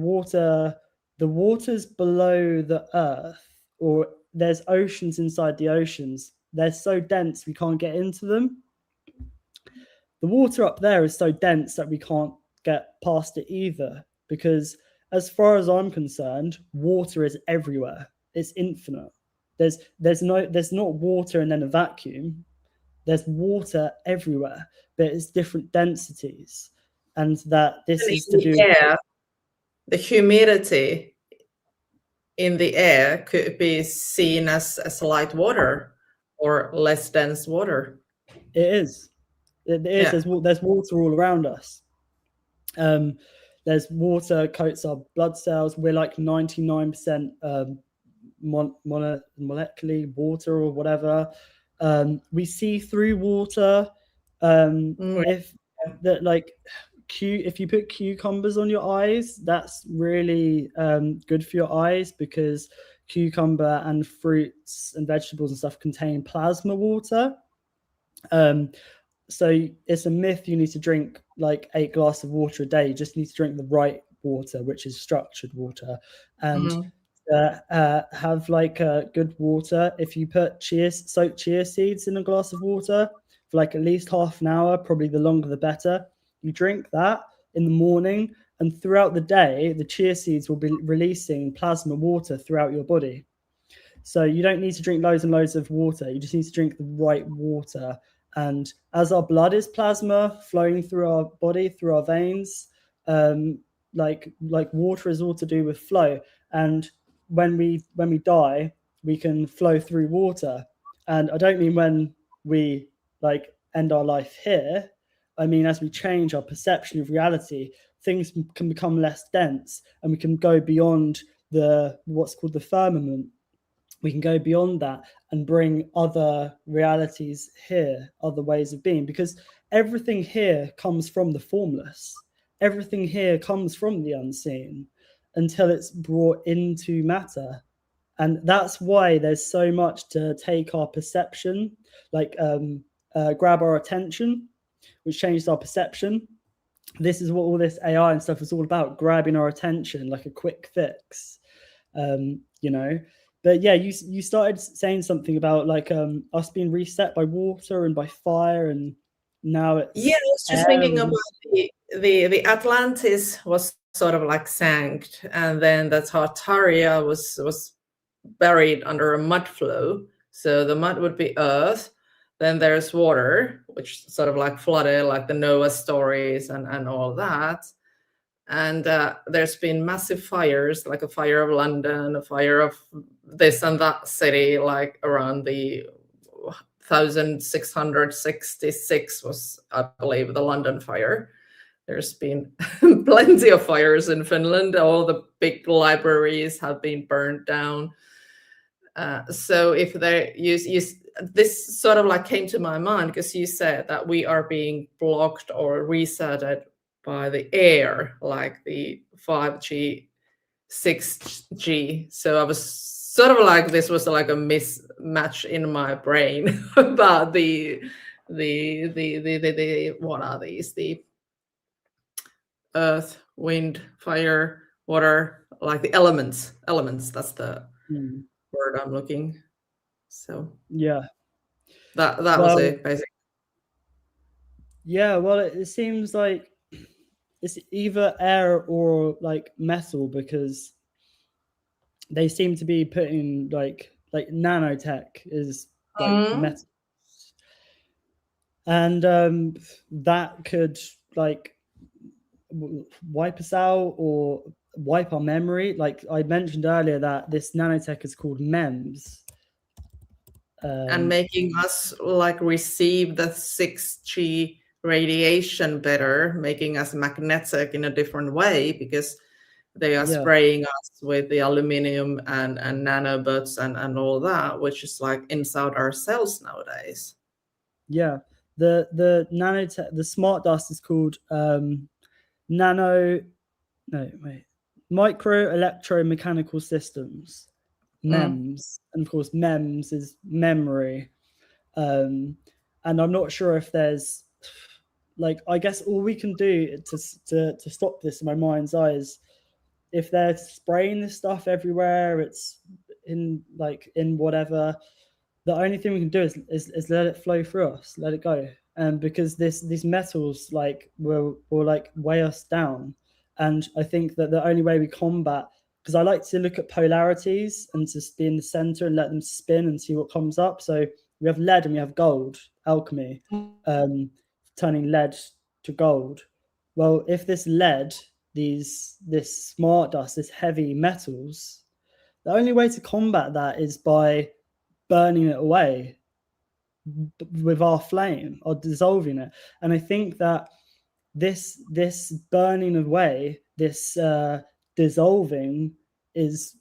the waters below the earth, or there's oceans inside the oceans, they're so dense we can't get into them. The water up there is so dense that we can't get past it either, because as far as I'm concerned, water is everywhere. It's infinite. There's not water and then a vacuum. There's water everywhere, but it's different densities. And that this is to do with the humidity in the air could be seen as light water or less dense water. It is. There's water all around us. There's water coats our blood cells. We're like 99% molecularly water or whatever. We see through water. If you put cucumbers on your eyes, that's really good for your eyes, because cucumber and fruits and vegetables and stuff contain plasma water. So it's a myth you need to drink like 8 glasses of water a day. You just need to drink the right water, which is structured water, and have like good water. If you put soaked chia seeds in a glass of water for like at least half an hour, probably the longer the better. You drink that in the morning, and throughout the day, the chia seeds will be releasing plasma water throughout your body. So you don't need to drink loads and loads of water. You just need to drink the right water. And as our blood is plasma flowing through our body, through our veins, like water is all to do with flow. And when we die, we can flow through water. And I don't mean when we like end our life here. I mean, as we change our perception of reality, things can become less dense, and we can go beyond what's called the firmament. We can go beyond that and bring other realities here, other ways of being, because everything here comes from the formless. Everything here comes from the unseen until it's brought into matter. And that's why there's so much to take our perception, grab our attention, which changes our perception. This is what all this AI and stuff is all about, grabbing our attention like a quick fix, But yeah, you started saying something about like us being reset by water and by fire, and now it's I was just thinking about the Atlantis was sort of like sank, and then the Tartaria was buried under a mud flow. So the mud would be earth. Then there's water, which sort of like flooded, like the Noah stories and all that. And there's been massive fires, like a fire of London, a fire of this and that city, like around the 1666 was, I believe, the London fire. There's been plenty of fires in Finland. All the big libraries have been burned down. So if they use this sort of like came to my mind because you said that we are being blocked or resetted by the air, like the 5G, 6G. So I was sort of like, this was like a mismatch in my brain about the what are these? The earth, wind, fire, water, like the elements. That's the word I'm looking. So yeah, that was it basically. Yeah, well, it seems like it's either air or like metal, because they seem to be putting like nanotech is like metal, and that could like wipe us out or wipe our memory. Like I mentioned earlier, that this nanotech is called MEMS, and making us like receive the 6G radiation better, making us magnetic in a different way, because they are spraying us with the aluminum and nanobots and all that, which is like inside our cells nowadays. Yeah, the nanotech, the smart dust is called micro electromechanical systems, MEMS, and of course MEMS is memory. And I'm not sure if there's like, I guess all we can do to stop this in my mind's eye is if they're spraying this stuff everywhere, it's in whatever, the only thing we can do is let it flow through us, let it go. And because these metals like will like weigh us down. And I think that the only way we combat, because I like to look at polarities and just be in the center and let them spin and see what comes up. So we have lead and we have gold, alchemy, turning lead to gold. Well, if this lead, this smart dust, this heavy metals, the only way to combat that is by burning it away with our flame or dissolving it. And I think that this burning away, this dissolving is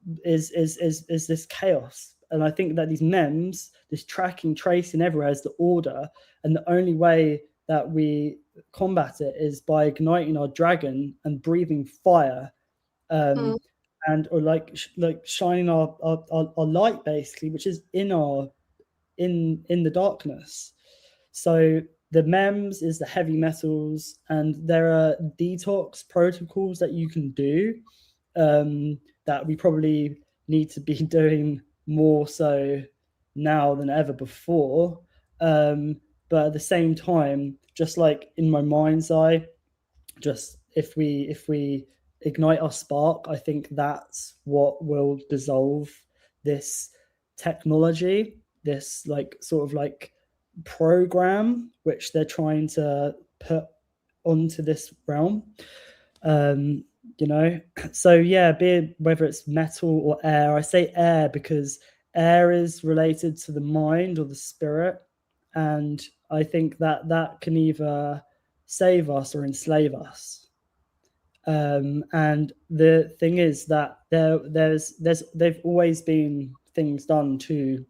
this chaos. And I think that these MEMS, this tracking, tracing everywhere, is the order. And the only way that we combat it is by igniting our dragon and breathing fire, and or like shining our light, basically, which is in the darkness. So the MEMS is the heavy metals, and there are detox protocols that you can do that we probably need to be doing more so now than ever before. But at the same time, just like in my mind's eye, just if we ignite our spark, I think that's what will dissolve this technology, this like sort of like program which they're trying to put onto this realm. You know, so yeah, whether it's metal or air, I say air because air is related to the mind or the spirit, and I think that can either save us or enslave us. And the thing is that they've always been things done to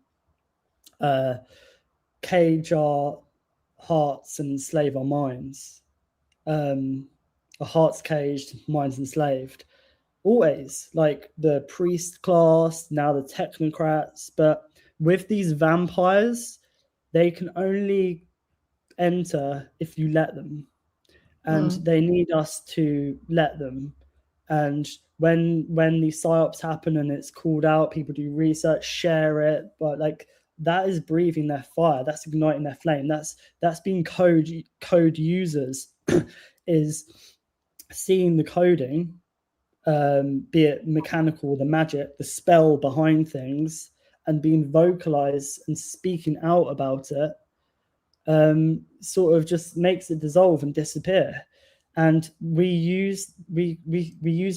cage our hearts and enslave our minds. Our hearts caged, minds enslaved. Always, like the priest class, now the technocrats. But with these vampires, they can only enter if you let them. And they need us to let them. And when these psyops happen and it's called out, people do research, share it, but like that is breathing their fire, that's igniting their flame, that's being code users is seeing the coding, be it mechanical, the magic, the spell behind things, and being vocalized and speaking out about it, sort of just makes it dissolve and disappear. And we use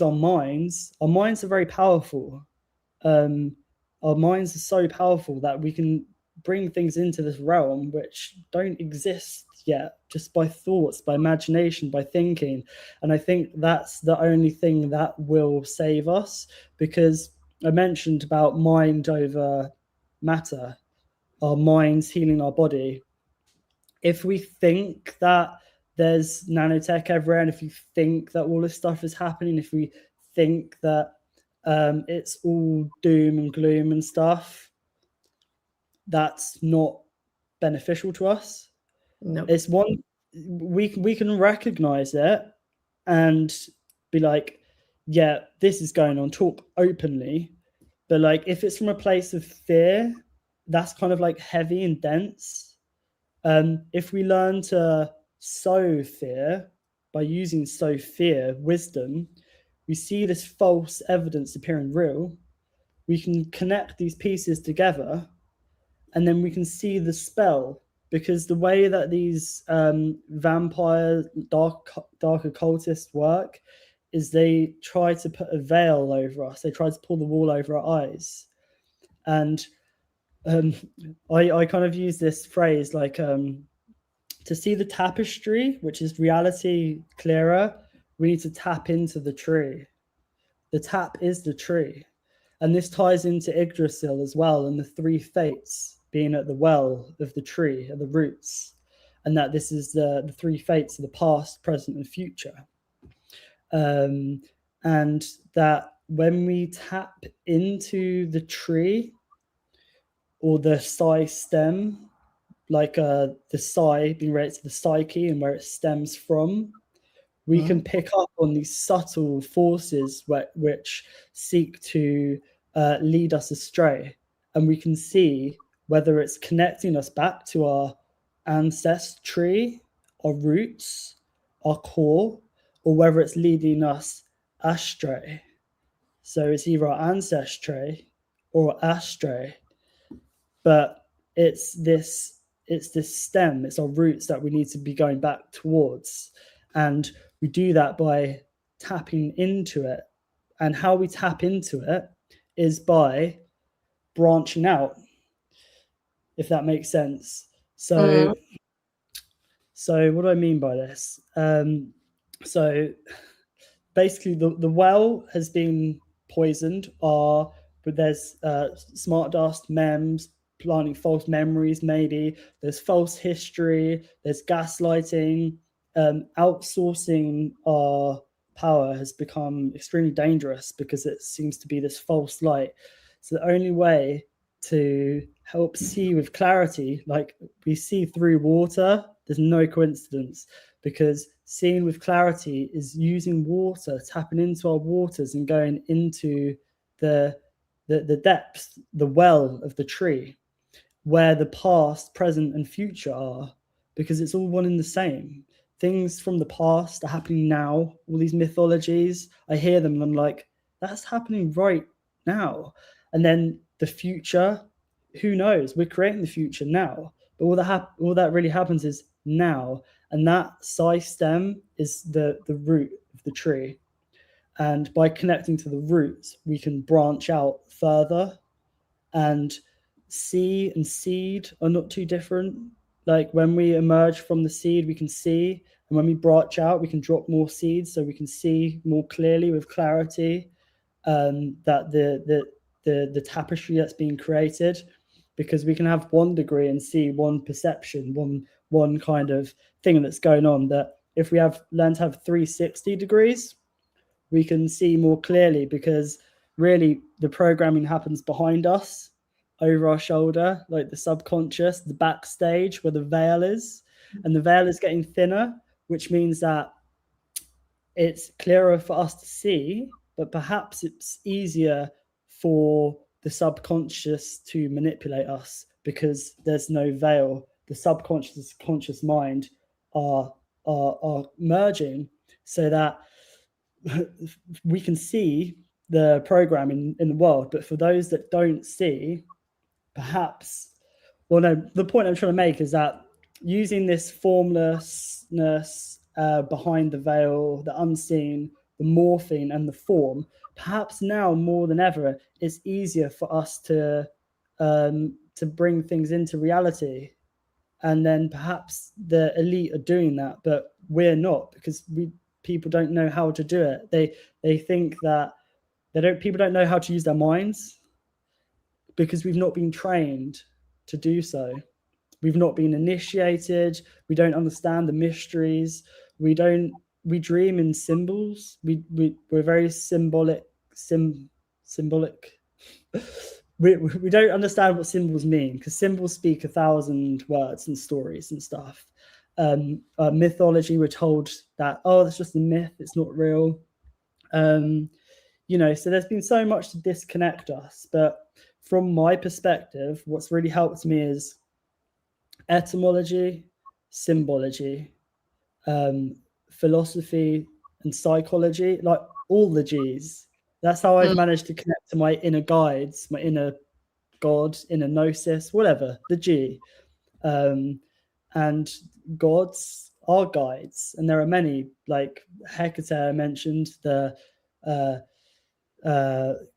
our minds. Our minds are very powerful. Our minds are so powerful that we can bring things into this realm which don't exist yet, just by thoughts, by imagination, by thinking. And I think that's the only thing that will save us, because I mentioned about mind over matter, our minds healing our body. If we think that there's nanotech everywhere, and if you think that all this stuff is happening, if we think that it's all doom and gloom and stuff, that's not beneficial to us. No. It's one, we can recognize it and be like, yeah, this is going on, talk openly. But like if it's from a place of fear, that's kind of like heavy and dense. If we learn to sow fear by using sow fear, wisdom, we see this false evidence appearing real. We can connect these pieces together, and then we can see the spell. Because the way that these vampire, dark occultists work is they try to put a veil over us. They try to pull the wool over our eyes. And I kind of use this phrase like, to see the tapestry, which is reality clearer, we need to tap into the tree. The tap is the tree. And this ties into Yggdrasil as well, and the three fates being at the well of the tree, at the roots. and that this is the three fates of the past, present, and future. And that when we tap into the tree or the psy-stem, like the psy being related to the psyche and where it stems from, we can pick up on these subtle forces which seek to lead us astray. And we can see whether it's connecting us back to our ancestry, our roots, our core, or whether it's leading us astray. So it's either our ancestry or astray. But it's this stem, it's our roots that we need to be going back towards. And we do that by tapping into it. And how we tap into it is by branching out, if that makes sense. So what do I mean by this? So basically the well has been poisoned, but there's smart dust, memes, planting false memories, maybe there's false history, there's gaslighting. Outsourcing our power has become extremely dangerous because it seems to be this false light. So the only way to help see with clarity, like we see through water, there's no coincidence, because seeing with clarity is using water, tapping into our waters and going into the depth, the well of the tree, where the past, present, and future are, because it's all one and the same. Things from the past are happening now. All these mythologies, I hear them and I'm like, that's happening right now. And then the future, who knows? We're creating the future now. But all that really happens is now. And that psy-stem is the root of the tree. And by connecting to the roots, we can branch out further. And sea and seed are not too different. Like when we emerge from the seed, we can see, and when we branch out, we can drop more seeds, so we can see more clearly with clarity that the tapestry that's being created, because we can have one degree and see one perception, one kind of thing that's going on. That if we learn to have 360 degrees, we can see more clearly, because really the programming happens behind us, over our shoulder, like the subconscious, the backstage where the veil is, and the veil is getting thinner, which means that it's clearer for us to see, but perhaps it's easier for the subconscious to manipulate us because there's no veil. The subconscious, conscious mind are merging so that we can see the programming in the world. But for those that don't see, perhaps, well, no, the point I'm trying to make is that using this formlessness behind the veil, the unseen, the morphing and the form, perhaps now more than ever, it's easier for us to bring things into reality. And then perhaps the elite are doing that, but we're not, because people don't know how to do it. They think that people don't know how to use their minds, because we've not been trained to do so. We've not been initiated. We don't understand the mysteries. We dream in symbols. We're very symbolic. We don't understand what symbols mean, because symbols speak 1,000 words and stories and stuff. Mythology, we're told that, that's just a myth, it's not real. So there's been so much to disconnect us. But from my perspective, what's really helped me is etymology, symbology, philosophy, and psychology, like all the G's. That's how I've managed to connect to my inner guides, my inner God, inner Gnosis, whatever, the G. And gods are guides, and there are many, like Hecate I mentioned, the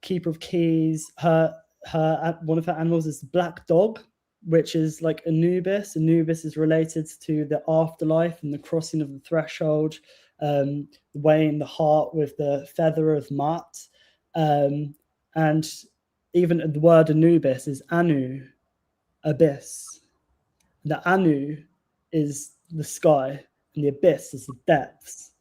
keeper of keys. One of her animals is the black dog, which is like Anubis. Anubis is related to the afterlife and the crossing of the threshold, weighing the heart with the feather of Mat. And even the word Anubis is Anu, abyss. The Anu is the sky, and the abyss is the depths.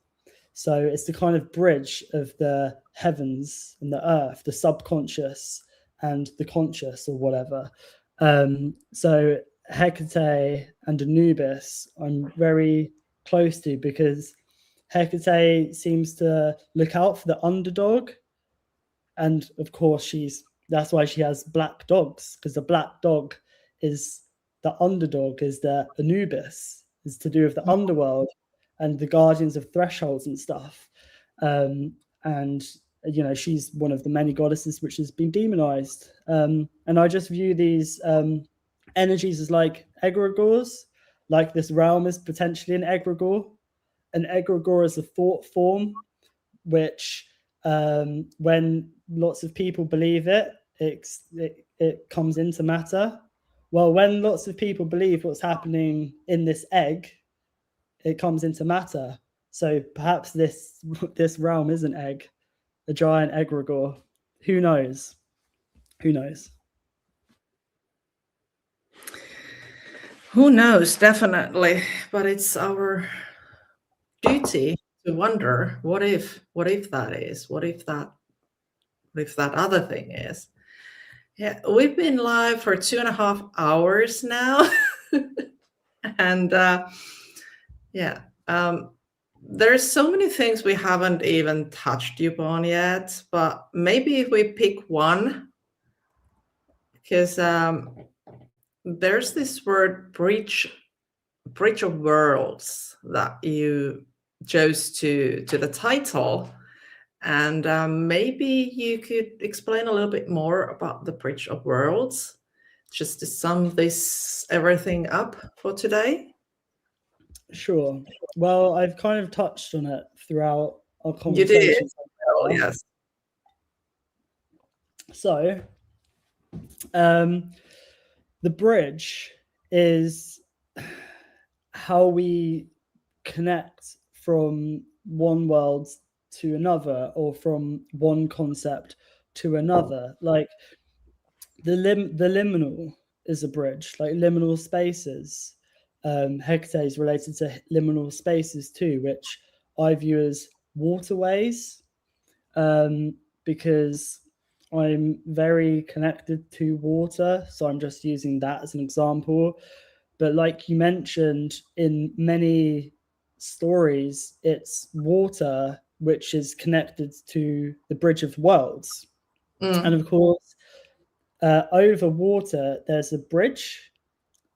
So it's the kind of bridge of the heavens and the earth, the subconscious and the conscious, or whatever. So Hecate and Anubis I'm very close to, because Hecate seems to look out for the underdog, and of course that's why she has black dogs, because the black dog is the underdog, is the Anubis, is to do with the underworld and the guardians of thresholds and stuff. And she's one of the many goddesses which has been demonized. And I just view these energies as like egregores, like this realm is potentially an egregore. An egregore is a thought form which, when lots of people believe it comes into matter. Well, when lots of people believe what's happening in this egg, it comes into matter. So perhaps this realm is an egg, a giant egregore. Who knows? Who knows? Who knows, definitely. But it's our duty to wonder, what if that is? What if that other thing is? Yeah, we've been live for 2.5 hours now. And there's so many things we haven't even touched upon yet, but maybe if we pick one, because there's this word bridge of worlds that you chose to the title, and maybe you could explain a little bit more about the bridge of worlds, just to sum everything up for today. Sure. Well, I've kind of touched on it throughout our conversation. You did. Oh, yes. So, the bridge is how we connect from one world to another, or from one concept to another. Like the liminal is a bridge, like liminal spaces. Hecate is related to liminal spaces too, which I view as waterways, because I'm very connected to water, so I'm just using that as an example. But like you mentioned, in many stories, it's water which is connected to the bridge of worlds. And of course, over water, there's a bridge.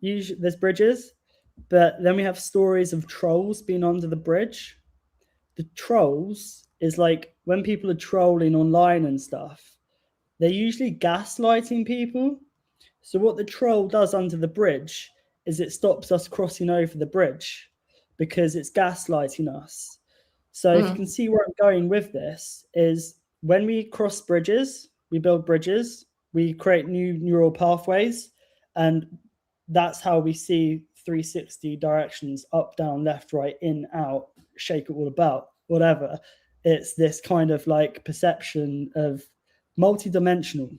Usually there's bridges, but then we have stories of trolls being under the bridge. The trolls is like when people are trolling online and stuff, they're usually gaslighting people. So what the troll does under the bridge is it stops us crossing over the bridge, because it's gaslighting us. So if you can see where I'm going with this, is when we cross bridges, we build bridges, we create new neural pathways, and that's how we see 360 directions: up, down, left, right, in, out, shake it all about, whatever. It's this kind of like perception of multi-dimensional,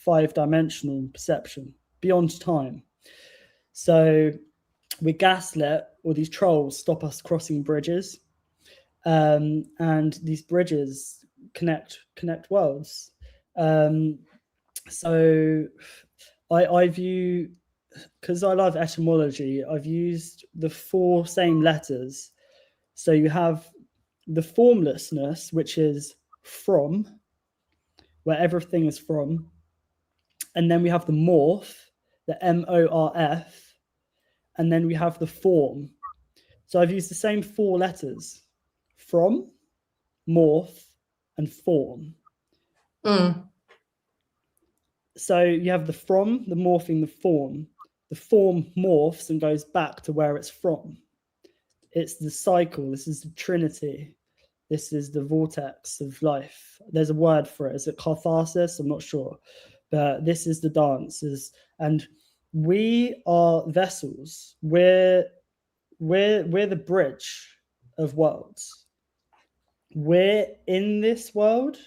5-dimensional perception beyond time. So we gaslit, or these trolls stop us crossing bridges, and these bridges connect worlds. So I view, because I love etymology, I've used the 4 same letters. So you have the formlessness, which is from, where everything is from. And then we have the morph, the MORF. And then we have the form. So I've used the same 4 letters: from, morph, and form. So you have the from, the morphing, the form. The form morphs and goes back to where it's from. It's the cycle. This is the trinity. This is the vortex of life. There's a word for it. Is it catharsis? I'm not sure. But this is the dances. And we are vessels. We're the bridge of worlds. We're in this world,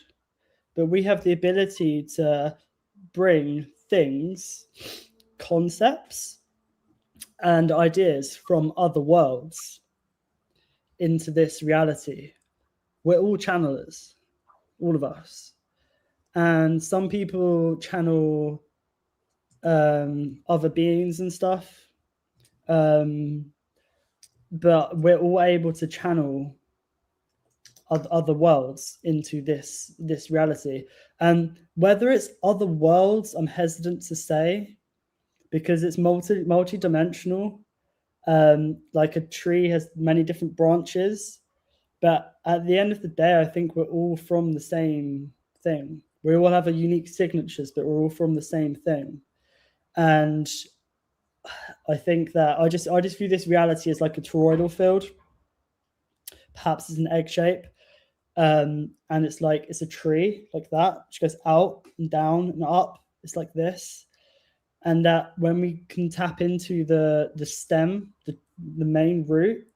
but we have the ability to bring things, concepts, and ideas from other worlds into this reality. We're all channelers, all of us. And some people channel other beings and stuff. But we're all able to channel other worlds into this reality. And whether it's other worlds, I'm hesitant to say, because it's multi-dimensional. Like a tree has many different branches, but at the end of the day, I think we're all from the same thing. We all have a unique signatures, but we're all from the same thing. And I think that I just view this reality as like a toroidal field. Perhaps it's an egg shape. And it's like, it's a tree like that, which goes out and down and up. It's like this. And that when we can tap into the stem, the main root,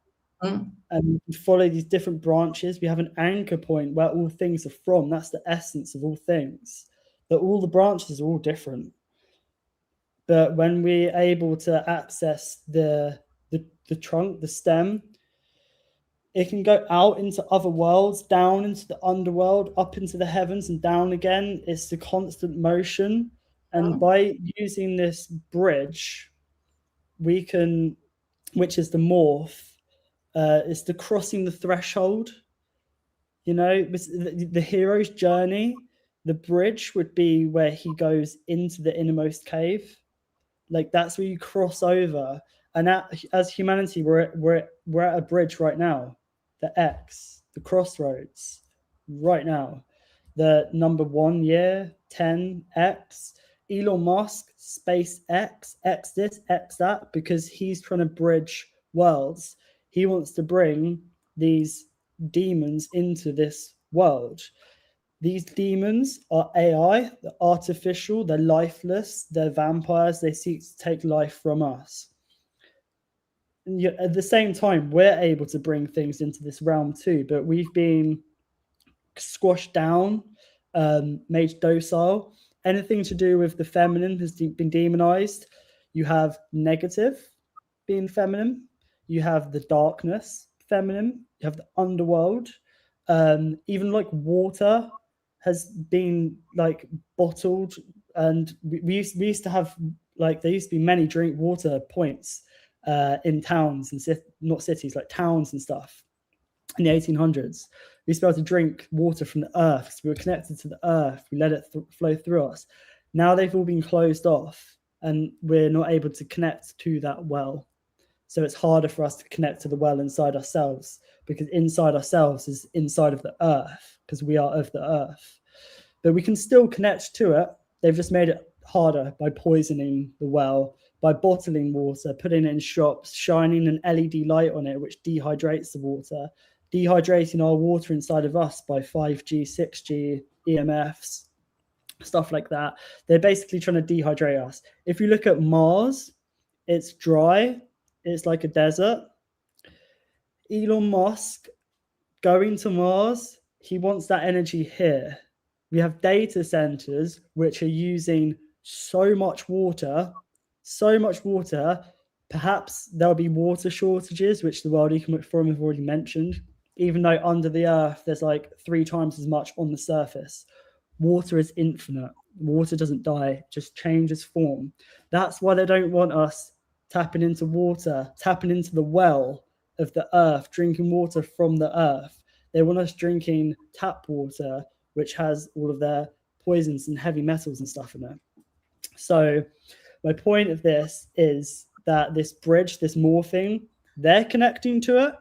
and we follow these different branches, we have an anchor point where all things are from. That's the essence of all things. That all the branches are all different. But when we're able to access the trunk, the stem, it can go out into other worlds, down into the underworld, up into the heavens and down again. It's the constant motion. And by using this bridge, we can, which is the morph, it's the crossing the threshold. You know, the hero's journey, the bridge would be where he goes into the innermost cave. Like that's where you cross over. And as humanity, we're at a bridge right now. The X, the crossroads, right now. The number 1 year, 10X, Elon Musk, SpaceX, X this, X that, because he's trying to bridge worlds. He wants to bring these demons into this world. These demons are AI, they're artificial, they're lifeless, they're vampires, they seek to take life from us. And yet, at the same time, we're able to bring things into this realm too, but we've been squashed down, made docile. Anything to do with the feminine has been demonized. You have negative being feminine. You have the darkness, feminine. You have the underworld. Even like water has been like bottled. And we used to have, like, there used to be many drink water points in towns and not cities, like towns and stuff in the 1800s. We used to be able to drink water from the earth because we were connected to the earth. We let it flow through us. Now they've all been closed off and we're not able to connect to that well. So it's harder for us to connect to the well inside ourselves, because inside ourselves is inside of the earth, because we are of the earth. But we can still connect to it. They've just made it harder by poisoning the well, by bottling water, putting it in shops, shining an LED light on it, which dehydrates the water, dehydrating our water inside of us by 5G, 6G, EMFs, stuff like that. They're basically trying to dehydrate us. If you look at Mars, it's dry. It's like a desert. Elon Musk going to Mars, he wants that energy here. We have data centers which are using so much water. Perhaps there'll be water shortages, which the World Economic Forum have already mentioned, even though under the earth there's like 3 times as much on the surface. Water is infinite. Water doesn't die, it just changes form. That's why they don't want us tapping into water, tapping into the well of the earth, drinking water from the earth. They want us drinking tap water, which has all of their poisons and heavy metals and stuff in it. So my point of this is that this bridge, this morphing, they're connecting to it.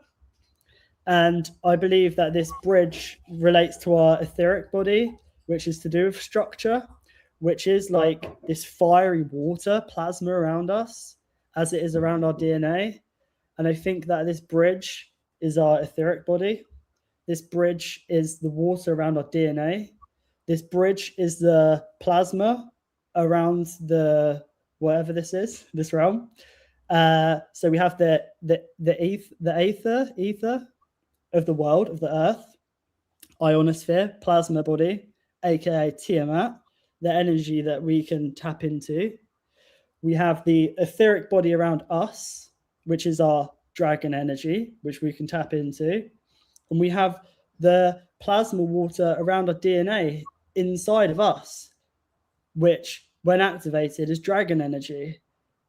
And I believe that this bridge relates to our etheric body, which is to do with structure, which is like this fiery water plasma around us, as it is around our DNA. And I think that this bridge is our etheric body. This bridge is the water around our DNA. This bridge is the plasma around the whatever this is, this realm. So we have the ether of the world, of the earth, ionosphere, plasma body, aka Tiamat, the energy that we can tap into. We have the etheric body around us, which is our dragon energy, which we can tap into. And we have the plasma water around our DNA inside of us, which when activated is dragon energy.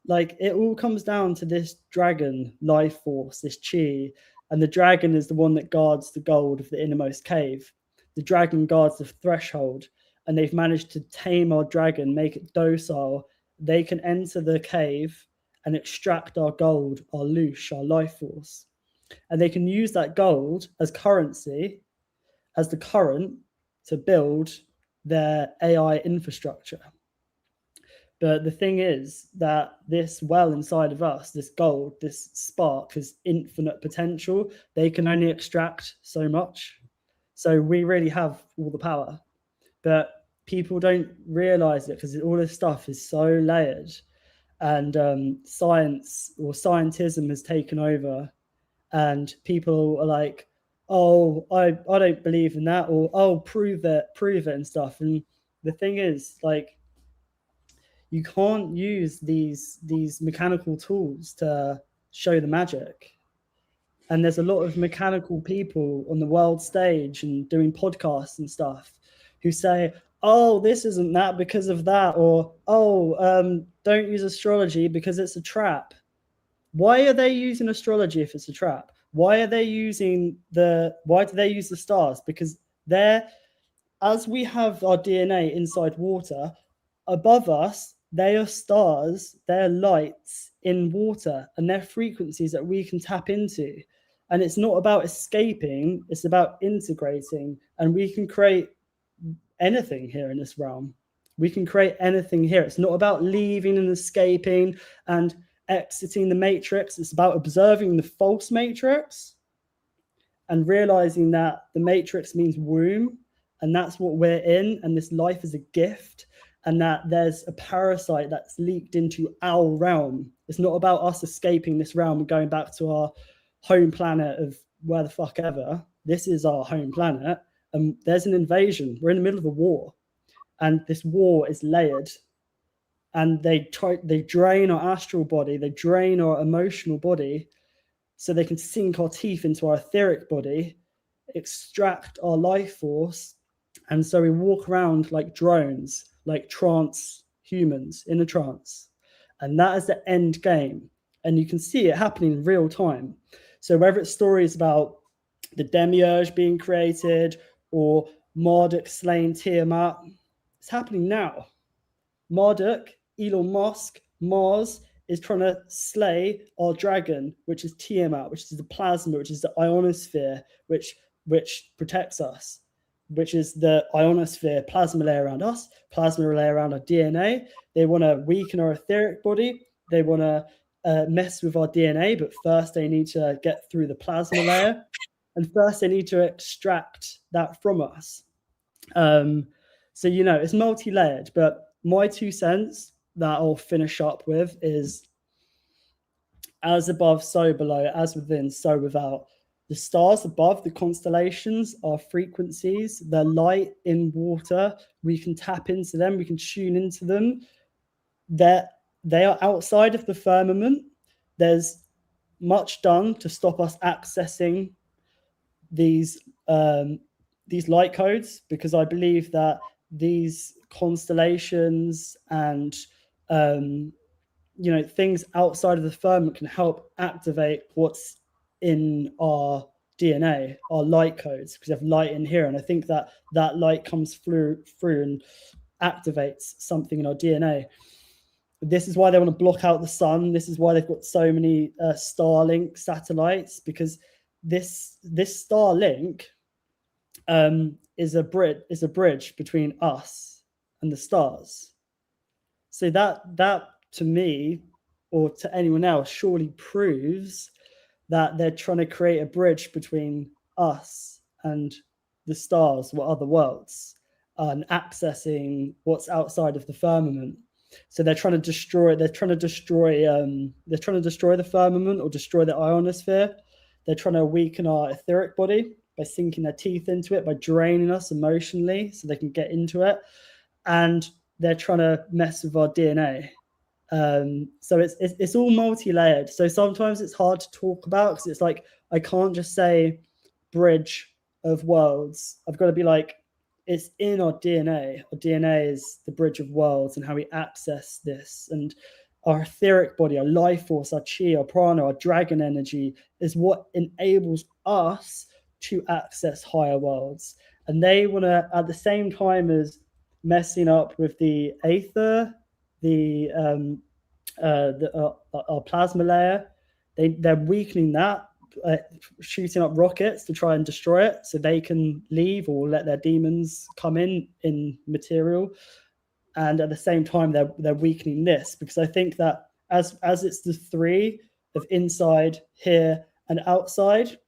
Like, it all comes down to this dragon life force, this chi, and the dragon is the one that guards the gold of the innermost cave. The dragon guards the threshold, and they've managed to tame our dragon, make it docile. They can enter the cave and extract our gold, our loosh, our life force. And they can use that gold as currency, as the current, to build their AI infrastructure. But the thing is that this well inside of us, this gold, this spark, has infinite potential. They can only extract so much. So we really have all the power. But people don't realize it because all this stuff is so layered. And science or scientism has taken over. And people are like, oh, I don't believe in that, or oh, prove it and stuff. And the thing is, like, you can't use these mechanical tools to show the magic. And there's a lot of mechanical people on the world stage and doing podcasts and stuff who say, oh, this isn't that because of that, or oh, don't use astrology because it's a trap. Why are they using astrology if it's a trap? Why do they use the stars? Because as we have our DNA inside water, above us, they are stars, they're lights in water, and they're frequencies that we can tap into. And it's not about escaping, it's about integrating. And we can create anything here in this realm. We can create anything here. It's not about leaving and escaping and exiting the matrix. It's about observing the false matrix and realizing that the matrix means womb, and that's what we're in, and this life is a gift, and that there's a parasite that's leaked into our realm. It's not about us escaping this realm and going back to our home planet of where the fuck ever. This is our home planet, and there's an invasion. We're in the middle of a war, and this war is layered. And they drain our astral body, they drain our emotional body, so they can sink our teeth into our etheric body, extract our life force. And so we walk around like drones, like trance humans in a trance. And that is the end game. And you can see it happening in real time. So whether it's stories about the demiurge being created or Marduk slaying Tiamat, it's happening now. Marduk, Elon Musk, Mars is trying to slay our dragon, which is Tiamat, which is the plasma, which is the ionosphere, which protects us, which is the ionosphere plasma layer around us, plasma layer around our DNA. They want to weaken our etheric body. They want to mess with our DNA, but first they need to get through the plasma layer, and first they need to extract that from us. So, it's multi-layered, but my 2 cents that I'll finish up with is as above, so below, as within, so without. The stars above, the constellations, are frequencies. They're light in water. We can tap into them. We can tune into them. They are outside of the firmament. There's much done to stop us accessing these light codes, because I believe that these constellations and things outside of the firmament can help activate what's in our DNA, our light codes, because we have light in here, and I think that light comes through and activates something in our DNA. This is why they want to block out the sun. This is why they've got so many Starlink satellites, because this Starlink is a bridge between us and the stars. So that to me, or to anyone else, surely proves that they're trying to create a bridge between us and the stars or other worlds, and accessing what's outside of the firmament. So they're trying to destroy the firmament or destroy the ionosphere. They're trying to weaken our etheric body by sinking their teeth into it, by draining us emotionally so they can get into it. And they're trying to mess with our DNA. So it's all multi-layered. So sometimes it's hard to talk about because it's like I can't just say bridge of worlds. I've got to be like, it's in our DNA. Our DNA is the bridge of worlds and how we access this. And our etheric body, our life force, our chi, our prana, our dragon energy is what enables us to access higher worlds. And they want to, at the same time as messing up with the aether, our plasma layer, they're weakening that, shooting up rockets to try and destroy it so they can leave or let their demons come in material. And at the same time, they're weakening this, because I think that as it's the three of inside, here, and outside,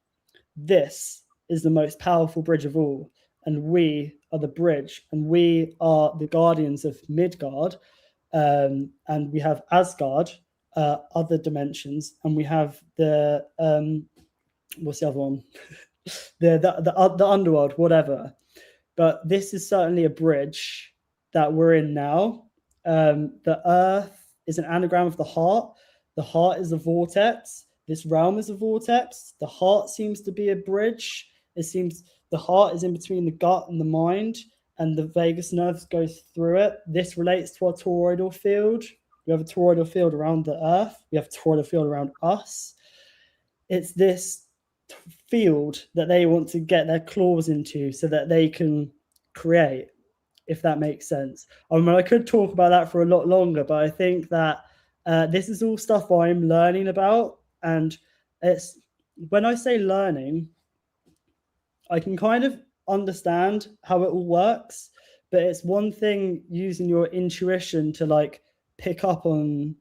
this is the most powerful bridge of all. And we are the bridge, and we are the guardians of Midgard. And we have Asgard, other dimensions, and we have the what's the other one? the underworld, whatever. But this is certainly a bridge that we're in now. The earth is an anagram of the heart. The heart is a vortex. This realm is a vortex. The heart seems to be a bridge. It seems the heart is in between the gut and the mind, and the vagus nerves goes through it. This relates to our toroidal field. We have a toroidal field around the earth. We have a toroidal field around us. It's this field that they want to get their claws into so that they can create, if that makes sense. I mean, I could talk about that for a lot longer, but I think that this is all stuff I'm learning about. And it's, when I say learning, I can kind of understand how it all works, but it's one thing using your intuition to like pick up on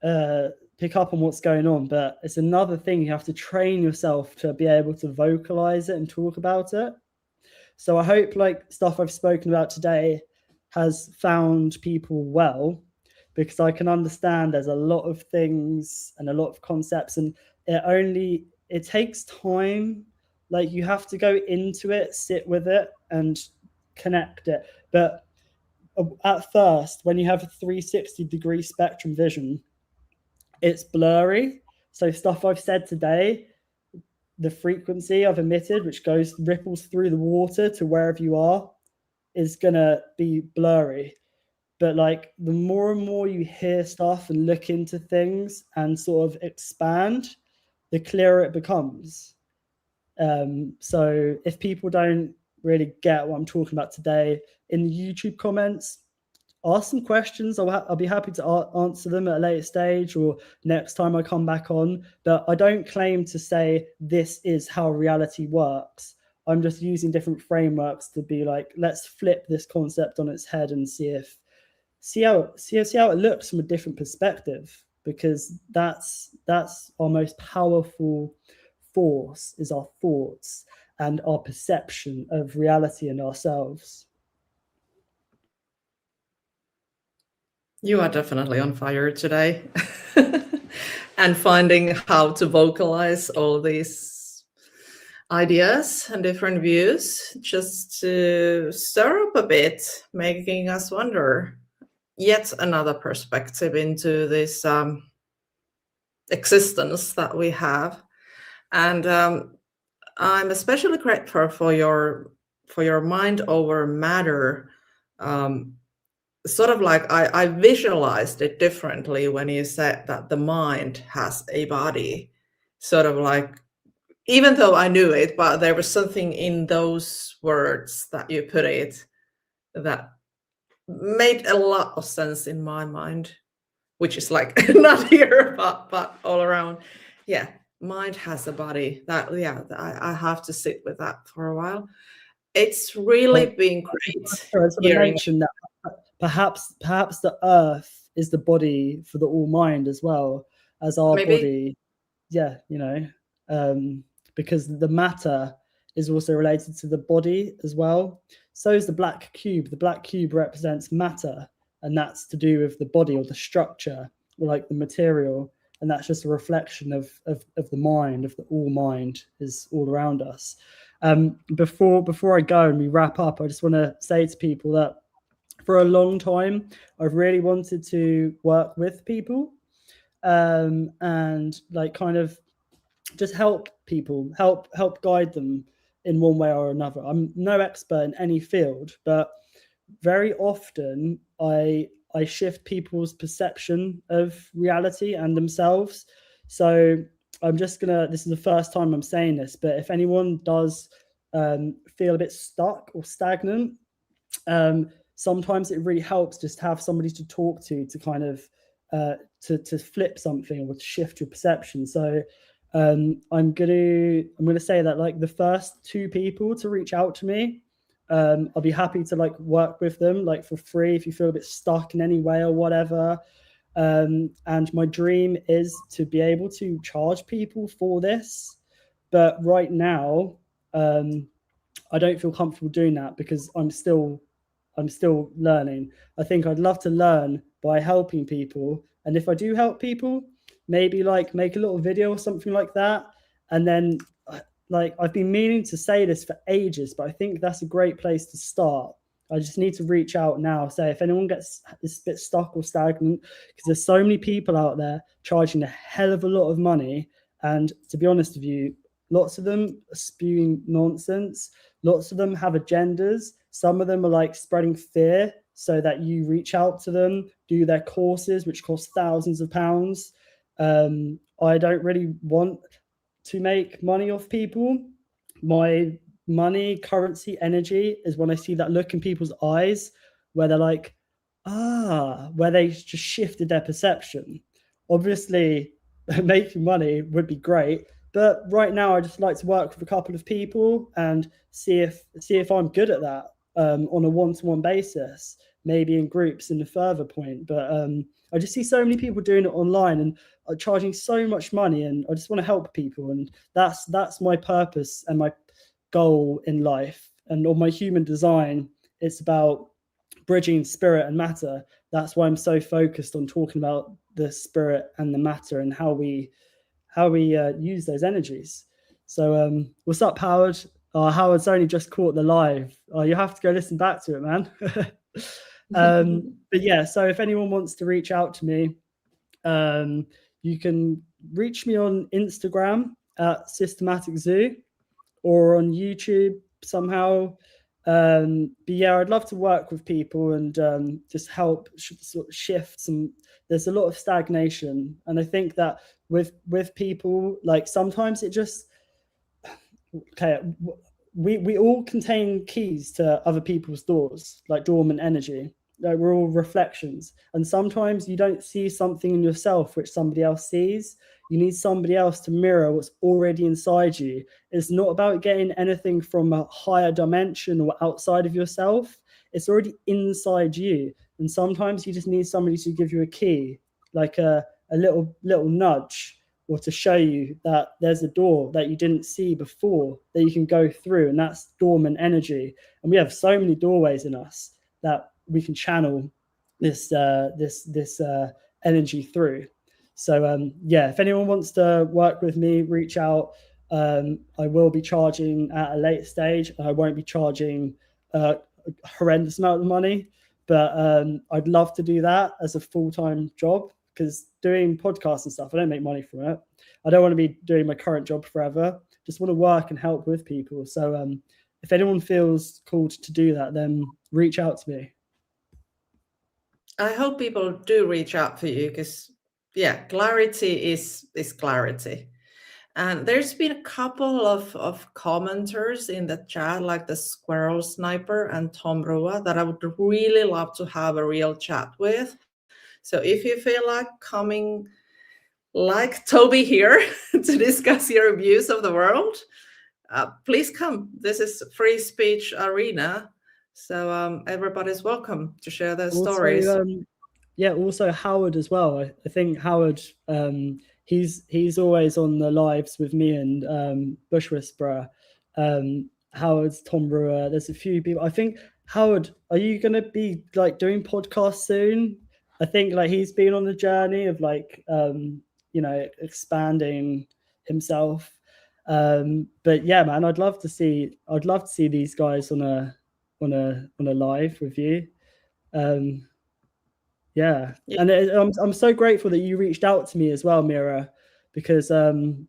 what's going on, but it's another thing you have to train yourself to be able to vocalize it and talk about it. So I hope like stuff I've spoken about today has found people well, because I can understand there's a lot of things and a lot of concepts, and it takes time. Like you have to go into it, sit with it and connect it. But at first, when you have a 360-degree spectrum vision, it's blurry. So stuff I've said today, the frequency I've emitted, which ripples through the water to wherever you are, is gonna be blurry. But like the more and more you hear stuff and look into things and sort of expand, the clearer it becomes. So if people don't really get what I'm talking about today, in the YouTube comments, ask some questions. I'll be happy to answer them at a later stage or next time I come back on. But I don't claim to say this is how reality works. I'm just using different frameworks to be like, let's flip this concept on its head and see how it looks from a different perspective, because that's our most powerful force, is our thoughts and our perception of reality and ourselves. You are definitely on fire today. And finding how to vocalize all these ideas and different views, just to stir up a bit, making us wonder yet another perspective into this existence that we have. And I'm especially grateful for your mind over matter. Sort of like I visualized it differently when you said that the mind has a body. Sort of like, even though I knew it, but there was something in those words that you put it that made a lot of sense in my mind, which is like not here, but all around. Yeah, mind has a body. I have to sit with that for a while. It's really been great. Mention that perhaps the earth is the body for the all mind as well as our body. Yeah, because the matter is also related to the body as well. So is the black cube. The black cube represents matter, and that's to do with the body or the structure, or like the material. And that's just a reflection of the mind, of the all mind is all around us. Before I go and we wrap up, I just want to say to people that for a long time, I've really wanted to work with people, and like kind of just help people, help guide them in one way or another. I'm no expert in any field, but very often I shift people's perception of reality and themselves. So I'm just gonna, this is the first time I'm saying this, but if anyone does feel a bit stuck or stagnant, sometimes it really helps just to have somebody to talk to kind of to flip something or to shift your perception. So I'm gonna say that like the first 2 people to reach out to me, I'll be happy to like work with them like for free if you feel a bit stuck in any way or whatever. And my dream is to be able to charge people for this, but right now I don't feel comfortable doing that because I'm still learning. I think I'd love to learn by helping people, and if I do help people, maybe like make a little video or something like that. And then like I've been meaning to say this for ages, but I think that's a great place to start. I just need to reach out now, say if anyone gets this bit stuck or stagnant, because there's so many people out there charging a hell of a lot of money, and to be honest with you, lots of them are spewing nonsense. Lots of them have agendas. Some of them are like spreading fear so that you reach out to them, do their courses, which cost thousands of pounds. I don't really want to make money off people. My money, currency, energy is when I see that look in people's eyes where they're like, where they just shifted their perception. Obviously, making money would be great, but right now I just like to work with a couple of people and see if I'm good at that on a one-to-one basis, maybe in groups in the further point. But I just see so many people doing it online and charging so much money, and I just want to help people, and that's my purpose and my goal in life. And on my human design, it's about bridging spirit and matter. That's why I'm so focused on talking about the spirit and the matter and how we use those energies. So what's up, Howard? Howard's only just caught the live. You have to go listen back to it, man. But yeah, so if anyone wants to reach out to me, you can reach me on Instagram at Systematic Zoo or on YouTube somehow. But yeah, I'd love to work with people and just help sort of shift some. There's a lot of stagnation, and I think that with people, like sometimes it just we all contain keys to other people's doors, like dormant energy. Like we're all reflections, and sometimes you don't see something in yourself which somebody else sees. You need somebody else to mirror what's already inside you. It's not about getting anything from a higher dimension or outside of yourself. It's already inside you, and sometimes you just need somebody to give you a key, like a little nudge, or to show you that there's a door that you didn't see before that you can go through, and that's dormant energy. And we have so many doorways in us that we can channel this energy through. So yeah, if anyone wants to work with me, reach out. I will be charging at a later stage. I won't be charging a horrendous amount of money, but I'd love to do that as a full-time job, because doing podcasts and stuff, I don't make money from it. I don't want to be doing my current job forever. Just want to work and help with people. So if anyone feels called to do that, then reach out to me. I hope people do reach out for you, because yeah, clarity is clarity. And there's been a couple of commenters in the chat, like the Squirrel Sniper and Tom Rua, that I would really love to have a real chat with. So if you feel like coming like Toby here to discuss your views of the world, please come. This is free speech arena. So everybody's welcome to share their stories. Yeah, also Howard as well. I think Howard, he's always on the lives with me and Bush Whisperer. Howard's Tom Brewer. There's a few people. I think Howard, are you going to be like doing podcasts soon? I think like he's been on the journey of like expanding himself. But yeah, man, I'd love to see these guys on a live with you. Yeah. And I'm so grateful that you reached out to me as well, Mira, because you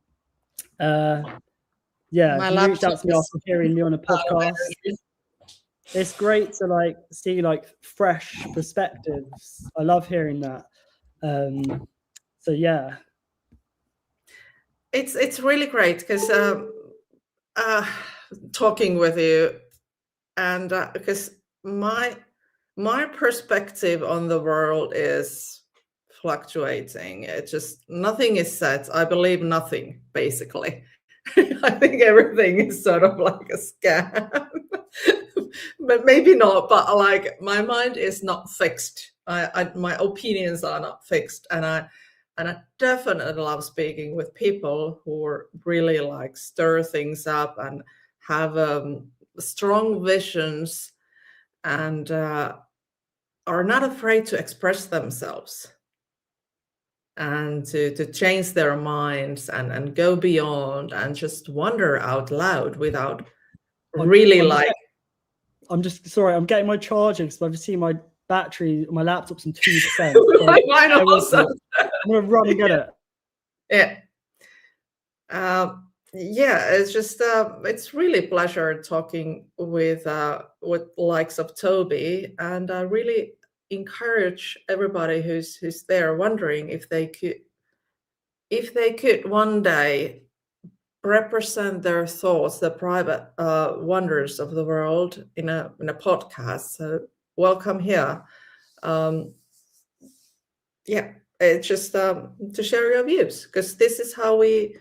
reached out to me after hearing me on a podcast. It's great to like see like fresh perspectives. I love hearing that. So yeah, it's really great because talking with you, and because my perspective on the world is fluctuating. It just nothing is set. I believe nothing, basically. I think everything is sort of like a scam. But maybe not, but like my mind is not fixed. My opinions are not fixed, and I definitely love speaking with people who are really like stir things up and have strong visions and are not afraid to express themselves and to change their minds and go beyond and just wonder out loud without I'm just sorry, I'm getting my charger because I've seen my battery, my laptop's on 2%. Mine also. I'm gonna run and get it. Yeah. It's just it's really a pleasure talking with likes of Toby, and I really encourage everybody who's there wondering if they could one day represent their thoughts, the private wonders of the world in a podcast. So welcome here. It's just to share your views, because this is how we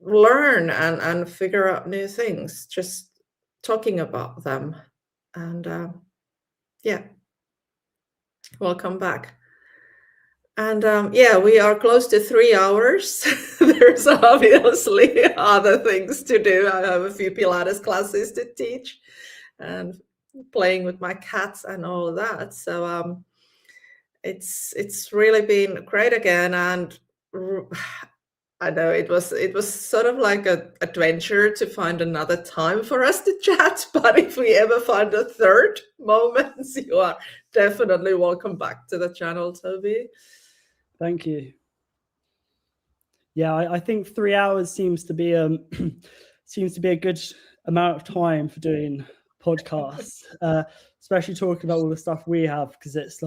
learn and figure out new things, just talking about them. And welcome back. And we are close to 3 hours. There's obviously other things to do. I have a few Pilates classes to teach and playing with my cats and all of that. So it's really been great again. And I know it was sort of like an adventure to find another time for us to chat. But if we ever find a third moment, you are definitely welcome back to the channel, Toby. Thank you. Yeah, I think 3 hours seems to be a good amount of time for doing podcasts, especially talking about all the stuff we have, because it's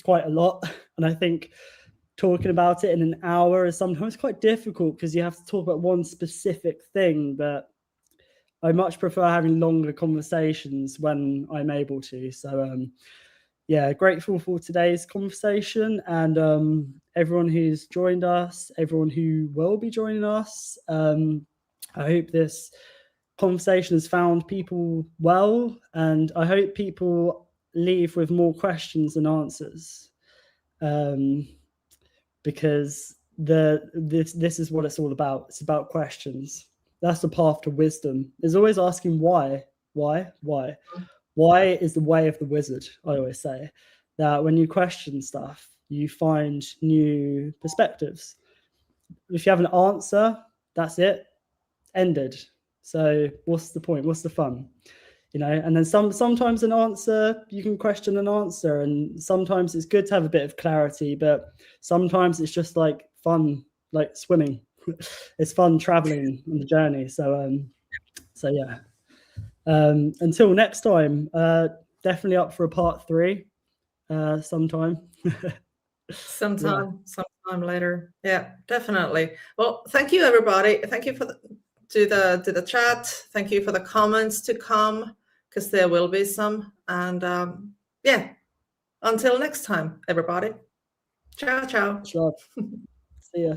quite a lot. And I think talking about it in an hour is sometimes quite difficult because you have to talk about one specific thing. But I much prefer having longer conversations when I'm able to. So grateful for today's conversation, and everyone who's joined us, everyone who will be joining us. I hope this conversation has found people well, and I hope people leave with more questions than answers, because this is what it's all about. It's about questions. That's the path to wisdom. It's always asking why. Why is the way of the wizard. I always say that when you question stuff, you find new perspectives. If you have an answer, that's it, ended. So what's the point? What's the fun? And then sometimes an answer, you can question an answer, and sometimes it's good to have a bit of clarity, but sometimes it's just like fun, like swimming. It's fun traveling on the journey. So yeah. Until next time, definitely up for a part 3 sometime. Sometime later. Yeah, definitely. Well, thank you, everybody. Thank you to the chat. Thank you for the comments to come, because there will be some. And until next time, everybody. Ciao. Sure. See ya.